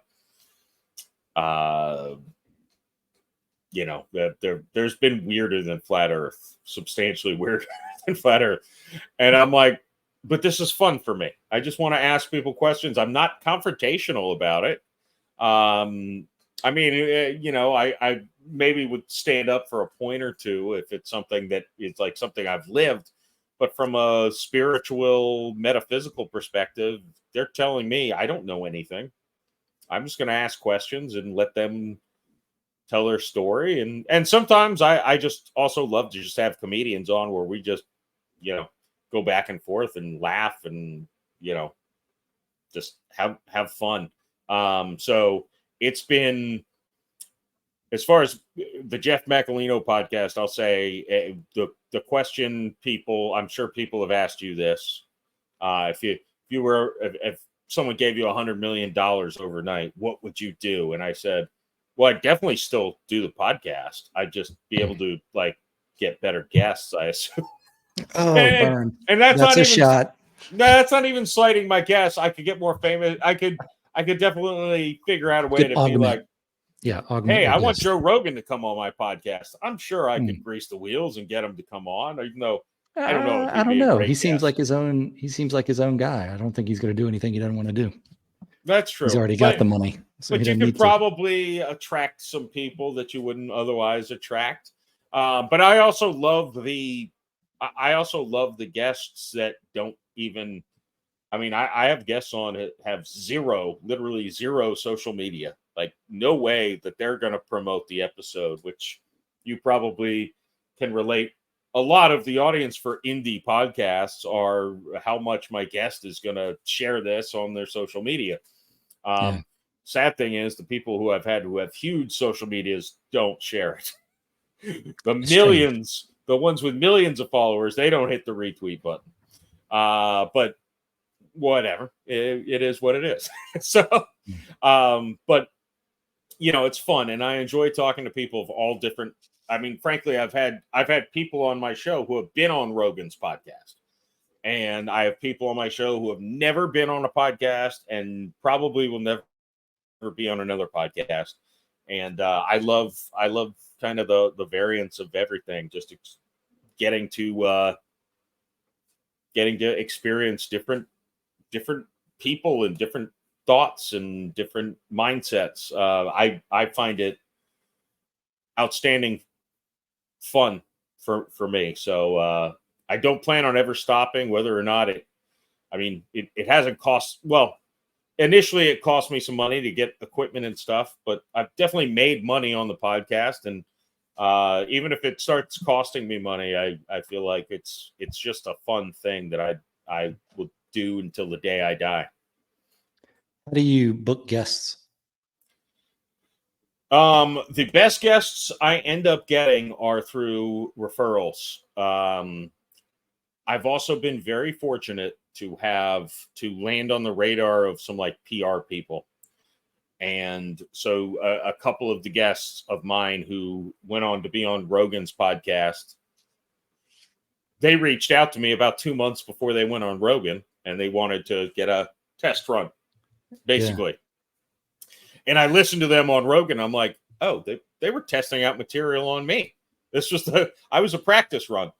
there's been weirder than flat earth, substantially weirder than flat earth. And I'm like, but this is fun for me. I just want to ask people questions. I'm not confrontational about it. I maybe would stand up for a point or two if it's something that is like something I've lived. But from a spiritual, metaphysical perspective, they're telling me I don't know anything. I'm just going to ask questions and let them tell their story. And sometimes I just also love to just have comedians on where we just, go back and forth and laugh and, just have fun. So it's been, as far as the Jeff Macolino podcast, I'll say the question I'm sure people have asked you this. If someone gave you $100 million overnight, what would you do? And I said, well, I'd definitely still do the podcast. I'd just be able to get better guests, I assume. Oh, burn. And that's not a even shot. That's not even slighting my guess. I could get more famous. I could definitely figure out a way to be like, augment hey, your I want guest. Joe Rogan to come on my podcast. I'm sure I Hmm. could grease the wheels and get him to come on, even though I don't know if I he'd don't be a know. He great seems guest. like his own. He seems like his own guy. I don't think he's going to do anything he doesn't want to do. That's He's true. already got the money, so he But you doesn't could need to. probably attract some people that you wouldn't otherwise attract. But I also love the guests that don't even. I mean, I have guests on that have literally zero social media. Like, no way that they're going to promote the episode, which you probably can relate. A lot of the audience for indie podcasts are how much my guest is going to share this on their social media. Yeah. Sad thing is, the people who I've had who have huge social medias don't share it. It's strange. The ones with millions of followers, they don't hit the retweet button. But whatever, it is what it is. So, but it's fun, and I enjoy talking to people of all different. I mean, frankly, I've had people on my show who have been on Rogan's podcast, and I have people on my show who have never been on a podcast and probably will never be on another podcast. And I love kind of the variance of everything, just getting to experience different people and different thoughts and different mindsets. I find it outstanding fun for me. So I don't plan on ever stopping, whether or not it. I mean, it hasn't cost. Well, initially it cost me some money to get equipment and stuff, but I've definitely made money on the podcast. And even if it starts costing me money, I feel like it's just a fun thing that I will do until the day I die. How do you book guests? The best guests I end up getting are through referrals. I've also been very fortunate to land on the radar of some like PR people. And so a couple of the guests of mine who went on to be on Rogan's podcast, they reached out to me about 2 months before they went on Rogan, and they wanted to get a test run, basically. And I listened to them on Rogan. I'm like, oh, they were testing out material on me. I was a practice run.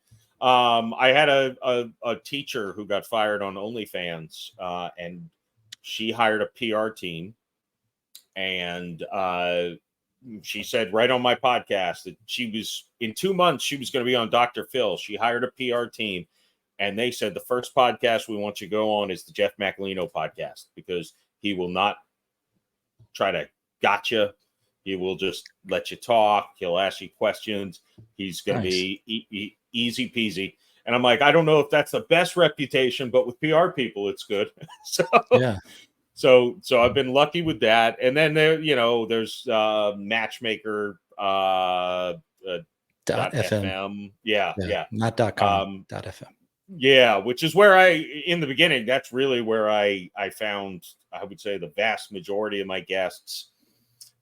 I had a teacher who got fired on OnlyFans, and she hired a PR team. And she said right on my podcast that in 2 months, she was going to be on Dr. Phil. She hired a PR team, and they said the first podcast we want you to go on is the Jeff Macolino podcast, because he will not try to gotcha. He will just let you talk. He'll ask you questions. He's going to be easy peasy. And I'm like, I don't know if that's the best reputation, but with PR people, it's good. So I've been lucky with that. And then there's Matchmaker .fm. Yeah. Not .com. .fm. Yeah, which is where in the beginning, that's really where I found, I would say, the vast majority of my guests.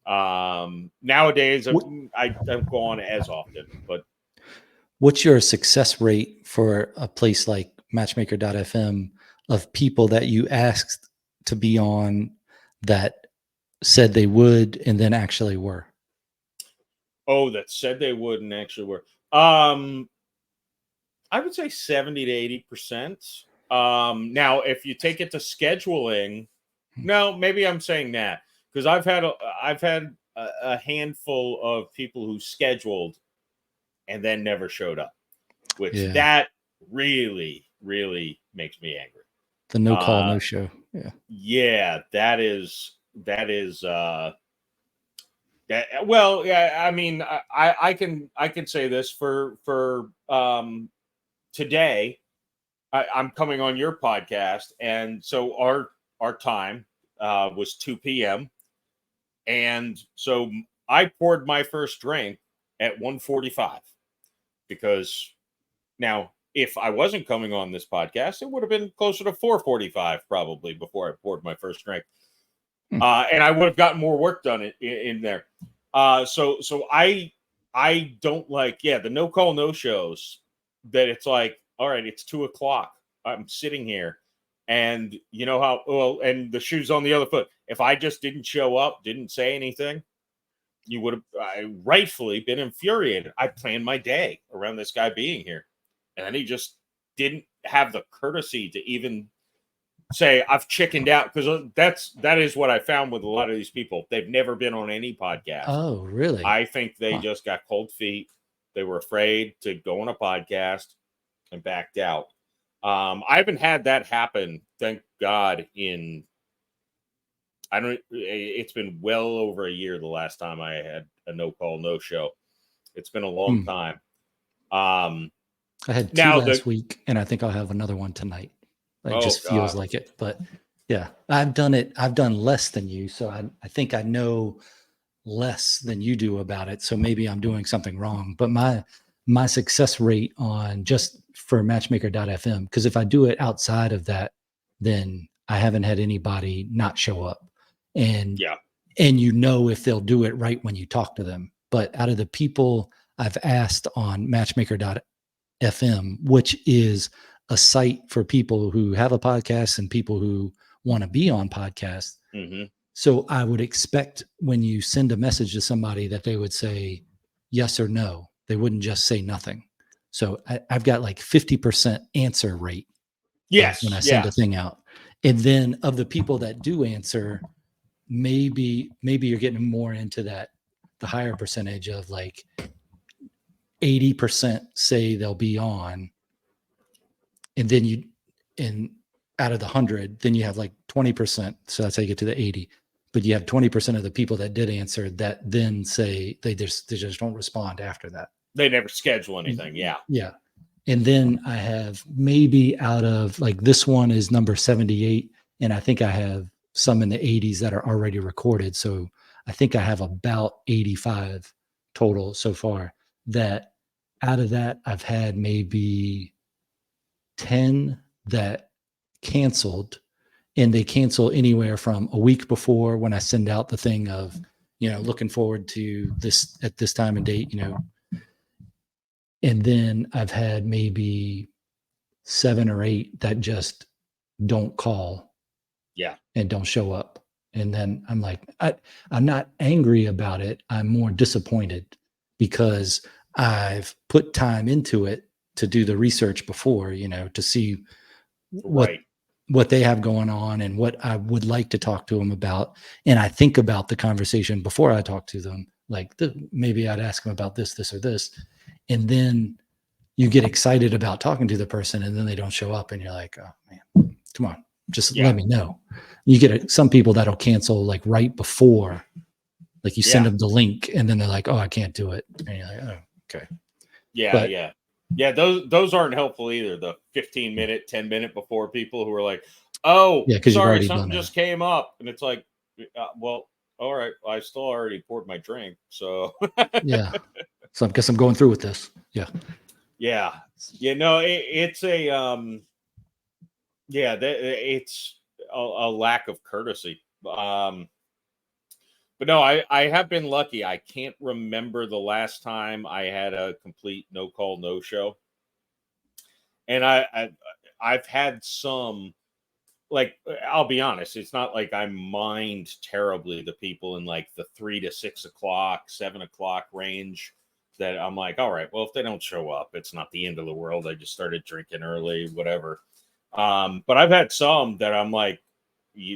Nowadays, I don't go on as often, but. What's your success rate for a place like Matchmaker.fm of people that you asked to be on that said they would and then actually were? Oh, that said they would and actually were. I would say 70 to 80%. Now, if you take it to scheduling, no, maybe I'm saying that, because I've had a handful of people who scheduled and then never showed up, which that really, really makes me angry. The no call, no show. Yeah, that is that. Well, yeah, I mean, I can say this for today. I'm coming on your podcast, and so our time was 2 p.m. and so I poured my first drink at 1:45, because now, if I wasn't coming on this podcast, it would have been closer to 4:45 probably before I poured my first drink. And I would have gotten more work done in there. So I don't like, the no call, no shows that it's like, all right, it's 2:00. I'm sitting here And you know how well, and the shoe's on the other foot. If I just didn't show up, didn't say anything, you would have rightfully been infuriated. I planned my day around this guy being here, and then he just didn't have the courtesy to even say I've chickened out, because that is what I found with a lot of these people. They've never been on any podcast. Oh, really? I think they just got cold feet. They were afraid to go on a podcast and backed out. I haven't had that happen, thank God, it's been well over a year the last time I had a no call, no show. It's been a long time. I had 2 last week, and I think I'll have another one tonight. It just feels like it. But yeah, I've done less than you. So I think I know less than you do about it. So maybe I'm doing something wrong. But my success rate on just for matchmaker.fm, because if I do it outside of that, then I haven't had anybody not show up. And you know if they'll do it right when you talk to them. But out of the people I've asked on matchmaker.fm, which is a site for people who have a podcast and people who want to be on podcasts. Mm-hmm. So I would expect when you send a message to somebody that they would say yes or no. They wouldn't just say nothing. So I've got like 50% answer rate. Yes. When I send a thing out. And then of the people that do answer, maybe you're getting more into the higher percentage of like 80% say they'll be on. And then out of the 100, then you have like 20%. So that's how you get to the 80. But you have 20% of the people that did answer that then say they just don't respond after that. They never schedule anything. Yeah. Yeah. And then I have maybe out of like this one is number 78. And I think I have some in the 80s that are already recorded. So I think I have about 85 total so far. That out of that, I've had maybe 10 that canceled, and they cancel anywhere from a week before when I send out the thing of, looking forward to this at this time and date, and then I've had maybe 7 or 8 that just don't call and don't show up. And then I'm like, I'm not angry about it. I'm more disappointed because I've put time into it to do the research before, to see what they have going on and what I would like to talk to them about. And I think about the conversation before I talk to them, like maybe I'd ask them about this or this. And then you get excited about talking to the person and then they don't show up and you're like, oh man, come on, just let me know. You get some people that'll cancel like right before, like you send them the link and then they're like, oh, I can't do it. And you're like, oh, okay. Yeah, those aren't helpful either. The 15-minute, 10-minute before people who are like, "Oh, sorry, something just came up," and it's like, "Well, all right, I still already poured my drink, so yeah." So I guess I'm going through with this. Yeah. No, it's a it's a lack of courtesy. But no, I have been lucky. I can't remember the last time I had a complete no call, no show. And I've had some, like, I'll be honest, it's not like I mind terribly the people in like the 3 to 6 o'clock, 7 o'clock range that I'm like, all right, well, if they don't show up, it's not the end of the world. I just started drinking early, whatever. But I've had some that I'm like,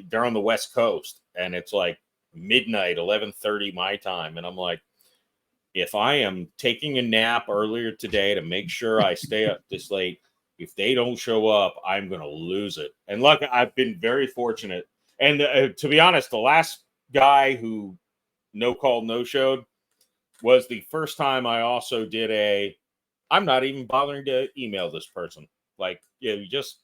they're on the West Coast and it's like midnight, 11:30 my time, and I'm like, if I am taking a nap earlier today to make sure I stay up this late, if they don't show up, I'm gonna lose it. And look, I've been very fortunate, and to be honest, the last guy who no called, no showed was the first time I also did I'm not even bothering to email this person, like, you just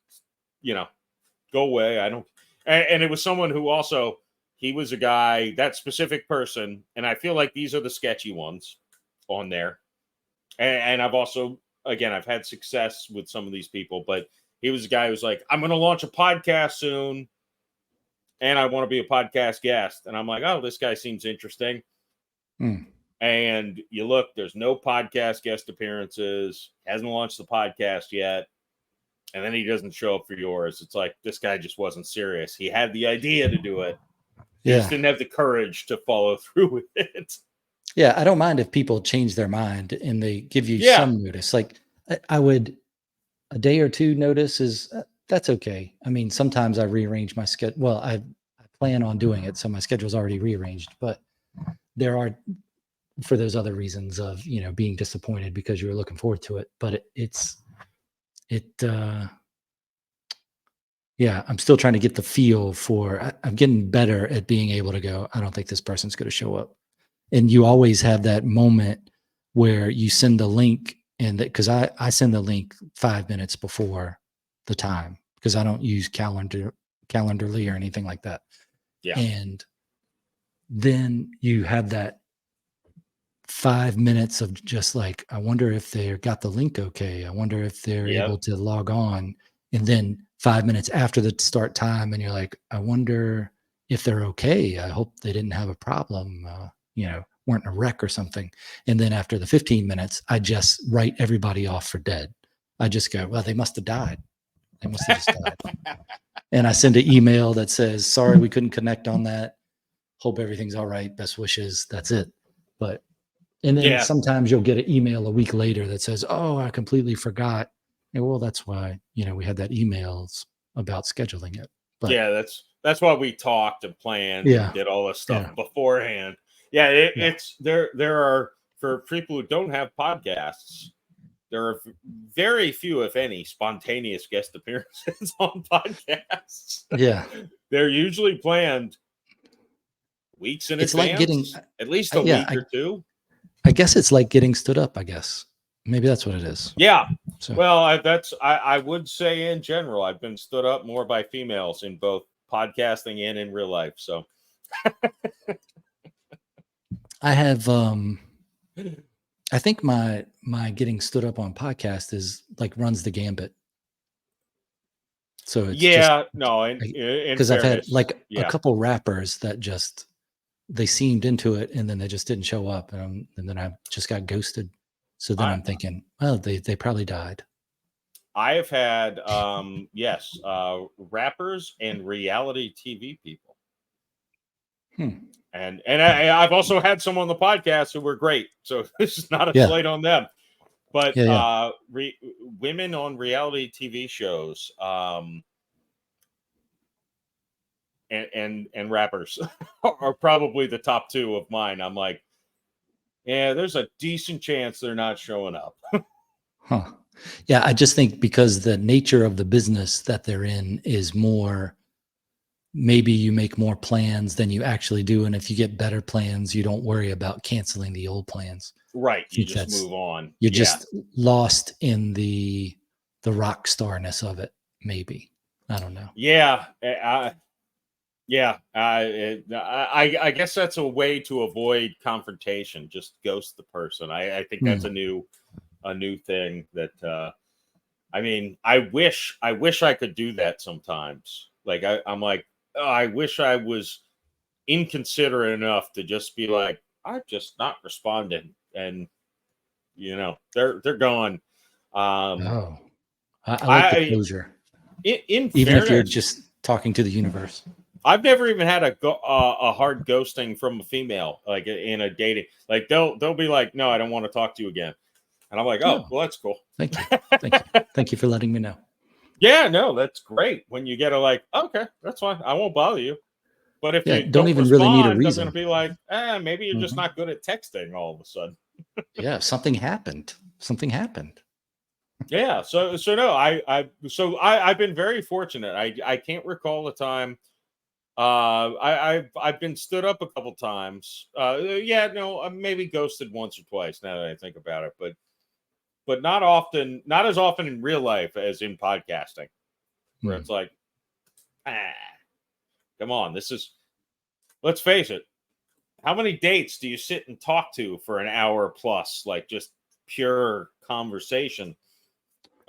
go away, I don't. And it was someone who also, he was a guy, that specific person, and I feel like these are the sketchy ones on there. And I've also, again, I've had success with some of these people, but he was a guy who's like, I'm going to launch a podcast soon, and I want to be a podcast guest. And I'm like, oh, this guy seems interesting. And you look, there's no podcast guest appearances, hasn't launched the podcast yet. and then he doesn't show up for yours. It's like, this guy just wasn't serious. He had the idea to do it. He just didn't have the courage to follow through with it. Yeah, I don't mind if people change their mind and they give you Yeah. some notice. Like I would, a day or two notice is that's okay. I mean, sometimes I rearrange my schedule. Well, I plan on doing it, so my schedule's already rearranged. But there are, for those other reasons of being disappointed because you were looking forward to it. But yeah, I'm still trying to get the feel for. I'm getting better at being able to go, I don't think this person's going to show up. And you always have that moment where you send the link, and because I send the link 5 minutes before the time because I don't use Calendarly or anything like that. Yeah. And then you have that 5 minutes of just like, I wonder if they got the link okay. I wonder if they're able to log on. And then 5 minutes after the start time, and you're like, I wonder if they're okay. I hope they didn't have a problem, weren't in a wreck or something. And then after the 15 minutes, I just write everybody off for dead. I just go, well, they must have died. They must have just died. And I send an email that says, sorry, we couldn't connect on that. Hope everything's all right. Best wishes. That's it. And then sometimes you'll get an email a week later that says, oh, I completely forgot. And well, that's why, we had that emails about scheduling it. But that's why we talked and planned and did all this stuff beforehand. Yeah, it's there are, for people who don't have podcasts, there are very few, if any, spontaneous guest appearances on podcasts. Yeah. They're usually planned weeks in advance. Like getting at least a week or two. I guess it's like getting stood up, I guess. Maybe that's what it is. Yeah. So. Well, I would say in general, I've been stood up more by females in both podcasting and in real life. So I have I think my getting stood up on podcast is like runs the gambit. So it's because I've had like a couple rappers that just they seemed into it and then they just didn't show up, and then I just got ghosted. So then I'm thinking, well, they probably died. I have had rappers and reality TV people. And I've also had some on the podcast who were great. So this is not a slight on them. But women on reality TV shows and rappers are probably the top two of mine. I'm like, yeah, there's a decent chance they're not showing up. Huh. Yeah, I just think because the nature of the business that they're in is more, maybe you make more plans than you actually do. And if you get better plans, you don't worry about canceling the old plans. Right. You just move on. You're just lost in the rock starness of it, maybe. I don't know. Yeah. I guess that's a way to avoid confrontation. Just ghost the person. I think that's a new thing that I mean, I wish I could do that sometimes. Like I'm like, oh, I wish I was inconsiderate enough to just be like, I'm just not responding, and they're gone. I like the closure. Even fairness, if you're just talking to the universe. I've never even had a hard ghosting from a female, like in a dating. Like they'll be like, no, I don't want to talk to you again. And I'm like, oh, well, that's cool. Thank you. Thank you for letting me know. Yeah, no, that's great. When you get okay, that's fine. I won't bother you. But if you don't even respond, really need a reason, they're going to be like, maybe you're just not good at texting all of a sudden. Yeah, something happened. Yeah. So no, I've been very fortunate. I can't recall a time. I've been stood up a couple times. Maybe ghosted once or twice. Now that I think about it, but not often, not as often in real life as in podcasting, where it's like, come on, let's face it. How many dates do you sit and talk to for an hour plus, like just pure conversation?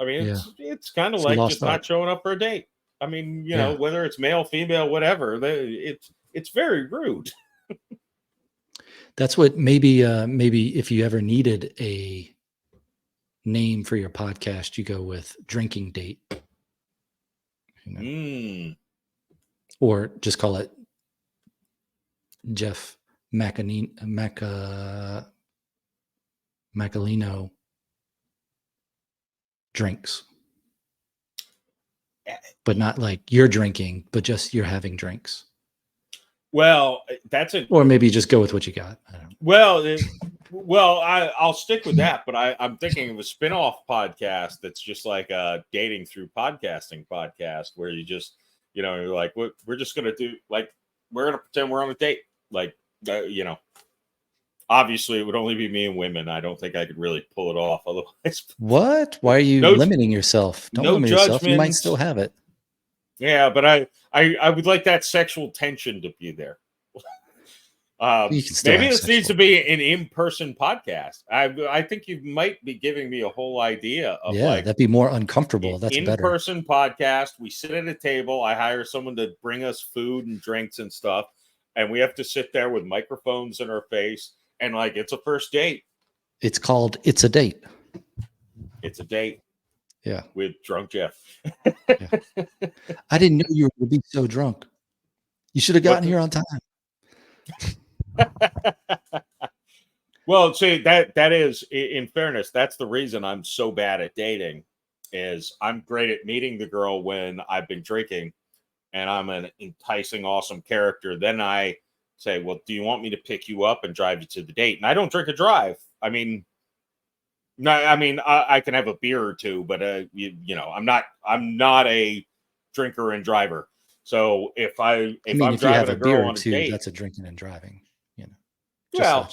I mean, it's kind of like just not showing up for a date. I mean, whether it's male, female, whatever, it's very rude. That's what maybe if you ever needed a name for your podcast, you go with drinking date. Or just call it Jeff Macolino drinks, but not like you're drinking, but just you're having drinks. Well, or maybe just go with what you got. I don't know. Well, I'll stick with that, but I'm thinking of a spin-off podcast that's just like a dating through podcasting podcast where you just, you're like, we're just going to do, like, we're going to pretend we're on a date. Like, obviously it would only be me and women. I don't think I could really pull it off. Otherwise, what? Why are you limiting yourself? Don't limit yourself. You might still have it. Yeah, but I would like that sexual tension to be there. Maybe this needs to be an in-person podcast. I think you might be giving me a whole idea of that'd be more uncomfortable. That's better. In-person podcast. We sit at a table. I hire someone to bring us food and drinks and stuff, and we have to sit there with microphones in our face, and like it's a first date. It's called It's a Date. It's a date. Yeah, with drunk Jeff. Yeah. I didn't know you were going to be so drunk. You should have gotten here on time. Well, see, that is, in fairness, that's the reason I'm so bad at dating. Is I'm great at meeting the girl when I've been drinking, and I'm an enticing, awesome character. Then I say, "Well, do you want me to pick you up and drive you to the date?" And I don't drink and drive. I mean, no, I can have a beer or two, but I'm not a drinker and driver. So if I'm driving a girl on a date, that's a drinking and driving. Well,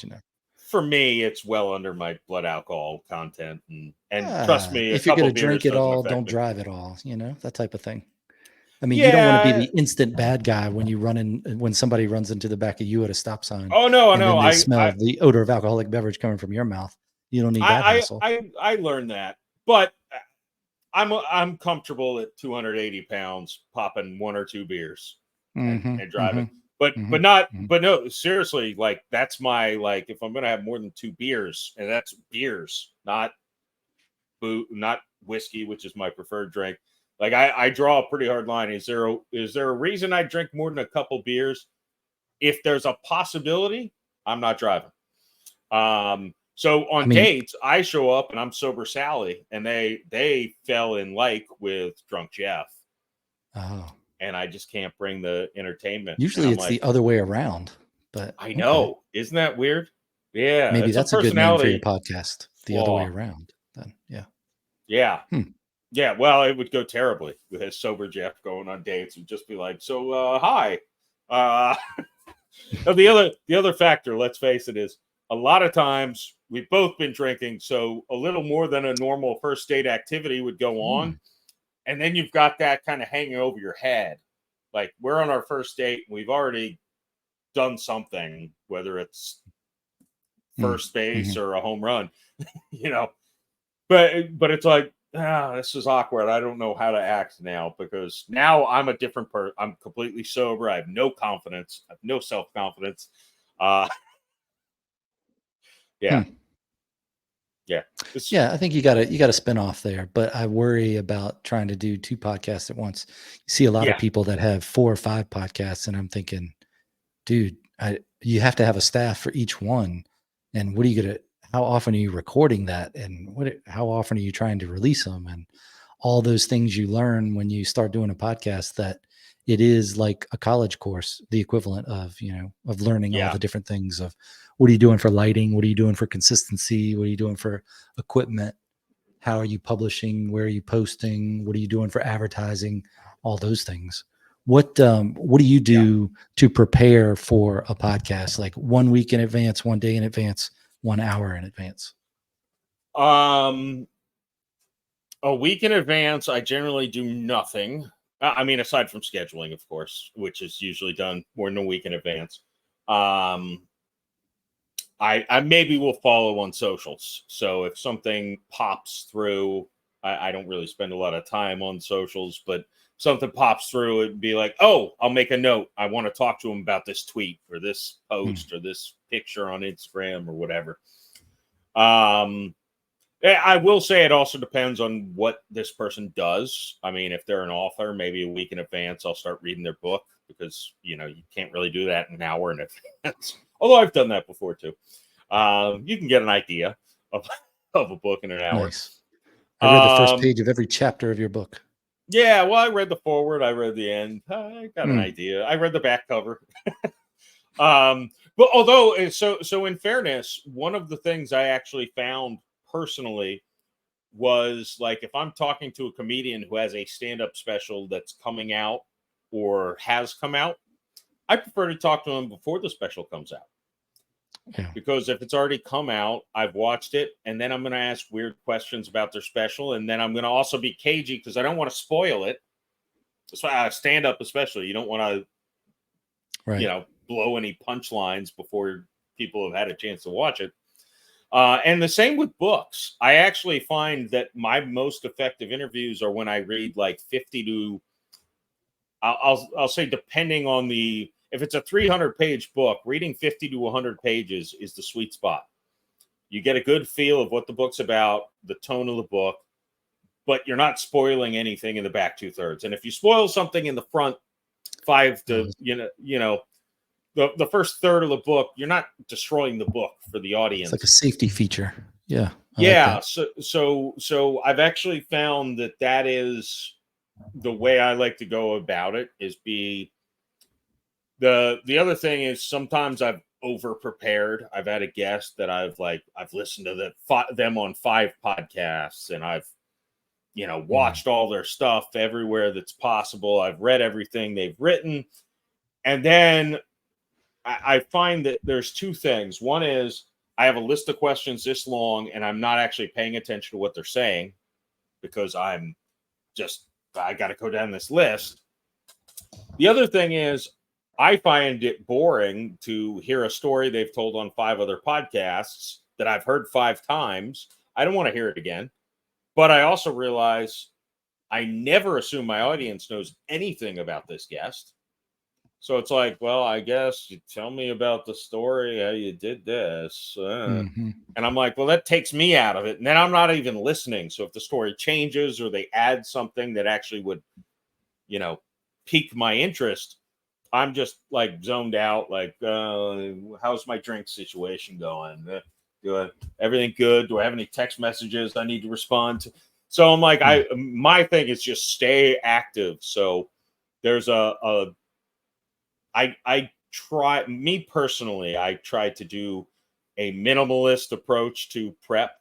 for me, it's well under my blood alcohol content, and trust me, if you're going to drink it all, don't drive it all. That type of thing. I mean, you don't want to be the instant bad guy when somebody runs into the back of you at a stop sign. Oh no, no! I smell the odor of alcoholic beverage coming from your mouth. You don't need that hassle. I learned that, but I'm comfortable at 280 pounds, popping one or two beers and driving. But no, seriously, like that's my, like, if I'm going to have more than two beers, and that's beers, not whiskey, which is my preferred drink. Like I draw a pretty hard line. Is there a reason I drink more than a couple beers? If there's a possibility, I'm not driving. So on dates, I show up and I'm sober Sally, and they fell in like with drunk Jeff. Oh. And I just can't bring the entertainment. Usually it's the other way around, but I know. Okay. Isn't that weird? Yeah. Maybe that's a good name for your podcast. The other way around. Then, yeah. Yeah. Yeah. Well, it would go terribly with his sober Jeff going on dates. It'd just be like, so, hi. The other factor, let's face it, is a lot of times we've both been drinking. So a little more than a normal first date activity would go on. And then you've got that kind of hanging over your head. Like, we're on our first date, and we've already done something, whether it's first base or a home run, But it's like, this is awkward. I don't know how to act now, because now I'm a different person. I'm completely sober. I have no confidence. I have no self-confidence. Yeah. Yeah, I think you got to spin off there, but I worry about trying to do two podcasts at once. You see a lot of people that have 4 or 5 podcasts, and I'm thinking, dude, you have to have a staff for each one. And what are you going to, how often are you recording that? And how often are you trying to release them? And all those things you learn when you start doing a podcast, that it is like a college course, the equivalent of, of learning all the different things of, what are you doing for lighting? What are you doing for consistency? What are you doing for equipment? How are you publishing? Where are you posting? What are you doing for advertising? All those things. What do you do to prepare for a podcast? Like 1 week in advance, 1 day in advance, 1 hour in advance? A week in advance, I generally do nothing. Aside from scheduling, of course, which is usually done more than a week in advance. I maybe will follow on socials. So if something pops through, I don't really spend a lot of time on socials, but something pops through, it'd be like, oh, I'll make a note. I want to talk to him about this tweet or this post or this picture on Instagram or whatever. I will say it also depends on what this person does. I mean, if they're an author, maybe a week in advance, I'll start reading their book because, you can't really do that in an hour in advance. Although I've done that before too. You can get an idea of, of a book in an hour. Nice. I read the first page of every chapter of your book. Yeah, well, I read the foreword. I read the end. I got an idea. I read the back cover. But although, so in fairness, one of the things I actually found personally was like if I'm talking to a comedian who has a stand-up special that's coming out or has come out, I prefer to talk to him before the special comes out. Yeah. Because if it's already come out, I've watched it, and then I'm going to ask weird questions about their special, and then I'm going to also be cagey because I don't want to spoil it. That's why stand-up especially. You don't want to, blow any punchlines before people have had a chance to watch it. And the same with books. I actually find that my most effective interviews are when I read like 50 to, I'll say, depending on if it's a 300-page book, reading 50 to 100 pages is the sweet spot. You get a good feel of what the book's about, the tone of the book, but you're not spoiling anything in the back 2/3. And if you spoil something in the front 5 to, the first third of the book, you're not destroying the book for the audience. It's like a safety feature. Yeah. Yeah. So I've actually found that is the way I like to go about it. Is the other thing is sometimes I've over prepared. I've had a guest that I've listened to them on 5 podcasts, and I've watched all their stuff everywhere that's possible. I've read everything they've written, and then I find that there's 2 things. One is I have a list of questions this long, and I'm not actually paying attention to what they're saying because I got to go down this list. The other thing is I find it boring to hear a story they've told on 5 other podcasts that I've heard 5 times. I don't want to hear it again. But I also realize I never assume my audience knows anything about this guest. So it's like, well, I guess you tell me about the story, how you did this. And I'm like, well, that takes me out of it. And then I'm not even listening. So if the story changes or they add something that actually would, pique my interest, I'm just like zoned out. Like, how's my drink situation going? Everything good? Do I have any text messages I need to respond to? So I'm like, my thing is just stay active. So there's I try to do a minimalist approach to prep,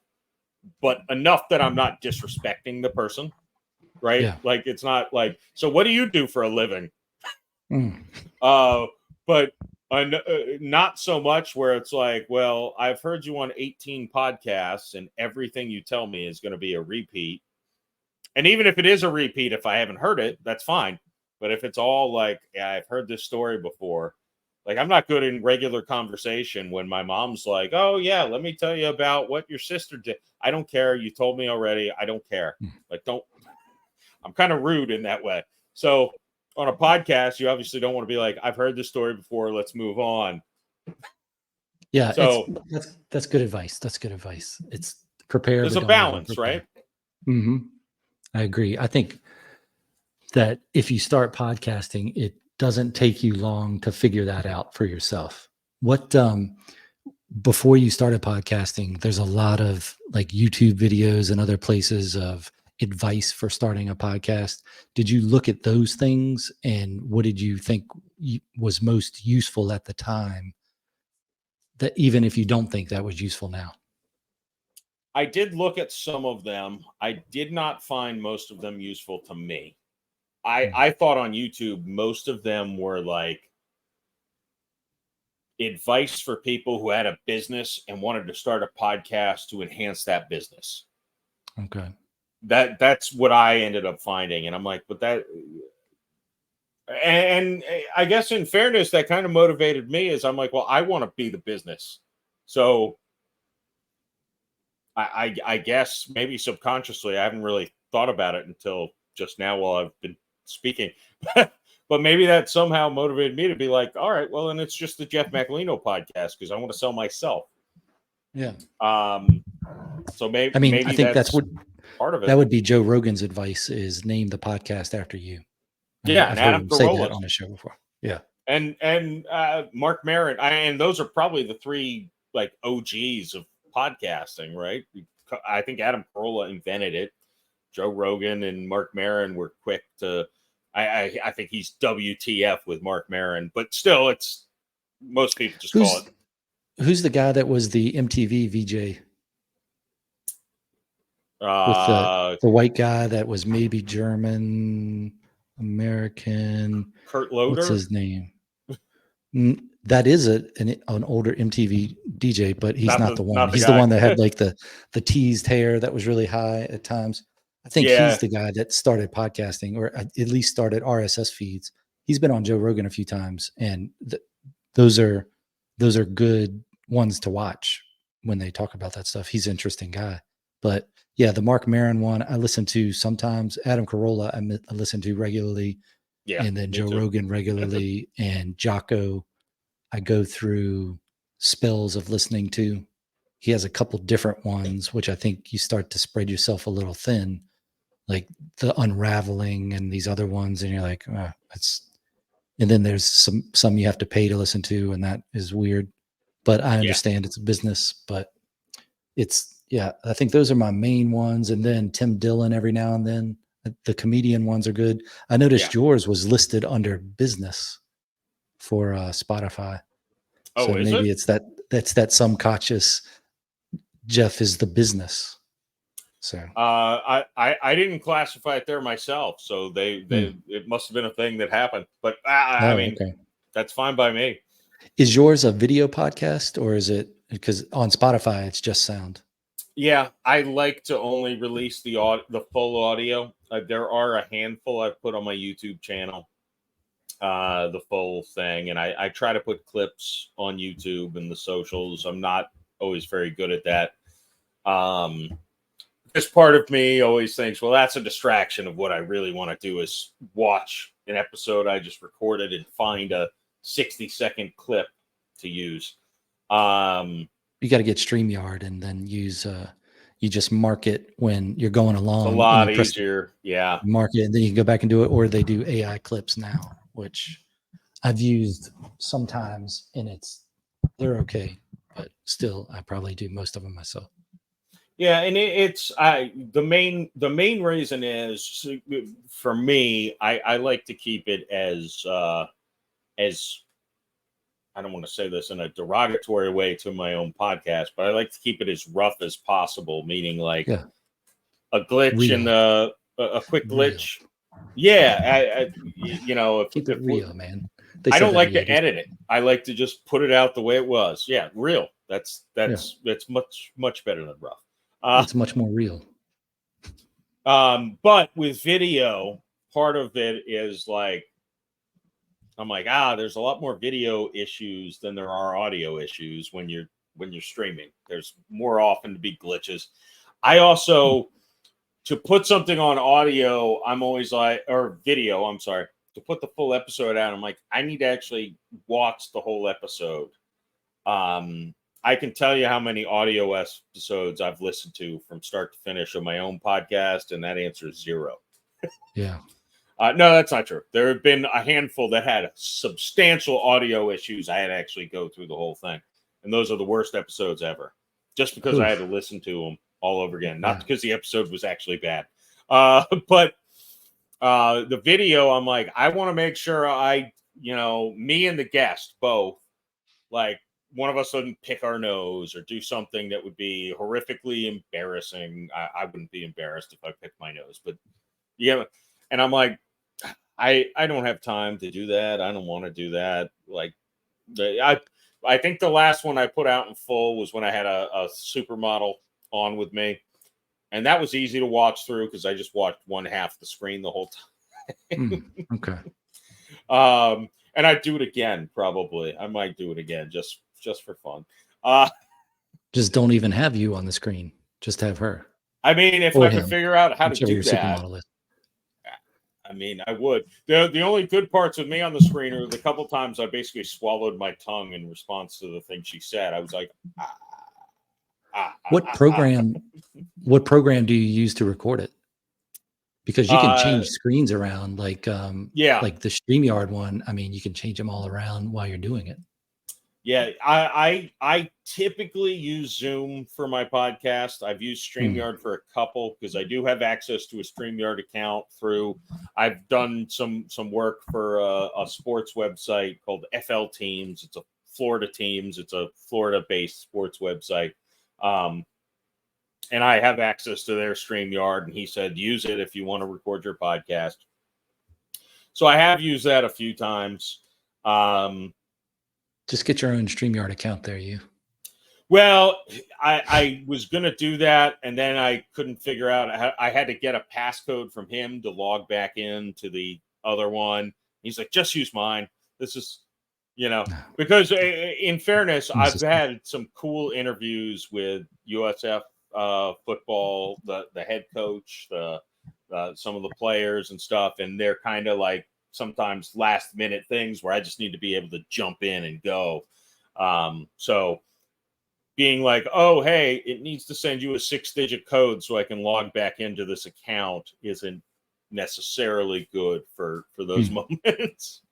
but enough that I'm not disrespecting the person, right? Yeah. Like it's not like, so what do you do for a living? But not so much where it's like, well, I've heard you on 18 podcasts and everything you tell me is going to be a repeat. And even if it is a repeat, if I haven't heard it, that's fine. But if it's all like, yeah, I've heard this story before, like I'm not good in regular conversation when my mom's like, oh yeah, let me tell you about what your sister did. I don't care. You told me already. I don't care. Like, I'm kind of rude in that way. So on a podcast, you obviously don't want to be like, I've heard this story before. Let's move on. Yeah. So that's good advice. That's good advice. It's prepared. There's a balance, right? I agree. I think that if you start podcasting, it doesn't take you long to figure that out for yourself. Before you started podcasting, there's a lot of like YouTube videos and other places of advice for starting a podcast. Did you look at those things, and what did you think was most useful at the time, that even if you don't think that was useful now? I did look at some of them. I did not find most of them useful to me. I thought on YouTube, most of them were like advice for people who had a business and wanted to start a podcast to enhance that business. Okay. That's what I ended up finding. And I'm like, but and I guess in fairness, that kind of motivated me is I'm like, well, I want to be the business. So I guess maybe subconsciously, I haven't really thought about it until just now while I've been speaking, but maybe that somehow motivated me to be like, all right, well, then it's just the Jeff Macolino podcast because I want to sell myself. Yeah. So maybe I mean, I think that's what part of it. that would be Joe Rogan's advice: is name the podcast after you. Yeah, I've and heard Adam him say that Carolla on the show before. Yeah, and Mark Maron, and those are probably the three like OGs of podcasting, right? I think Adam Carolla invented it. Joe Rogan and Mark Maron were quick to. I think he's WTF with Mark Maron, but still, it's most people just call it. Who's the guy that was the MTV VJ with the white guy that was maybe German American? Kurt Loder. What's his name? That is an older MTV DJ, but he's not the one. He's the one that had like the teased hair that was really high at times. I think he's the guy that started podcasting, or at least started RSS feeds. He's been on Joe Rogan a few times, and those are good ones to watch when they talk about that stuff. He's an interesting guy. But yeah, the Mark Maron one I listen to sometimes. Adam Carolla I listen to regularly. Yeah, and then Joe Rogan regularly, and Jocko I go through spells of listening to. He has a couple different ones, which I think you start to spread yourself a little thin, like the Unraveling and these other ones, and you're like, that's. And then there's some you have to pay to listen to, and that is weird. But I understand it's a business, but I think those are my main ones. And then Tim Dillon every now and then. The comedian ones are good. I noticed yours was listed under business for Spotify. Oh, so maybe it's that subconscious Jeff is the business. So I didn't classify it there myself. So it must have been a thing that happened. But I mean, that's fine by me. Is yours a video podcast, or is it, because on Spotify it's just sound? Yeah, I like to only release the full audio. There are a handful I've put on my YouTube channel, the full thing, and I try to put clips on YouTube and the socials. I'm not always very good at that. This part of me always thinks, well, that's a distraction of what I really want to do is watch an episode I just recorded and find a 60-second clip to use. You got to get StreamYard and then use you just mark it when you're going along. It's a lot easier. Yeah. Mark it, and then you can go back and do it, or they do AI clips now, which I've used sometimes, and they're okay, but still I probably do most of them myself. Yeah, and the main reason is, for me, I like to keep it as I don't want to say this in a derogatory way to my own podcast, but I like to keep it as rough as possible, meaning like a glitch and a quick glitch. Real. Yeah, keep it real, man. I don't like to edit it. I like to just put it out the way it was. Yeah, real. That's much better than rough. It's much more real. But with video, part of it is like, I'm like, there's a lot more video issues than there are audio issues when you're streaming. There's more often to be glitches. I also, to put something on audio, I'm always like, or video, I'm sorry, to put the full episode out, I'm like, I need to actually watch the whole episode. I can tell you how many audio episodes I've listened to from start to finish on my own podcast, and that answer is 0. Yeah. No, that's not true. There have been a handful that had substantial audio issues. I had to actually go through the whole thing. And those are the worst episodes ever. Just because I had to listen to them all over again. Not because the episode was actually bad. But the video, I'm like, I want to make sure me and the guest both, like, one of us doesn't pick our nose or do something that would be horrifically embarrassing. I wouldn't be embarrassed if I picked my nose. But yeah. And I'm like, I don't have time to do that. I don't want to do that. Like, I think the last one I put out in full was when I had a supermodel on with me, and that was easy to watch through because I just watched one half the screen the whole time. Okay. And I'd do it again probably. I might do it again just for fun. Just don't even have you on the screen. Just have her. I mean, if I could figure out how to do that. Supermodel is. I mean, I would. The only good parts of me on the screen are the couple times I basically swallowed my tongue in response to the thing she said. I was like, What program do you use to record it? Because you can change screens around, like like the StreamYard one. I mean, you can change them all around while you're doing it. Yeah, I typically use Zoom for my podcast. I've used StreamYard for a couple because I do have access to a StreamYard account through. I've done some work for a sports website called FL Teams. It's a Florida Teams. It's a Florida-based sports website, and I have access to their StreamYard. And he said use it if you want to record your podcast. So I have used that a few times. Just get your own StreamYard account there, you. Well, I was going to do that, and then I couldn't figure out. I had to get a passcode from him to log back into the other one. He's like, just use mine. This is, because in fairness, I've had some cool interviews with USF football, the head coach, some of the players and stuff, and they're kind of like sometimes last minute things where I just need to be able to jump in and go. So being like, oh, hey, it needs to send you a 6-digit code so I can log back into this account isn't necessarily good for those moments.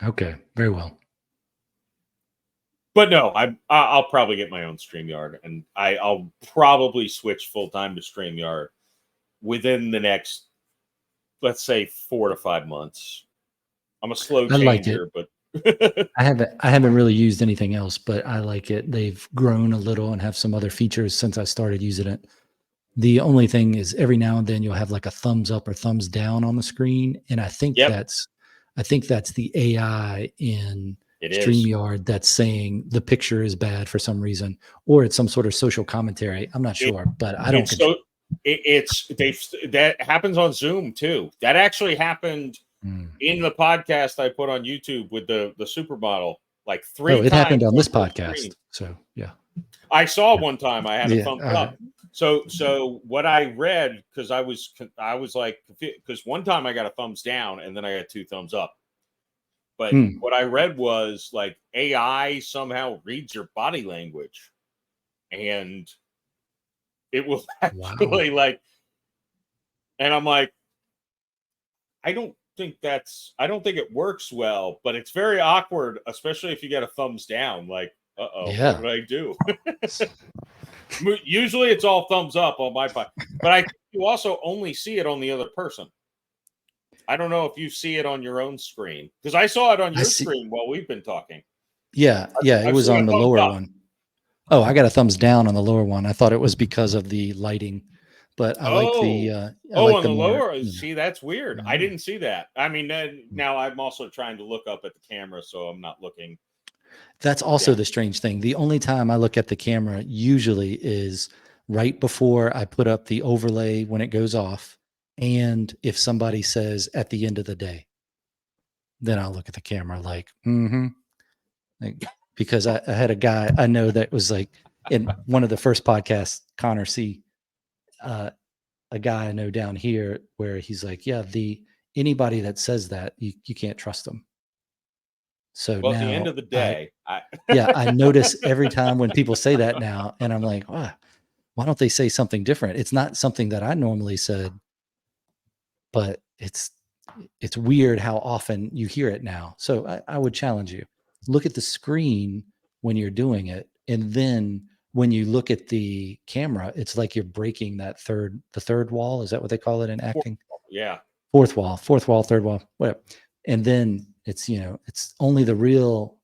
Okay, very well. But no, I'll probably get my own StreamYard, and I'll probably switch full-time to StreamYard within the next, let's say, 4 to 5 months. I'm a slow changer, but I haven't really used anything else, but I like it. They've grown a little and have some other features since I started using it. The only thing is every now and then you'll have like a thumbs up or thumbs down on the screen, and I think that's the AI in StreamYard that's saying the picture is bad for some reason, or it's some sort of social commentary. I'm not sure, but I don't. That happens on Zoom too. That actually happened in the podcast I put on YouTube with the supermodel like 3 times. It happened on this podcast. So yeah, I saw one time I had a thumbs up. So what I read, because I was like, because one time I got a thumbs down and then I got 2 thumbs up. But what I read was like AI somehow reads your body language, and it will actually like, and I'm like, I don't think it works well, but it's very awkward, especially if you get a thumbs down. Like, what did I do? Usually it's all thumbs up on my part, but you also only see it on the other person. I don't know if you see it on your own screen, because I saw it on your screen while we've been talking. Yeah, it was on the lower one. Oh, I got a thumbs down on the lower one. I thought it was because of the lighting, but I like the on the lower. See, that's weird. I didn't see that. I mean, now I'm also trying to look up at the camera, so I'm not looking. That's also the strange thing. The only time I look at the camera usually is right before I put up the overlay when it goes off, and if somebody says at the end of the day, then I'll look at the camera like, like, because I had a guy I know that was like in one of the first podcasts, Connor C, a guy I know down here where he's like, yeah, anybody that says that you can't trust them. So now, at the end of the day, I notice every time when people say that now, and I'm like, why don't they say something different? It's not something that I normally said, but it's weird how often you hear it now. So I would challenge you, look at the screen when you're doing it. And then when you look at the camera, it's like you're breaking the third wall. Is that what they call it in acting? Fourth wall, third wall, whatever. And then it's only the real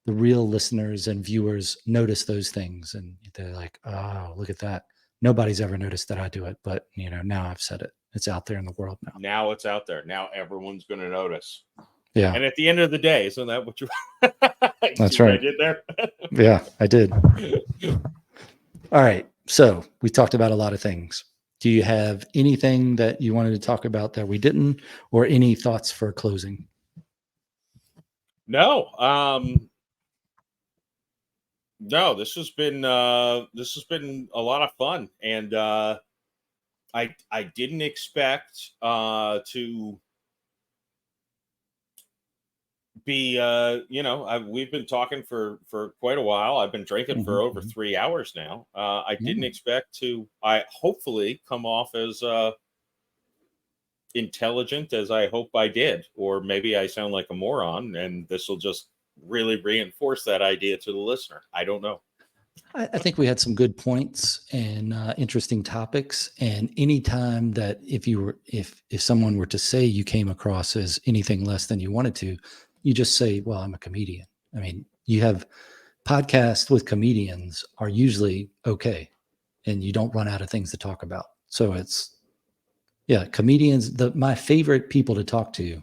listeners and viewers notice those things, and they're like, oh, look at that. Nobody's ever noticed that I do it, but now I've said it. It's out there in the world now. Now it's out there. Now everyone's going to notice. Yeah. And at the end of the day, isn't that what you? That's right. I did there. Yeah, I did. All right. So we talked about a lot of things. Do you have anything that you wanted to talk about that we didn't, or any thoughts for closing? No. No, this has been a lot of fun, and I didn't expect to be we've been talking for quite a while. I've been drinking for over Mm-hmm. 3 hours now. I didn't Mm. expect to, I hopefully come off as intelligent as I hope I did, or maybe I sound like a moron, and this will just really reinforce that idea to the listener. I don't know. I think we had some good points and interesting topics. And anytime that if someone were to say you came across as anything less than you wanted to, you just say, "Well, I'm a comedian." I mean, you have podcasts with comedians are usually okay, and you don't run out of things to talk about. So it's yeah, comedians. My favorite people to talk to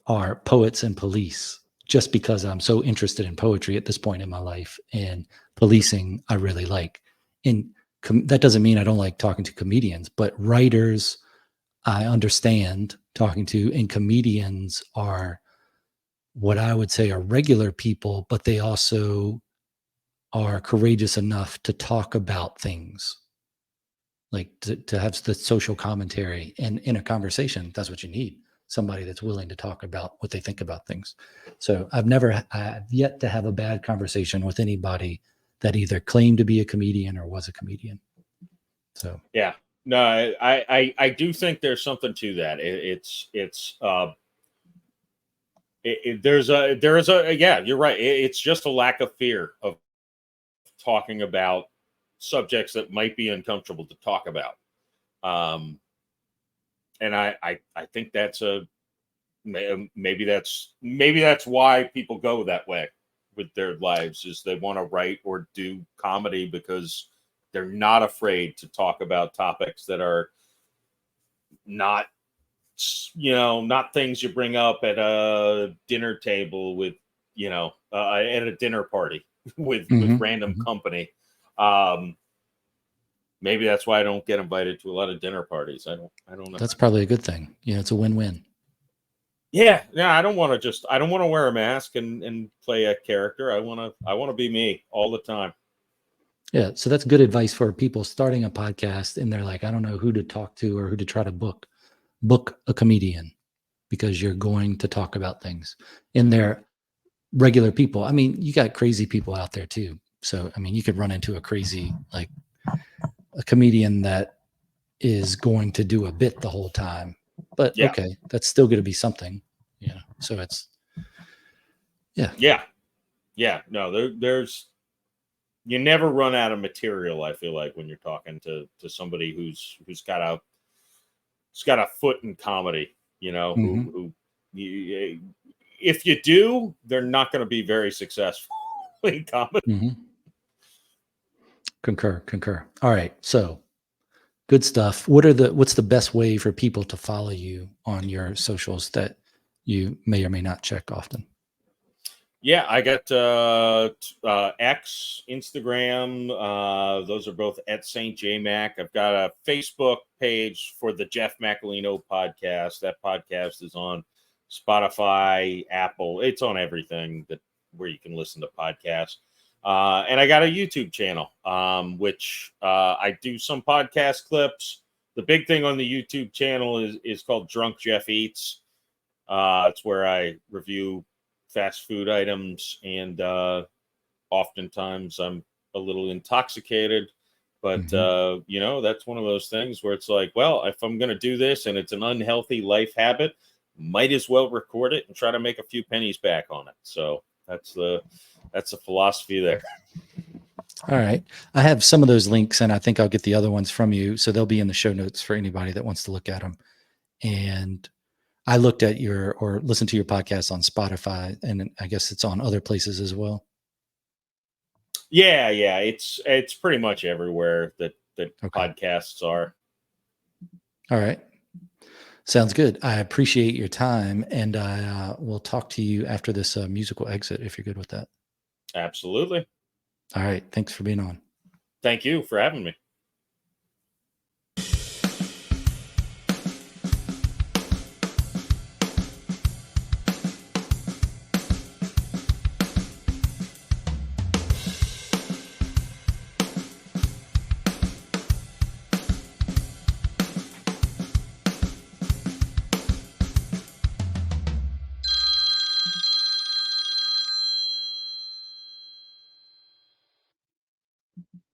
are poets and police, just because I'm so interested in poetry at this point in my life, and policing I really like. And that doesn't mean I don't like talking to comedians, but writers I understand talking to, and comedians are what I would say are regular people, but they also are courageous enough to talk about things, like to have the social commentary. And in a conversation, that's what you need, somebody that's willing to talk about what they think about things. So I've yet to have a bad conversation with anybody that either claimed to be a comedian or was a comedian. So Yeah, no, I do think there's something to that. There is a yeah, you're right. It's just a lack of fear of talking about subjects that might be uncomfortable to talk about. And I think that's maybe that's why people go that way with their lives, is they want to write or do comedy because they're not afraid to talk about topics that are not not things you bring up at a dinner table with at a dinner party with mhm, random mhm. company. um Maybe that's why I don't get invited to a lot of dinner parties. I don't know. That's probably a good thing. It's a win-win. Yeah, I don't want to wear a mask and play a character. I want to be me all the time. Yeah. So that's good advice for people starting a podcast and they're like, I don't know who to talk to or who to try to book. Book a comedian, because you're going to talk about things, and they're regular people. I mean, you got crazy people out there too. So, I mean, you could run into a crazy, like a comedian that is going to do a bit the whole time, but Yeah, okay, that's still going to be something, So it's, yeah. yeah, yeah. No, there's you never run out of material. I feel like when you're talking to somebody who's got a foot in comedy, Hmm. you, if you do, they're not going to be very successful in comedy. Hmm. Concur. All right. So good stuff. What's the best way for people to follow you on your socials that you may or may not check often? Yeah, I got X, Instagram. Those are both at St. J Mac. I've got a Facebook page for the Jeff Macolino podcast. That podcast is on Spotify, Apple. It's on everything where you can listen to podcasts. And I got a YouTube channel, which I do some podcast clips. The big thing on the YouTube channel is called Drunk Jeff Eats. It's where I review fast food items, and oftentimes I'm a little intoxicated. But Hmm. that's one of those things where it's like, well, if I'm going to do this and it's an unhealthy life habit, might as well record it and try to make a few pennies back on it. So that's the philosophy there. All right. I have some of those links, and I think I'll get the other ones from you. So they'll be in the show notes for anybody that wants to look at them. And I looked at or listened to your podcast on Spotify, and I guess it's on other places as well. Yeah, it's pretty much everywhere that Okay. podcasts are. All right. Sounds good. I appreciate your time, and I will talk to you after this musical exit if you're good with that. Absolutely. All right. Thanks for being on. Thank you for having me.